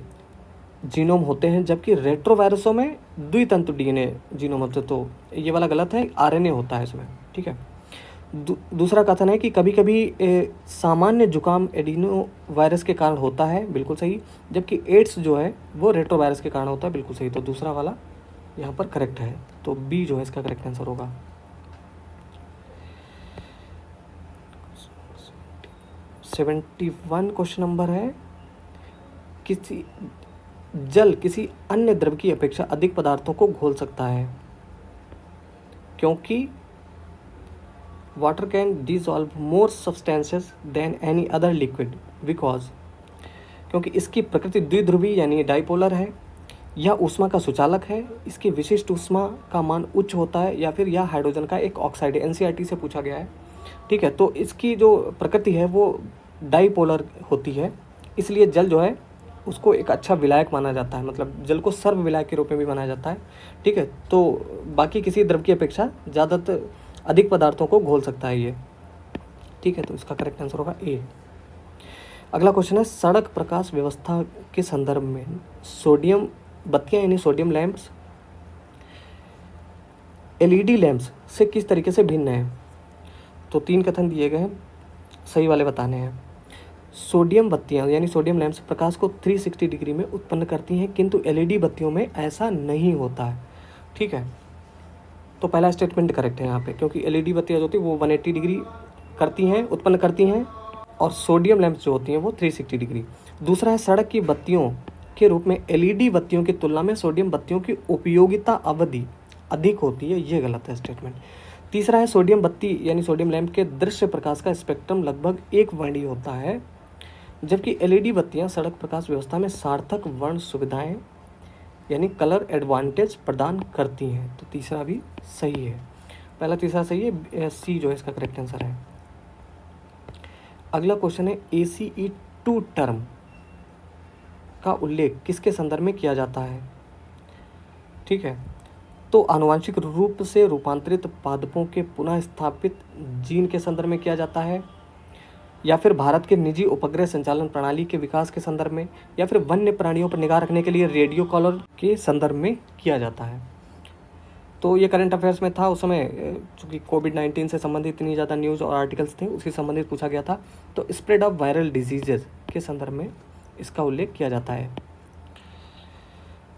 जीनोम होते हैं, जबकि रेट्रोवायरसों में द्वितंतु डीएनए जीनोम होते हैं। तो ये वाला गलत है, आरएनए होता है इसमें। ठीक है, दूसरा कथन है कि कभी कभी सामान्य जुकाम एडिनो वायरस के कारण होता है, बिल्कुल सही, जबकि एड्स जो है वो रेट्रोवायरस के कारण होता है, बिल्कुल सही। तो दूसरा वाला यहाँ पर करेक्ट है, तो बी जो है इसका करेक्ट आंसर होगा। 71 क्वेश्चन नंबर है, जल किसी अन्य द्रव की अपेक्षा अधिक पदार्थों को घोल सकता है, क्योंकि water can dissolve more substances than any other liquid, because, क्योंकि इसकी प्रकृति द्विध्रुवी यानी डाइपोलर है, यह ऊष्मा का सुचालक है, इसकी विशिष्ट ऊष्मा का मान उच्च होता है, या फिर यह हाइड्रोजन का एक ऑक्साइड है। एनसीईआरटी से पूछा गया है। ठीक है, तो इसकी जो प्रकृति है वो डाइपोलर होती है, इसलिए जल जो है उसको एक अच्छा विलायक माना जाता है, मतलब जल को सर्व विलायक के रूप में भी माना जाता है। ठीक है, तो बाकी किसी द्रव की अपेक्षा ज़्यादातर अधिक पदार्थों को घोल सकता है ये। ठीक है, तो इसका करेक्ट आंसर होगा ए। अगला क्वेश्चन है, सड़क प्रकाश व्यवस्था के संदर्भ में सोडियम बत्तियाँ यानी सोडियम लैंप्स एलईडी लैंप्स से किस तरीके से भिन्न है? तो 3 कथन दिए गए हैं, सही वाले बताने हैं। सोडियम बत्तियाँ यानी सोडियम लैंप्स प्रकाश को 360 डिग्री में उत्पन्न करती हैं, किंतु एलईडी बत्तियों में ऐसा नहीं होता है। ठीक है, तो पहला स्टेटमेंट करेक्ट है यहाँ पे, क्योंकि एलईडी बत्तियाँ जो होती है वो 180 डिग्री करती हैं, उत्पन्न करती हैं, और सोडियम लैंप्स जो होती हैं वो 360 डिग्री। दूसरा है, सड़क की बत्तियों के रूप में एलईडी बत्तियों की तुलना में सोडियम बत्तियों की उपयोगिता अवधि अधिक होती है, ये गलत है स्टेटमेंट। तीसरा है, सोडियम बत्ती यानी सोडियम लैंप के दृश्य प्रकाश का स्पेक्ट्रम लगभग एक वर्णीय होता है, जबकि एलईडी बत्तियां सड़क प्रकाश व्यवस्था में सार्थक वर्ण सुविधाएं यानी कलर एडवांटेज प्रदान करती हैं। तो तीसरा भी सही है, पहला तीसरा सही है, सी जो है इसका करेक्ट आंसर है। अगला क्वेश्चन है, ACE2 टर्म का उल्लेख किसके संदर्भ में किया जाता है? ठीक है, तो आनुवांशिक रूप से रूपांतरित पादपों के पुनः स्थापित जीन के संदर्भ में किया जाता है, या फिर भारत के निजी उपग्रह संचालन प्रणाली के विकास के संदर्भ में, या फिर वन्य प्राणियों पर निगाह रखने के लिए रेडियो कॉलर के संदर्भ में किया जाता है। तो ये करंट अफेयर्स में था उस समय, चूँकि कोविड-19 से संबंधित इतनी ज़्यादा न्यूज़ और आर्टिकल्स थे, उससे संबंधित पूछा गया था। तो स्प्रेड ऑफ वायरल डिजीजेज के संदर्भ में इसका उल्लेख किया जाता है।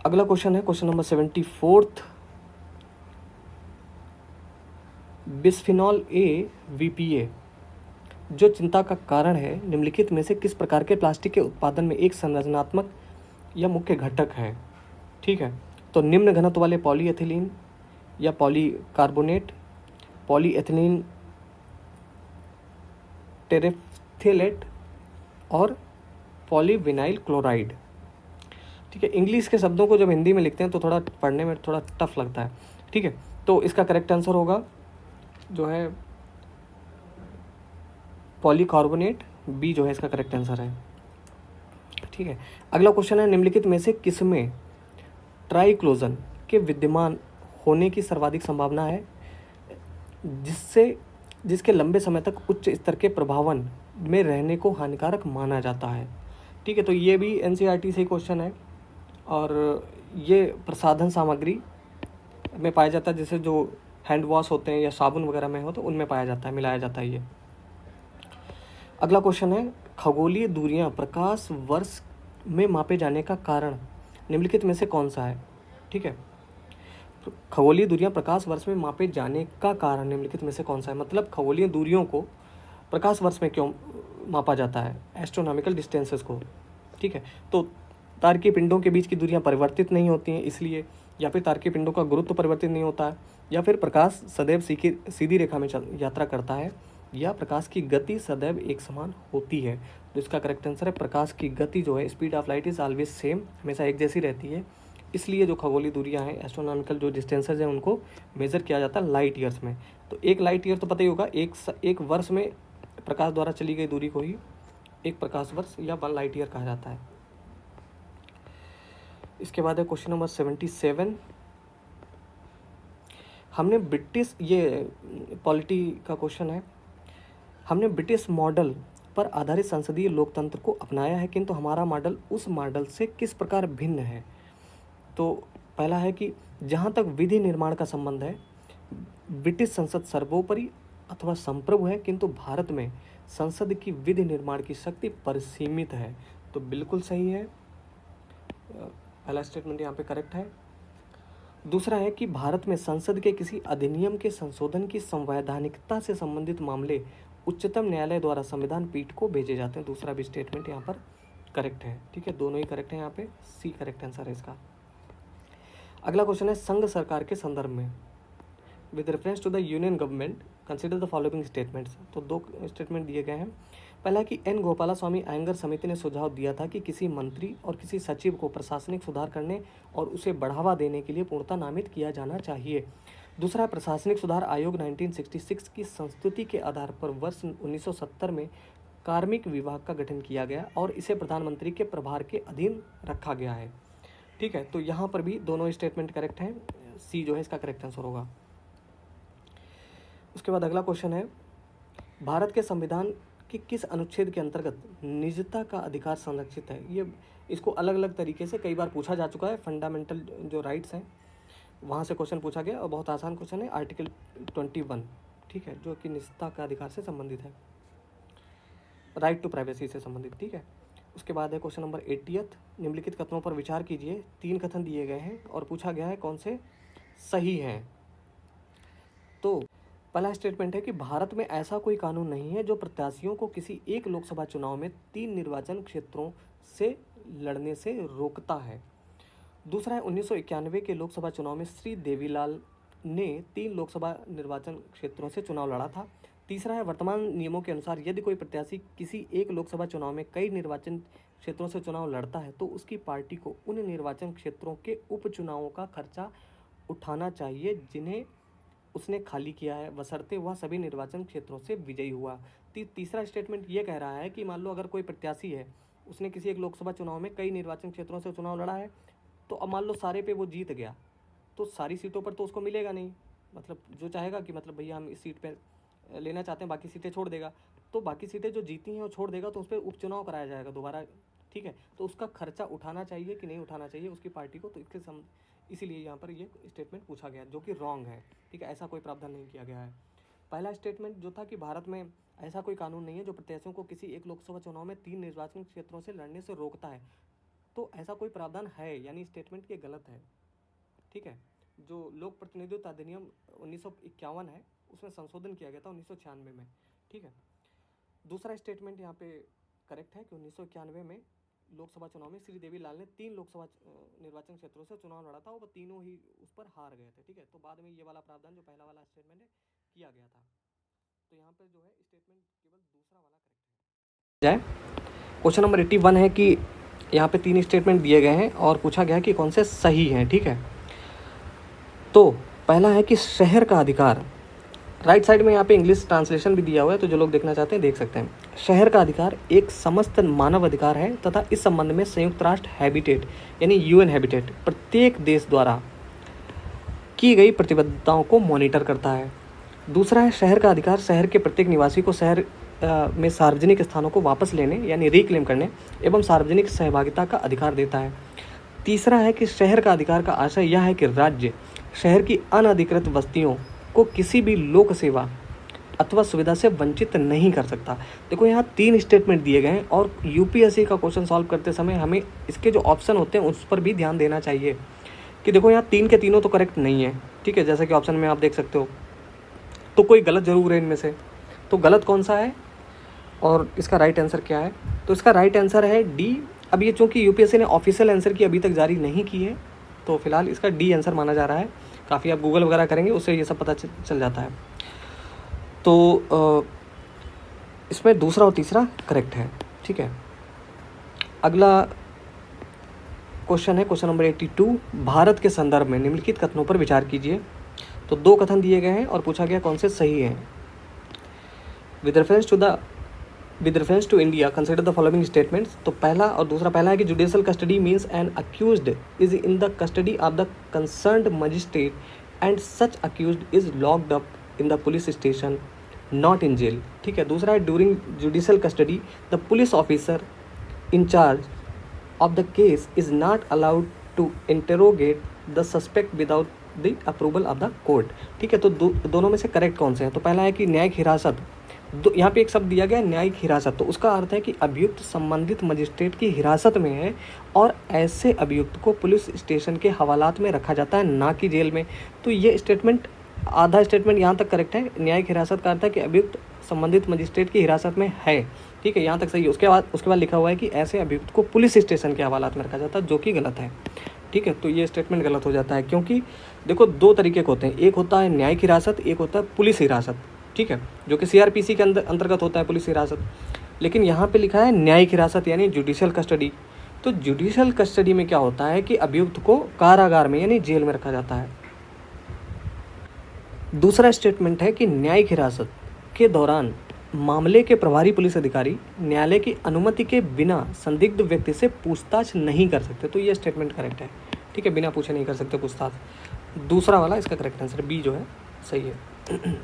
अगला क्वेश्चन है question number 74। Bisphenol A VPA जो चिंता का कारण है, निम्नलिखित में से किस प्रकार के प्लास्टिक के उत्पादन में एक संरचनात्मक या मुख्य घटक है? ठीक है, तो निम्न घनत्व वाले पॉलीएथिलीन या पॉलीकार्बोनेट, पॉलीएथिलीन टेरेफ्थेलेट और पॉलीविनाइल क्लोराइड। ठीक है, इंग्लिश के शब्दों को जब हिंदी में लिखते हैं तो थोड़ा पढ़ने में थोड़ा टफ लगता है। ठीक है, तो इसका करेक्ट आंसर होगा जो है पॉलीकार्बोनेट, बी जो है इसका करेक्ट आंसर है। ठीक है, अगला क्वेश्चन है, निम्नलिखित में से किसमें ट्राइक्लोजन के विद्यमान होने की सर्वाधिक संभावना है, जिसके लंबे समय तक उच्च स्तर के प्रभावन में रहने को हानिकारक माना जाता है। ठीक है, तो ये भी एनसीईआरटी से ही क्वेश्चन है और ये प्रसाधन सामग्री में पाया जाता है, जैसे जो हैंड वॉश होते हैं या साबुन वगैरह में हो तो उनमें पाया जाता है, मिलाया जाता है ये। अगला क्वेश्चन है, खगोलीय दूरियां प्रकाश वर्ष में मापे जाने का कारण निम्नलिखित में से कौन सा है? ठीक है, खगोलीय दूरियां प्रकाश वर्ष में मापे जाने का कारण निम्नलिखित में से कौन सा है? मतलब खगोलीय दूरियों को प्रकाश वर्ष में क्यों मापा जाता है, एस्ट्रोनॉमिकल डिस्टेंसेस को। ठीक है, तो तारकीय पिंडों के बीच की दूरियां परिवर्तित नहीं होती हैं इसलिए, या फिर तारकीय पिंडों का गुरुत्व परिवर्तित नहीं होता है, या फिर प्रकाश सदैव सीधी रेखा में यात्रा करता है, या प्रकाश की गति सदैव एक समान होती है। तो इसका करेक्ट आंसर है प्रकाश की गति जो है, speed of light is always same, हमेशा एक जैसी रहती है। इसलिए जो खगोलीय दूरियां हैं, एस्ट्रोनॉमिकल जो डिस्टेंसेज हैं, उनको मेजर किया जाता है लाइट ईयर्स में। तो एक लाइट ईयर तो पता ही होगा, एक वर्ष में प्रकाश द्वारा चली गई दूरी को ही एक प्रकाश वर्ष या 1 लाइट ईयर कहा जाता है। इसके बाद है क्वेश्चन नंबर 77। हमने ब्रिटिश, ये पॉलिटी का क्वेश्चन है, हमने ब्रिटिश मॉडल पर आधारित संसदीय लोकतंत्र को अपनाया है, किंतु हमारा मॉडल उस मॉडल से किस प्रकार भिन्न है? तो पहला है कि जहाँ तक विधि निर्माण का संबंध है, ब्रिटिश संसद सर्वोपरि अथवा संप्रभु है, किंतु भारत में संसद की विधि निर्माण की शक्ति परिसीमित है। तो बिल्कुल सही है, पहला स्टेटमेंट यहाँ पे करेक्ट है। दूसरा है कि भारत में संसद के किसी अधिनियम के संशोधन की संवैधानिकता से संबंधित मामले उच्चतम न्यायालय द्वारा संविधान पीठ को भेजे जाते हैं। दूसरा भी स्टेटमेंट यहाँ पर करेक्ट है। ठीक है, दोनों ही करेक्ट है, यहाँ पे सी करेक्ट आंसर है इसका। अगला क्वेश्चन है, संघ सरकार के संदर्भ में with reference to the union government consider the following statements. तो 2 स्टेटमेंट दिए गए हैं। पहला कि एन गोपालास्वामी अयंगर समिति ने सुझाव दिया था कि किसी मंत्री और किसी सचिव को प्रशासनिक सुधार करने और उसे बढ़ावा देने के लिए पूर्णतः नामित किया जाना चाहिए। दूसरा, प्रशासनिक सुधार आयोग 1966 की संस्तुति के आधार पर वर्ष 1970 में कार्मिक विभाग का गठन किया गया और इसे प्रधानमंत्री के प्रभार के अधीन रखा गया है। ठीक है, तो यहाँ पर भी दोनों स्टेटमेंट करेक्ट हैं, सी जो है इसका करेक्ट आंसर होगा। उसके बाद अगला क्वेश्चन है, भारत के संविधान के किस अनुच्छेद के अंतर्गत निजता का अधिकार संरक्षित है? ये इसको अलग अलग तरीके से कई बार पूछा जा चुका है। फंडामेंटल जो राइट्स हैं वहाँ से क्वेश्चन पूछा गया और बहुत आसान क्वेश्चन है, आर्टिकल 21। ठीक है, जो कि निजता का अधिकार से संबंधित है, राइट टू प्राइवेसी से संबंधित। ठीक है, उसके बाद है क्वेश्चन नंबर 80। निम्नलिखित कथनों पर विचार कीजिए। 3 कथन दिए गए हैं और पूछा गया है कौन से सही हैं। तो पहला स्टेटमेंट है कि भारत में ऐसा कोई कानून नहीं है जो प्रत्याशियों को किसी एक लोकसभा चुनाव में 3 निर्वाचन क्षेत्रों से लड़ने से रोकता है। दूसरा है, 1991 के लोकसभा चुनाव में श्री देवीलाल ने 3 लोकसभा निर्वाचन क्षेत्रों से चुनाव लड़ा था। तीसरा है, वर्तमान नियमों के अनुसार यदि कोई प्रत्याशी किसी एक लोकसभा चुनाव में कई निर्वाचन क्षेत्रों से चुनाव लड़ता है तो उसकी पार्टी को उन निर्वाचन क्षेत्रों के उपचुनावों का खर्चा उठाना चाहिए जिन्हें उसने खाली किया है, बशर्ते वह सभी निर्वाचन क्षेत्रों से विजयी हुआ। तीसरा स्टेटमेंट ये कह रहा है कि मान लो अगर कोई प्रत्याशी है, उसने किसी एक लोकसभा चुनाव में कई निर्वाचन क्षेत्रों से चुनाव लड़ा है, तो अब मान लो सारे पे वो जीत गया, तो सारी सीटों पर तो उसको मिलेगा नहीं। मतलब जो चाहेगा कि मतलब भैया हम इस सीट पर लेना चाहते हैं, बाकी सीटें छोड़ देगा, तो बाकी सीटें जो जीती हैं वो छोड़ देगा, तो उस पर उपचुनाव कराया जाएगा दोबारा। ठीक है, तो उसका खर्चा उठाना चाहिए कि नहीं उठाना चाहिए उसकी पार्टी को, तो इसीलिए यहाँ पर ये स्टेटमेंट पूछा गया, जो कि रॉन्ग है। ठीक है, ऐसा कोई प्रावधान नहीं किया गया है। पहला स्टेटमेंट जो था कि भारत में ऐसा कोई कानून नहीं है जो प्रत्याशियों को किसी एक लोकसभा चुनाव में 3 निर्वाचन क्षेत्रों से लड़ने से रोकता है, तो ऐसा कोई प्रावधान है, यानी स्टेटमेंट ये गलत है। ठीक है, जो लोक प्रतिनिधित्व अधिनियम 1951 है उसमें संशोधन किया गया था 1996 में। ठीक है, दूसरा स्टेटमेंट यहाँ पे करेक्ट है कि 1991 में लोकसभा चुनाव में श्री देवीलाल ने 3 लोकसभा निर्वाचन क्षेत्रों से चुनाव लड़ा था, वो तीनों ही उस पर हार गए थे। ठीक है, तो बाद में ये वाला प्रावधान जो पहला वाला स्टेटमेंट है किया गया था, तो यहाँ पर जो है स्टेटमेंट केवल दूसरा वाला करेक्ट है। क्वेश्चन नंबर 81 है कि यहाँ पे 3 स्टेटमेंट दिए गए हैं और पूछा गया कि कौन से सही हैं। ठीक है, तो पहला है कि शहर का अधिकार राइट साइड में यहाँ पे इंग्लिश ट्रांसलेशन भी दिया हुआ है, तो जो लोग देखना चाहते हैं देख सकते हैं। शहर का अधिकार एक समस्त मानव अधिकार है तथा इस संबंध में संयुक्त राष्ट्र हैबिटेट यानी यूएन हैबिटेट प्रत्येक देश द्वारा की गई प्रतिबद्धताओं को मॉनिटर करता है। दूसरा है शहर का अधिकार शहर के प्रत्येक निवासी को शहर में सार्वजनिक स्थानों को वापस लेने यानी रिक्लेम करने एवं सार्वजनिक सहभागिता का अधिकार देता है। तीसरा है कि शहर का अधिकार का आशय यह है कि राज्य शहर की अनधिकृत बस्तियों को किसी भी लोक सेवा अथवा सुविधा से वंचित नहीं कर सकता। देखो यहाँ 3 स्टेटमेंट दिए गए हैं और यूपीएससी का क्वेश्चन सॉल्व करते समय हमें इसके जो ऑप्शन होते हैं उस पर भी ध्यान देना चाहिए कि देखो यहाँ 3 के तीनों तो करेक्ट नहीं है, ठीक है, जैसा कि ऑप्शन में आप देख सकते हो, तो कोई गलत जरूर है इनमें से। तो गलत कौन सा है और इसका राइट आंसर क्या है? तो इसका राइट आंसर है डी। अब ये चूँकि यूपीएससी ने ऑफिशियल आंसर की अभी तक जारी नहीं की है, तो फिलहाल इसका डी आंसर माना जा रहा है। काफ़ी आप गूगल वगैरह करेंगे उससे ये सब पता चल जाता है। तो इसमें दूसरा और तीसरा करेक्ट है, ठीक है। अगला क्वेश्चन है क्वेश्चन नंबर 82। भारत के संदर्भ में निम्नलिखित कथनों पर विचार कीजिए। तो 2 कथन दिए गए हैं और पूछा गया कौन से सही हैं। With reference to India consider the following statements. तो पहला और दूसरा, पहला है कि judicial custody means an accused is in the custody of the concerned magistrate and such accused is locked up in the police station not in jail, ठीक है। दूसरा है during judicial custody the police officer in charge of the case is not allowed to interrogate the suspect without the approval of the court, ठीक है। तो दोनों में से करेक्ट कौन से हैं? तो पहला है कि न्यायिक हिरासत, यहाँ पे एक शब्द दिया गया है न्यायिक हिरासत, तो उसका अर्थ है कि अभियुक्त संबंधित मजिस्ट्रेट की हिरासत में है और ऐसे अभियुक्त को पुलिस स्टेशन के हवालात में रखा जाता है, ना कि जेल में। तो ये स्टेटमेंट, आधा स्टेटमेंट यहाँ तक करेक्ट है। न्यायिक हिरासत का अर्थ है कि अभियुक्त संबंधित मजिस्ट्रेट की हिरासत में है, ठीक है, यहाँ तक सही है। उसके बाद लिखा हुआ है कि ऐसे अभियुक्त को पुलिस स्टेशन के हवालात में रखा जाता है, जो कि गलत है, ठीक है। तो ये स्टेटमेंट गलत हो जाता है, क्योंकि देखो 2 तरीके के होते हैं, एक होता है न्यायिक हिरासत, एक होता है पुलिस हिरासत, ठीक है, जो कि सीआरपीसी के अंतर्गत होता है पुलिस हिरासत। लेकिन यहाँ पे लिखा है न्यायिक हिरासत यानी जुडिशियल कस्टडी। तो जुडिशियल कस्टडी में क्या होता है कि अभियुक्त को कारागार में यानी जेल में रखा जाता है। दूसरा स्टेटमेंट है कि न्यायिक हिरासत के दौरान मामले के प्रभारी पुलिस अधिकारी न्यायालय की अनुमति के बिना संदिग्ध व्यक्ति से पूछताछ नहीं कर सकते। तो ये स्टेटमेंट करेक्ट है, ठीक है, बिना पूछे नहीं कर सकते पूछताछ। दूसरा वाला इसका करेक्ट आंसर बी जो है सही है।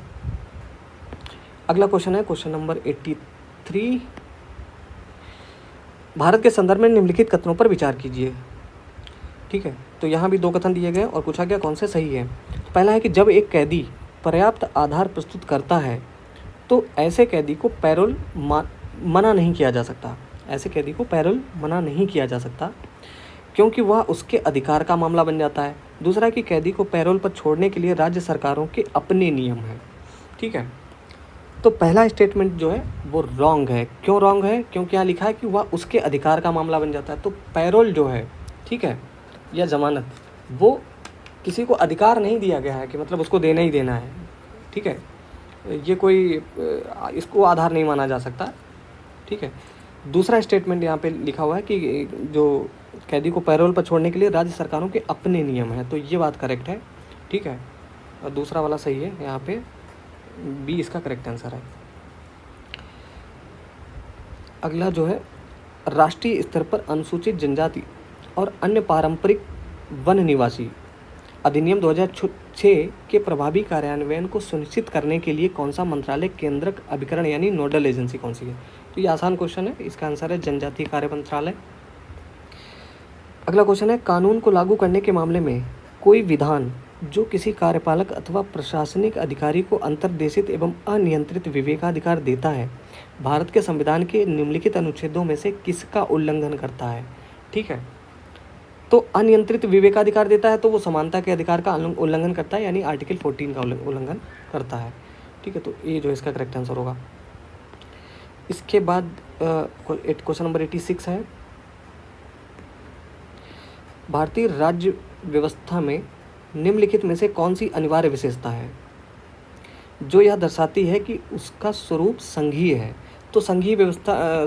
अगला क्वेश्चन है क्वेश्चन नंबर 83। भारत के संदर्भ में निम्नलिखित कथनों पर विचार कीजिए, ठीक है। तो यहाँ भी 2 कथन दिए गए और पूछा गया कौन से सही है। तो पहला है कि जब एक कैदी पर्याप्त आधार प्रस्तुत करता है तो ऐसे कैदी को पैरोल मना नहीं किया जा सकता। ऐसे कैदी को पैरोल मना नहीं किया जा सकता क्योंकि वह उसके अधिकार का मामला बन जाता है। दूसरा है कि कैदी को पैरोल पर छोड़ने के लिए राज्य सरकारों के अपने नियम हैं, ठीक है। तो पहला स्टेटमेंट जो है वो रॉन्ग है। क्यों रॉन्ग है? क्योंकि यहाँ लिखा है कि वह उसके अधिकार का मामला बन जाता है। तो पैरोल जो है, ठीक है, या जमानत, वो किसी को अधिकार नहीं दिया गया है कि मतलब उसको देना ही देना है, ठीक है। ये कोई इसको आधार नहीं माना जा सकता, ठीक है। दूसरा स्टेटमेंट यहाँ पे लिखा हुआ है कि जो कैदी को पैरोल पर छोड़ने के लिए राज्य सरकारों के अपने नियम हैं, तो ये बात करेक्ट है, ठीक है। और दूसरा वाला सही है, यहाँ पे बी इसका करेक्ट आंसर है। अगला जो है राष्ट्रीय स्तर पर अनुसूचित जनजाति और अन्य पारंपरिक वन निवासी अधिनियम 2006 के प्रभावी कार्यान्वयन को सुनिश्चित करने के लिए कौन सा मंत्रालय केंद्रक अभिकरण यानी नोडल एजेंसी कौन सी है? तो ये आसान क्वेश्चन है, इसका आंसर है जनजातीय कार्य मंत्रालय। अगला क्वेश्चन है कानून को लागू करने के मामले में कोई विधान जो किसी कार्यपालक अथवा प्रशासनिक अधिकारी को अंतर्देशित एवं अनियंत्रित विवेकाधिकार देता है, भारत के संविधान के निम्नलिखित अनुच्छेदों में से किसका उल्लंघन करता है? ठीक है, तो अनियंत्रित विवेकाधिकार देता है तो वो समानता के अधिकार का उल्लंघन करता है, यानी आर्टिकल 14 का उल्लंघन करता है। ठीक है, तो ये जो इसका करेक्ट आंसर होगा। इसके बाद क्वेश्चन नंबर 86 है, भारतीय राज्य व्यवस्था में निम्नलिखित में से कौन सी अनिवार्य विशेषता है जो यह दर्शाती है कि उसका स्वरूप संघीय है? तो संघीय व्यवस्था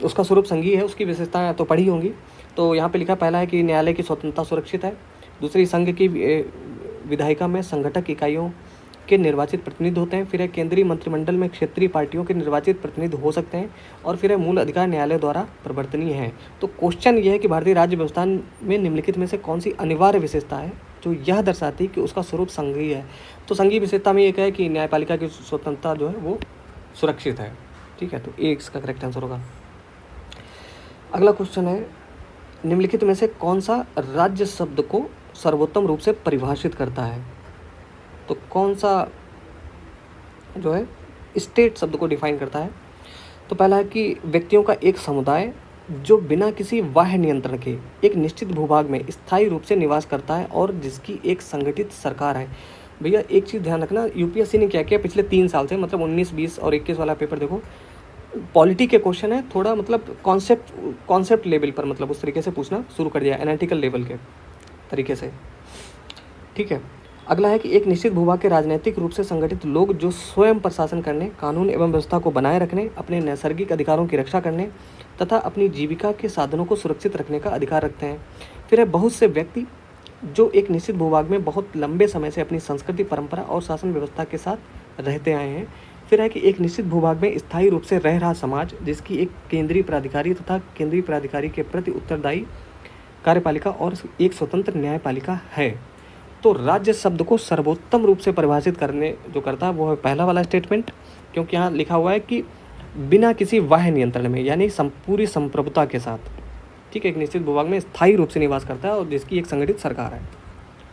उसका स्वरूप संघीय है, उसकी विशेषताएं तो पढ़ी होंगी। तो यहाँ पे लिखा पहला है कि न्यायालय की स्वतंत्रता सुरक्षित है, दूसरी संघ की विधायिका में संगठक इकाइयों के निर्वाचित प्रतिनिधि होते हैं। फिर है केंद्रीय मंत्रिमंडल में क्षेत्रीय पार्टियों के निर्वाचित प्रतिनिधि हो सकते हैं। और फिर है मूल अधिकार न्यायालय द्वारा प्रवर्तनीय है। तो क्वेश्चन ये है कि भारतीय राज्य व्यवस्था में निम्नलिखित में से कौन सी अनिवार्य विशेषता है जो यह दर्शाती है कि उसका स्वरूप संघीय है। तो संघीय विशेषता में एक है कि न्यायपालिका की स्वतंत्रता जो है वो सुरक्षित है। ठीक है, तो ये इसका करेक्ट आंसर होगा। अगला क्वेश्चन है, निम्नलिखित में से कौन सा राज्य शब्द को सर्वोत्तम रूप से परिभाषित करता है। तो कौन सा जो है स्टेट शब्द को डिफाइन करता है। तो पहला है कि व्यक्तियों का एक समुदाय जो बिना किसी बाह्य नियंत्रण के एक निश्चित भूभाग में स्थायी रूप से निवास करता है और जिसकी एक संगठित सरकार है। भैया एक चीज़ ध्यान रखना, यूपीएससी ने क्या किया पिछले 3 साल से, मतलब 19, 20 और 21 वाला पेपर देखो, पॉलिटी के क्वेश्चन है, थोड़ा मतलब कॉन्सेप्ट लेवल पर मतलब उस तरीके से पूछना शुरू कर दिया, एनालिटिकल लेवल के तरीके से। ठीक है, अगला है कि एक निश्चित भूभाग के राजनीतिक रूप से संगठित लोग जो स्वयं प्रशासन करने, कानून एवं व्यवस्था को बनाए रखने, अपने नैसर्गिक अधिकारों की रक्षा करने तथा अपनी जीविका के साधनों को सुरक्षित रखने का अधिकार रखते हैं। फिर है बहुत से व्यक्ति जो एक निश्चित भूभाग में बहुत लंबे समय से अपनी संस्कृति, परंपरा और शासन व्यवस्था के साथ रहते आए हैं। फिर है कि एक निश्चित भूभाग में स्थायी रूप से रह रहा समाज जिसकी एक केंद्रीय प्राधिकारी तथा केंद्रीय प्राधिकारी के प्रति उत्तरदायी कार्यपालिका और एक स्वतंत्र न्यायपालिका है। तो राज्य शब्द को सर्वोत्तम रूप से परिभाषित करने जो करता है वो है पहला वाला स्टेटमेंट, क्योंकि यहाँ लिखा हुआ है कि बिना किसी बाह्य नियंत्रण में, यानी पूरी संप्रभुता के साथ, ठीक है, एक निश्चित भूभाग में स्थायी रूप से निवास करता है और जिसकी एक संगठित सरकार है।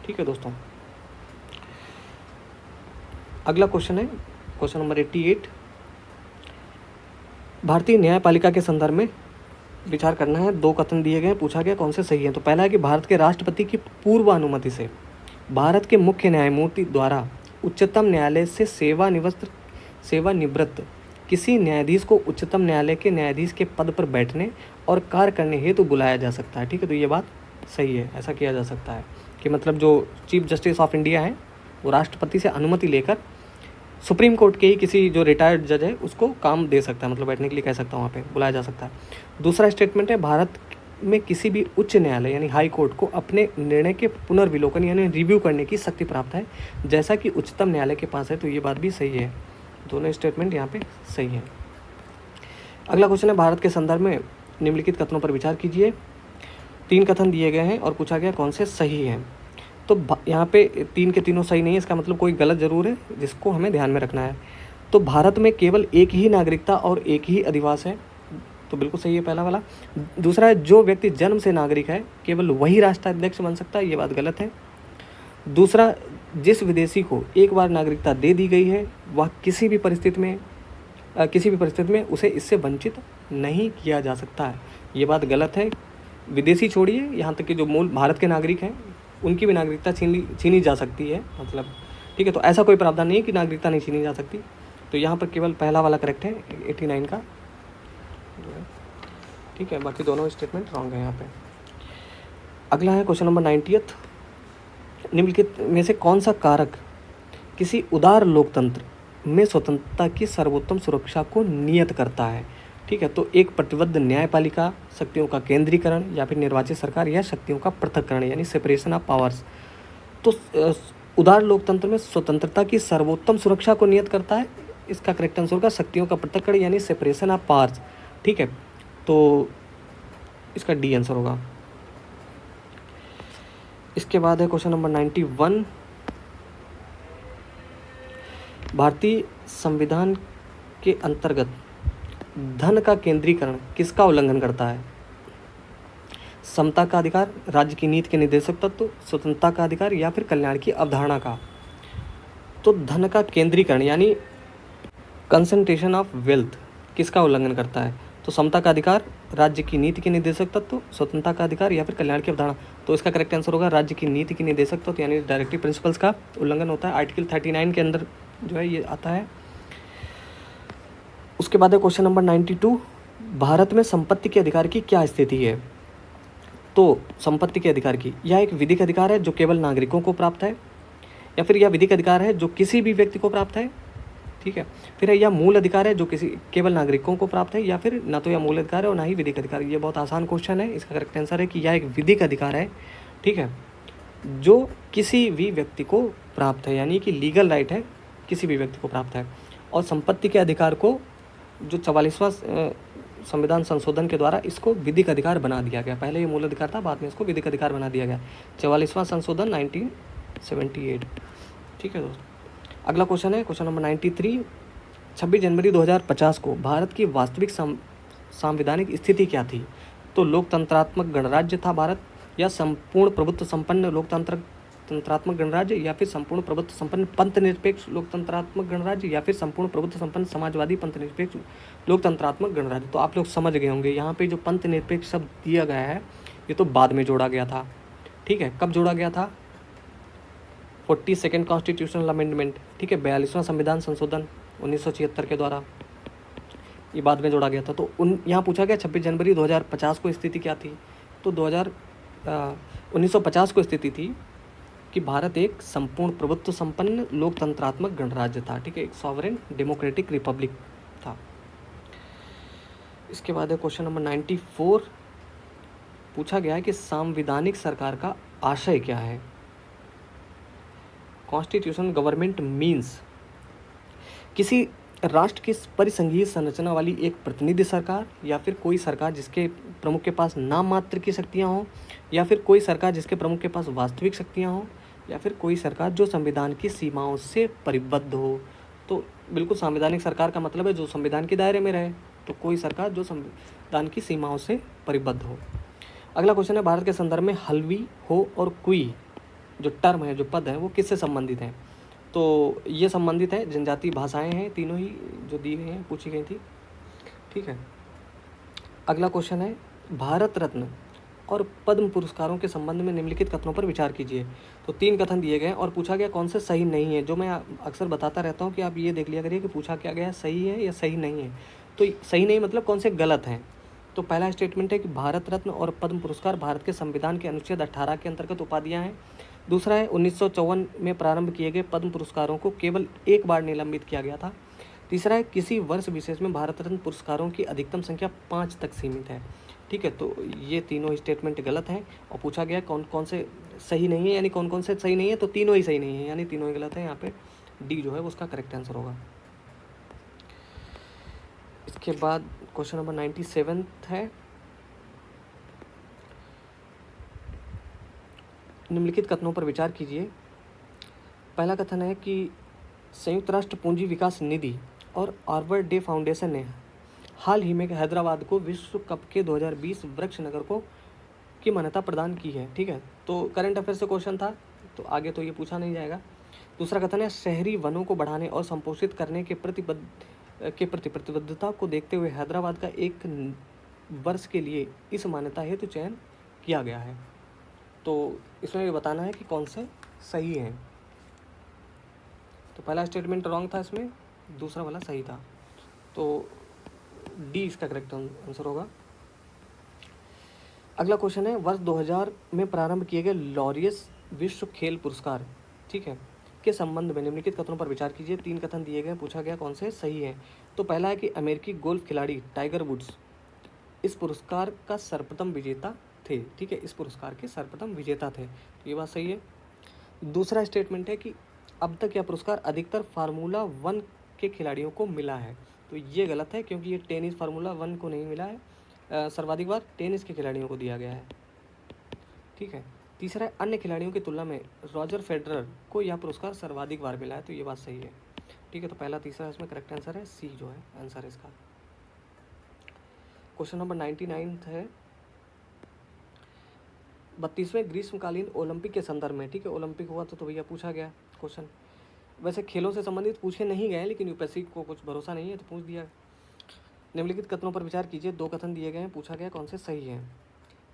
ठीक है दोस्तों, अगला क्वेश्चन है क्वेश्चन नंबर 88। भारतीय न्यायपालिका के संदर्भ में विचार करना है। 2 कथन दिए गए, पूछा गया कौन से सही है। तो पहला है कि भारत के राष्ट्रपति की पूर्व अनुमति से भारत के मुख्य न्यायमूर्ति द्वारा उच्चतम न्यायालय से सेवानिवृत्त किसी न्यायाधीश को उच्चतम न्यायालय के न्यायाधीश के पद पर बैठने और कार्य करने हेतु बुलाया जा सकता है। ठीक है, तो ये बात सही है, ऐसा किया जा सकता है कि मतलब जो चीफ जस्टिस ऑफ इंडिया है वो राष्ट्रपति से अनुमति लेकर सुप्रीम कोर्ट के ही किसी जो रिटायर्ड जज है उसको काम दे सकता है, मतलब बैठने के लिए कह सकता है, वहाँ पे बुलाया जा सकता है। दूसरा स्टेटमेंट है, भारत में किसी भी उच्च न्यायालय यानी हाई कोर्ट को अपने निर्णय के पुनर्विलोकन यानी रिव्यू करने की शक्ति प्राप्त है जैसा कि उच्चतम न्यायालय के पास है। तो ये बात भी सही है, दोनों स्टेटमेंट यहाँ पे सही है। अगला क्वेश्चन है, भारत के संदर्भ में निम्नलिखित कथनों पर विचार कीजिए। 3 कथन दिए गए हैं और पूछा गया कौन से सही हैं। तो यहाँ पे 3 के तीनों सही नहीं है, इसका मतलब कोई गलत जरूर है जिसको हमें ध्यान में रखना है। तो भारत में केवल एक ही नागरिकता और एक ही अधिवास है, तो बिल्कुल सही है पहला वाला। दूसरा है, जो व्यक्ति जन्म से नागरिक है केवल वही राष्ट्राध्यक्ष बन सकता है, ये बात गलत है। दूसरा, जिस विदेशी को एक बार नागरिकता दे दी गई है वह किसी भी परिस्थिति में उसे इससे वंचित नहीं किया जा सकता है, ये बात गलत है। विदेशी छोड़िए, यहाँ तक कि जो मूल भारत के नागरिक हैं उनकी भी नागरिकता छीनी जा सकती है, मतलब ठीक है। तो ऐसा कोई प्रावधान नहीं है कि नागरिकता नहीं छीनी जा सकती। तो यहाँ पर केवल पहला वाला करेक्ट है 89 का, ठीक है, बाकी दोनों स्टेटमेंट रॉन्ग है यहाँ पे। अगला है क्वेश्चन नंबर 90। निम्नलिखित में से कौन सा कारक किसी उदार लोकतंत्र में स्वतंत्रता की सर्वोत्तम सुरक्षा को नियत करता है। ठीक है, तो एक प्रतिबद्ध न्यायपालिका, शक्तियों का केंद्रीकरण या फिर निर्वाचित सरकार या शक्तियों का पृथक्करण यानी सेपरेशन ऑफ पावर्स। तो उदार लोकतंत्र में स्वतंत्रता की सर्वोत्तम सुरक्षा को नियत करता है, इसका करेक्ट आंसर होगा शक्तियों का पृथक्करण यानी सेपरेशन ऑफ पावर्स। ठीक है, तो इसका डी आंसर होगा। इसके बाद है क्वेश्चन नंबर 91। भारतीय संविधान के अंतर्गत धन का केंद्रीकरण किसका उल्लंघन करता है। समता का अधिकार, राज्य की नीति के निर्देशक तत्व, स्वतंत्रता का अधिकार या फिर कल्याण की अवधारणा का। तो धन का केंद्रीकरण यानी कंसंट्रेशन ऑफ वेल्थ किसका उल्लंघन करता है। तो समता का अधिकार, राज्य की नीति के निर्देशक तत्व, स्वतंत्रता का अधिकार या फिर कल्याण की अवधारणा। तो इसका करेक्ट आंसर होगा राज्य की नीति के निर्देशक तत्व यानी डायरेक्टिव प्रिंसिपल्स का उल्लंघन होता है। आर्टिकल 39 के अंदर जो है ये आता है। उसके बाद है क्वेश्चन नंबर 92। भारत में संपत्ति के अधिकार की क्या स्थिति है। तो संपत्ति के अधिकार की, यह एक विधिक अधिकार है जो केवल नागरिकों को प्राप्त है, या फिर यह विधिक अधिकार है जो किसी भी व्यक्ति को प्राप्त है। ठीक है, फिर यह मूल अधिकार है जो केवल नागरिकों को प्राप्त है, या फिर ना तो यह मूल अधिकार है और ना ही विधिक अधिकार। ये बहुत आसान क्वेश्चन है, इसका करेक्ट आंसर है कि यह एक विधिक अधिकार है। ठीक है, जो किसी भी व्यक्ति को प्राप्त है, यानी कि लीगल राइट है किसी भी व्यक्ति को प्राप्त है। और संपत्ति के अधिकार को जो 44वां संविधान संशोधन के द्वारा इसको विधिक अधिकार बना दिया गया। पहले ये मूल अधिकार था, बाद में इसको विधिक अधिकार बना दिया गया। 44वां संशोधन 1978। ठीक है दोस्तों, अगला क्वेश्चन है क्वेश्चन नंबर 93। 26 जनवरी 2050 को भारत की वास्तविक संवैधानिक स्थिति क्या थी? तो लोकतंत्रात्मक गणराज्य था भारत, या संपूर्ण प्रभुत्व संपन्न तंत्रात्मक गणराज्य, या फिर संपूर्ण प्रभुत्व संपन्न पंथ निरपेक्ष लोकतंत्रात्मक गणराज्य, या फिर संपूर्ण प्रभुत्व संपन्न समाजवादी पंथ निरपेक्ष लोकतंत्रात्मक गणराज्य। तो आप लोग समझ गए होंगे, यहाँ पे जो पंथ निरपेक्ष शब्द दिया गया है ये तो बाद में जोड़ा गया था। ठीक है, कब जोड़ा गया था? 42nd कॉन्स्टिट्यूशनल अमेंडमेंट, ठीक है, 42वां संविधान संशोधन 1976 के द्वारा ये बाद में जोड़ा गया था। तो यहाँ पूछा गया 26 जनवरी 2050 को स्थिति क्या थी? तो 1950 को स्थिति थी कि भारत एक संपूर्ण प्रभुत्व संपन्न लोकतंत्रात्मक गणराज्य था। ठीक है, एक सॉवरेन डेमोक्रेटिक रिपब्लिक था। इसके बाद है क्वेश्चन नंबर 94। पूछा गया है कि संवैधानिक सरकार का आशय क्या है? कॉन्स्टिट्यूशनल गवर्नमेंट मीन्स किसी राष्ट्र की परिसंघीय संरचना वाली एक प्रतिनिधि सरकार, या फिर कोई सरकार जिसके प्रमुख के पास नाम मात्र की शक्तियाँ हों, या फिर कोई सरकार जिसके प्रमुख के पास वास्तविक शक्तियाँ हों, या फिर कोई सरकार जो संविधान की सीमाओं से परिबद्ध हो। तो बिल्कुल संवैधानिक सरकार का मतलब है जो संविधान के दायरे में रहे, तो कोई सरकार जो संविधान की सीमाओं से परिबद्ध हो। अगला क्वेश्चन है भारत के संदर्भ में हल्वी, हो और कुई जो टर्म है, जो पद है, वो किससे संबंधित हैं? तो ये संबंधित है जनजातीय भाषाएं हैं, तीनों ही जो दी गई हैं, पूछी गई थी। ठीक है, अगला क्वेश्चन है भारत रत्न और पद्म पुरस्कारों के संबंध में निम्नलिखित कथनों पर विचार कीजिए। तो 3 कथन दिए गए और पूछा गया कौन से सही नहीं है। जो मैं अक्सर बताता रहता हूँ कि आप ये देख लिया करिए कि पूछा क्या गया है, सही है या सही नहीं है। तो सही नहीं मतलब कौन से गलत हैं। तो पहला स्टेटमेंट है कि भारत रत्न और पद्म पुरस्कार भारत के संविधान के अनुच्छेद 18 के अंतर्गत उपाधियाँ हैं। दूसरा है 1954 में प्रारंभ किए गए पद्म पुरस्कारों को केवल एक बार निलंबित किया गया था। तीसरा है किसी वर्ष विशेष में भारत रत्न पुरस्कारों की अधिकतम संख्या 5 तक सीमित है। ठीक है, तो ये तीनों स्टेटमेंट गलत हैं। और पूछा गया कौन कौन से सही नहीं है, यानी कौन कौन से सही नहीं है, तो तीनों ही सही नहीं है, यानी तीनों ही गलत है। यहाँ पे डी जो है उसका करेक्ट आंसर होगा। इसके बाद क्वेश्चन नंबर 97 है, निम्नलिखित कथनों पर विचार कीजिए। पहला कथन है कि संयुक्त राष्ट्र पूंजी विकास निधि और आर्बर डे फाउंडेशन ने हाल ही में हैदराबाद को विश्व कप के 2020 वृक्ष नगर को की मान्यता प्रदान की है। ठीक है, तो करंट अफेयर से क्वेश्चन था, तो आगे तो ये पूछा नहीं जाएगा। दूसरा कथन है शहरी वनों को बढ़ाने और संपोषित करने के प्रति प्रतिबद्धता को देखते हुए हैदराबाद का एक वर्ष के लिए इस मान्यता हेतु चयन किया गया है। तो इसमें ये बताना है कि कौन से सही हैं। तो पहला स्टेटमेंट रॉन्ग था इसमें, दूसरा वाला सही था, तो डी इसका करेक्ट आंसर होगा। अगला क्वेश्चन है वर्ष 2000 में प्रारंभ किए गए लॉरियस विश्व खेल पुरस्कार, ठीक है, के संबंध में निम्नलिखित कथनों पर विचार कीजिए। 3 कथन दिए गए, पूछा गया कौन से सही है। तो पहला है कि अमेरिकी गोल्फ खिलाड़ी टाइगर वुड्स इस पुरस्कार का सर्वप्रथम विजेता थे। ठीक है, इस पुरस्कार के सर्वप्रथम विजेता थे, तो ये बात सही है। दूसरा स्टेटमेंट है कि अब तक यह पुरस्कार अधिकतर फार्मूला 1 के खिलाड़ियों को मिला है, तो ये गलत है क्योंकि ये टेनिस फार्मूला 1 को नहीं मिला है, सर्वाधिक बार टेनिस के खिलाड़ियों को दिया गया है। ठीक है, तीसरा है अन्य खिलाड़ियों की तुलना में रॉजर फेडरर को यह पुरस्कार सर्वाधिक बार मिला है, तो ये बात सही है। ठीक है, तो पहला तीसरा इसमें करेक्ट आंसर है, सी जो है आंसर है इसका। क्वेश्चन नंबर 99 है 32वें ग्रीष्मकालीन ओलंपिक के संदर्भ में। ठीक है, ओलंपिक हुआ तो भैया पूछा गया क्वेश्चन, वैसे खेलों से संबंधित पूछे नहीं गए, लेकिन यूपीएससी को कुछ भरोसा नहीं है तो पूछ दिया। निम्नलिखित कथनों पर विचार कीजिए। 2 कथन दिए गए हैं, पूछा गया कौन से सही हैं।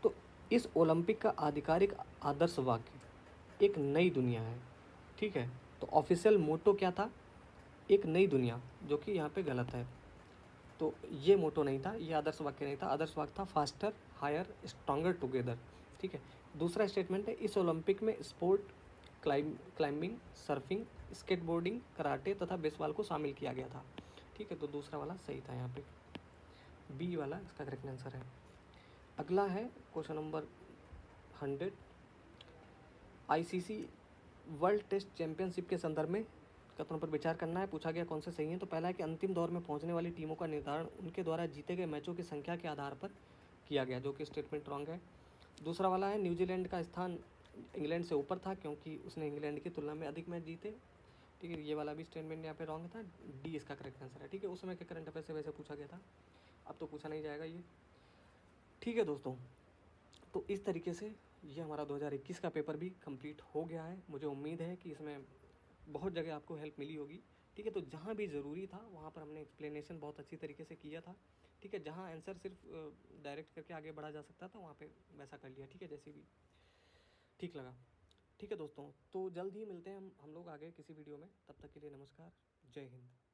तो इस ओलंपिक का आधिकारिक आदर्श वाक्य एक नई दुनिया है। ठीक है, तो ऑफिशियल मोटो क्या था? एक नई दुनिया, जो कि यहाँ पे गलत है। तो ये मोटो नहीं था, ये आदर्श वाक्य नहीं था, आदर्श वाक्य था फास्टर हायर स्ट्रॉन्गर टुगेदर। ठीक है, दूसरा स्टेटमेंट है इस ओलंपिक में sport climbing, surfing, skateboarding, karate तथा बेसबॉल को शामिल किया गया था। ठीक है, तो दूसरा वाला सही था, यहाँ पे बी वाला इसका करेक्ट आंसर है। अगला है question number 100, ICC World Test Championship के संदर्भ में कथनों पर विचार करना है। पूछा गया कौन से सही है, तो पहला है कि अंतिम दौर में पहुंचने वाली टीमों का निर्धारण उनके द्वारा जीते गए मैचों की संख्या के आधार पर किया गया, जो कि स्टेटमेंट रॉन्ग है। दूसरा वाला है न्यूजीलैंड का स्थान इंग्लैंड से ऊपर था क्योंकि उसने इंग्लैंड की तुलना में अधिक मैच जीते। ठीक है, ये वाला भी स्टेटमेंट यहाँ पे रॉन्ग था। डी इसका करेक्ट आंसर है। ठीक है, उस समय के करंट अफेयर से वैसे पूछा गया था, अब तो पूछा नहीं जाएगा ये। ठीक है दोस्तों, तो इस तरीके से ये हमारा 2021 का पेपर भी कंप्लीट हो गया है। मुझे उम्मीद है कि इसमें बहुत जगह आपको हेल्प मिली होगी। ठीक है, तो जहाँ भी ज़रूरी था वहाँ पर हमने एक्सप्लेनेशन बहुत अच्छी तरीके से किया था। ठीक है, जहाँ आंसर सिर्फ डायरेक्ट करके आगे बढ़ा जा सकता था वहाँ पे वैसा कर लिया। ठीक है, जैसे भी ठीक लगा। ठीक है दोस्तों, तो जल्द ही मिलते हैं हम लोग आगे किसी वीडियो में। तब तक के लिए नमस्कार, जय हिंद।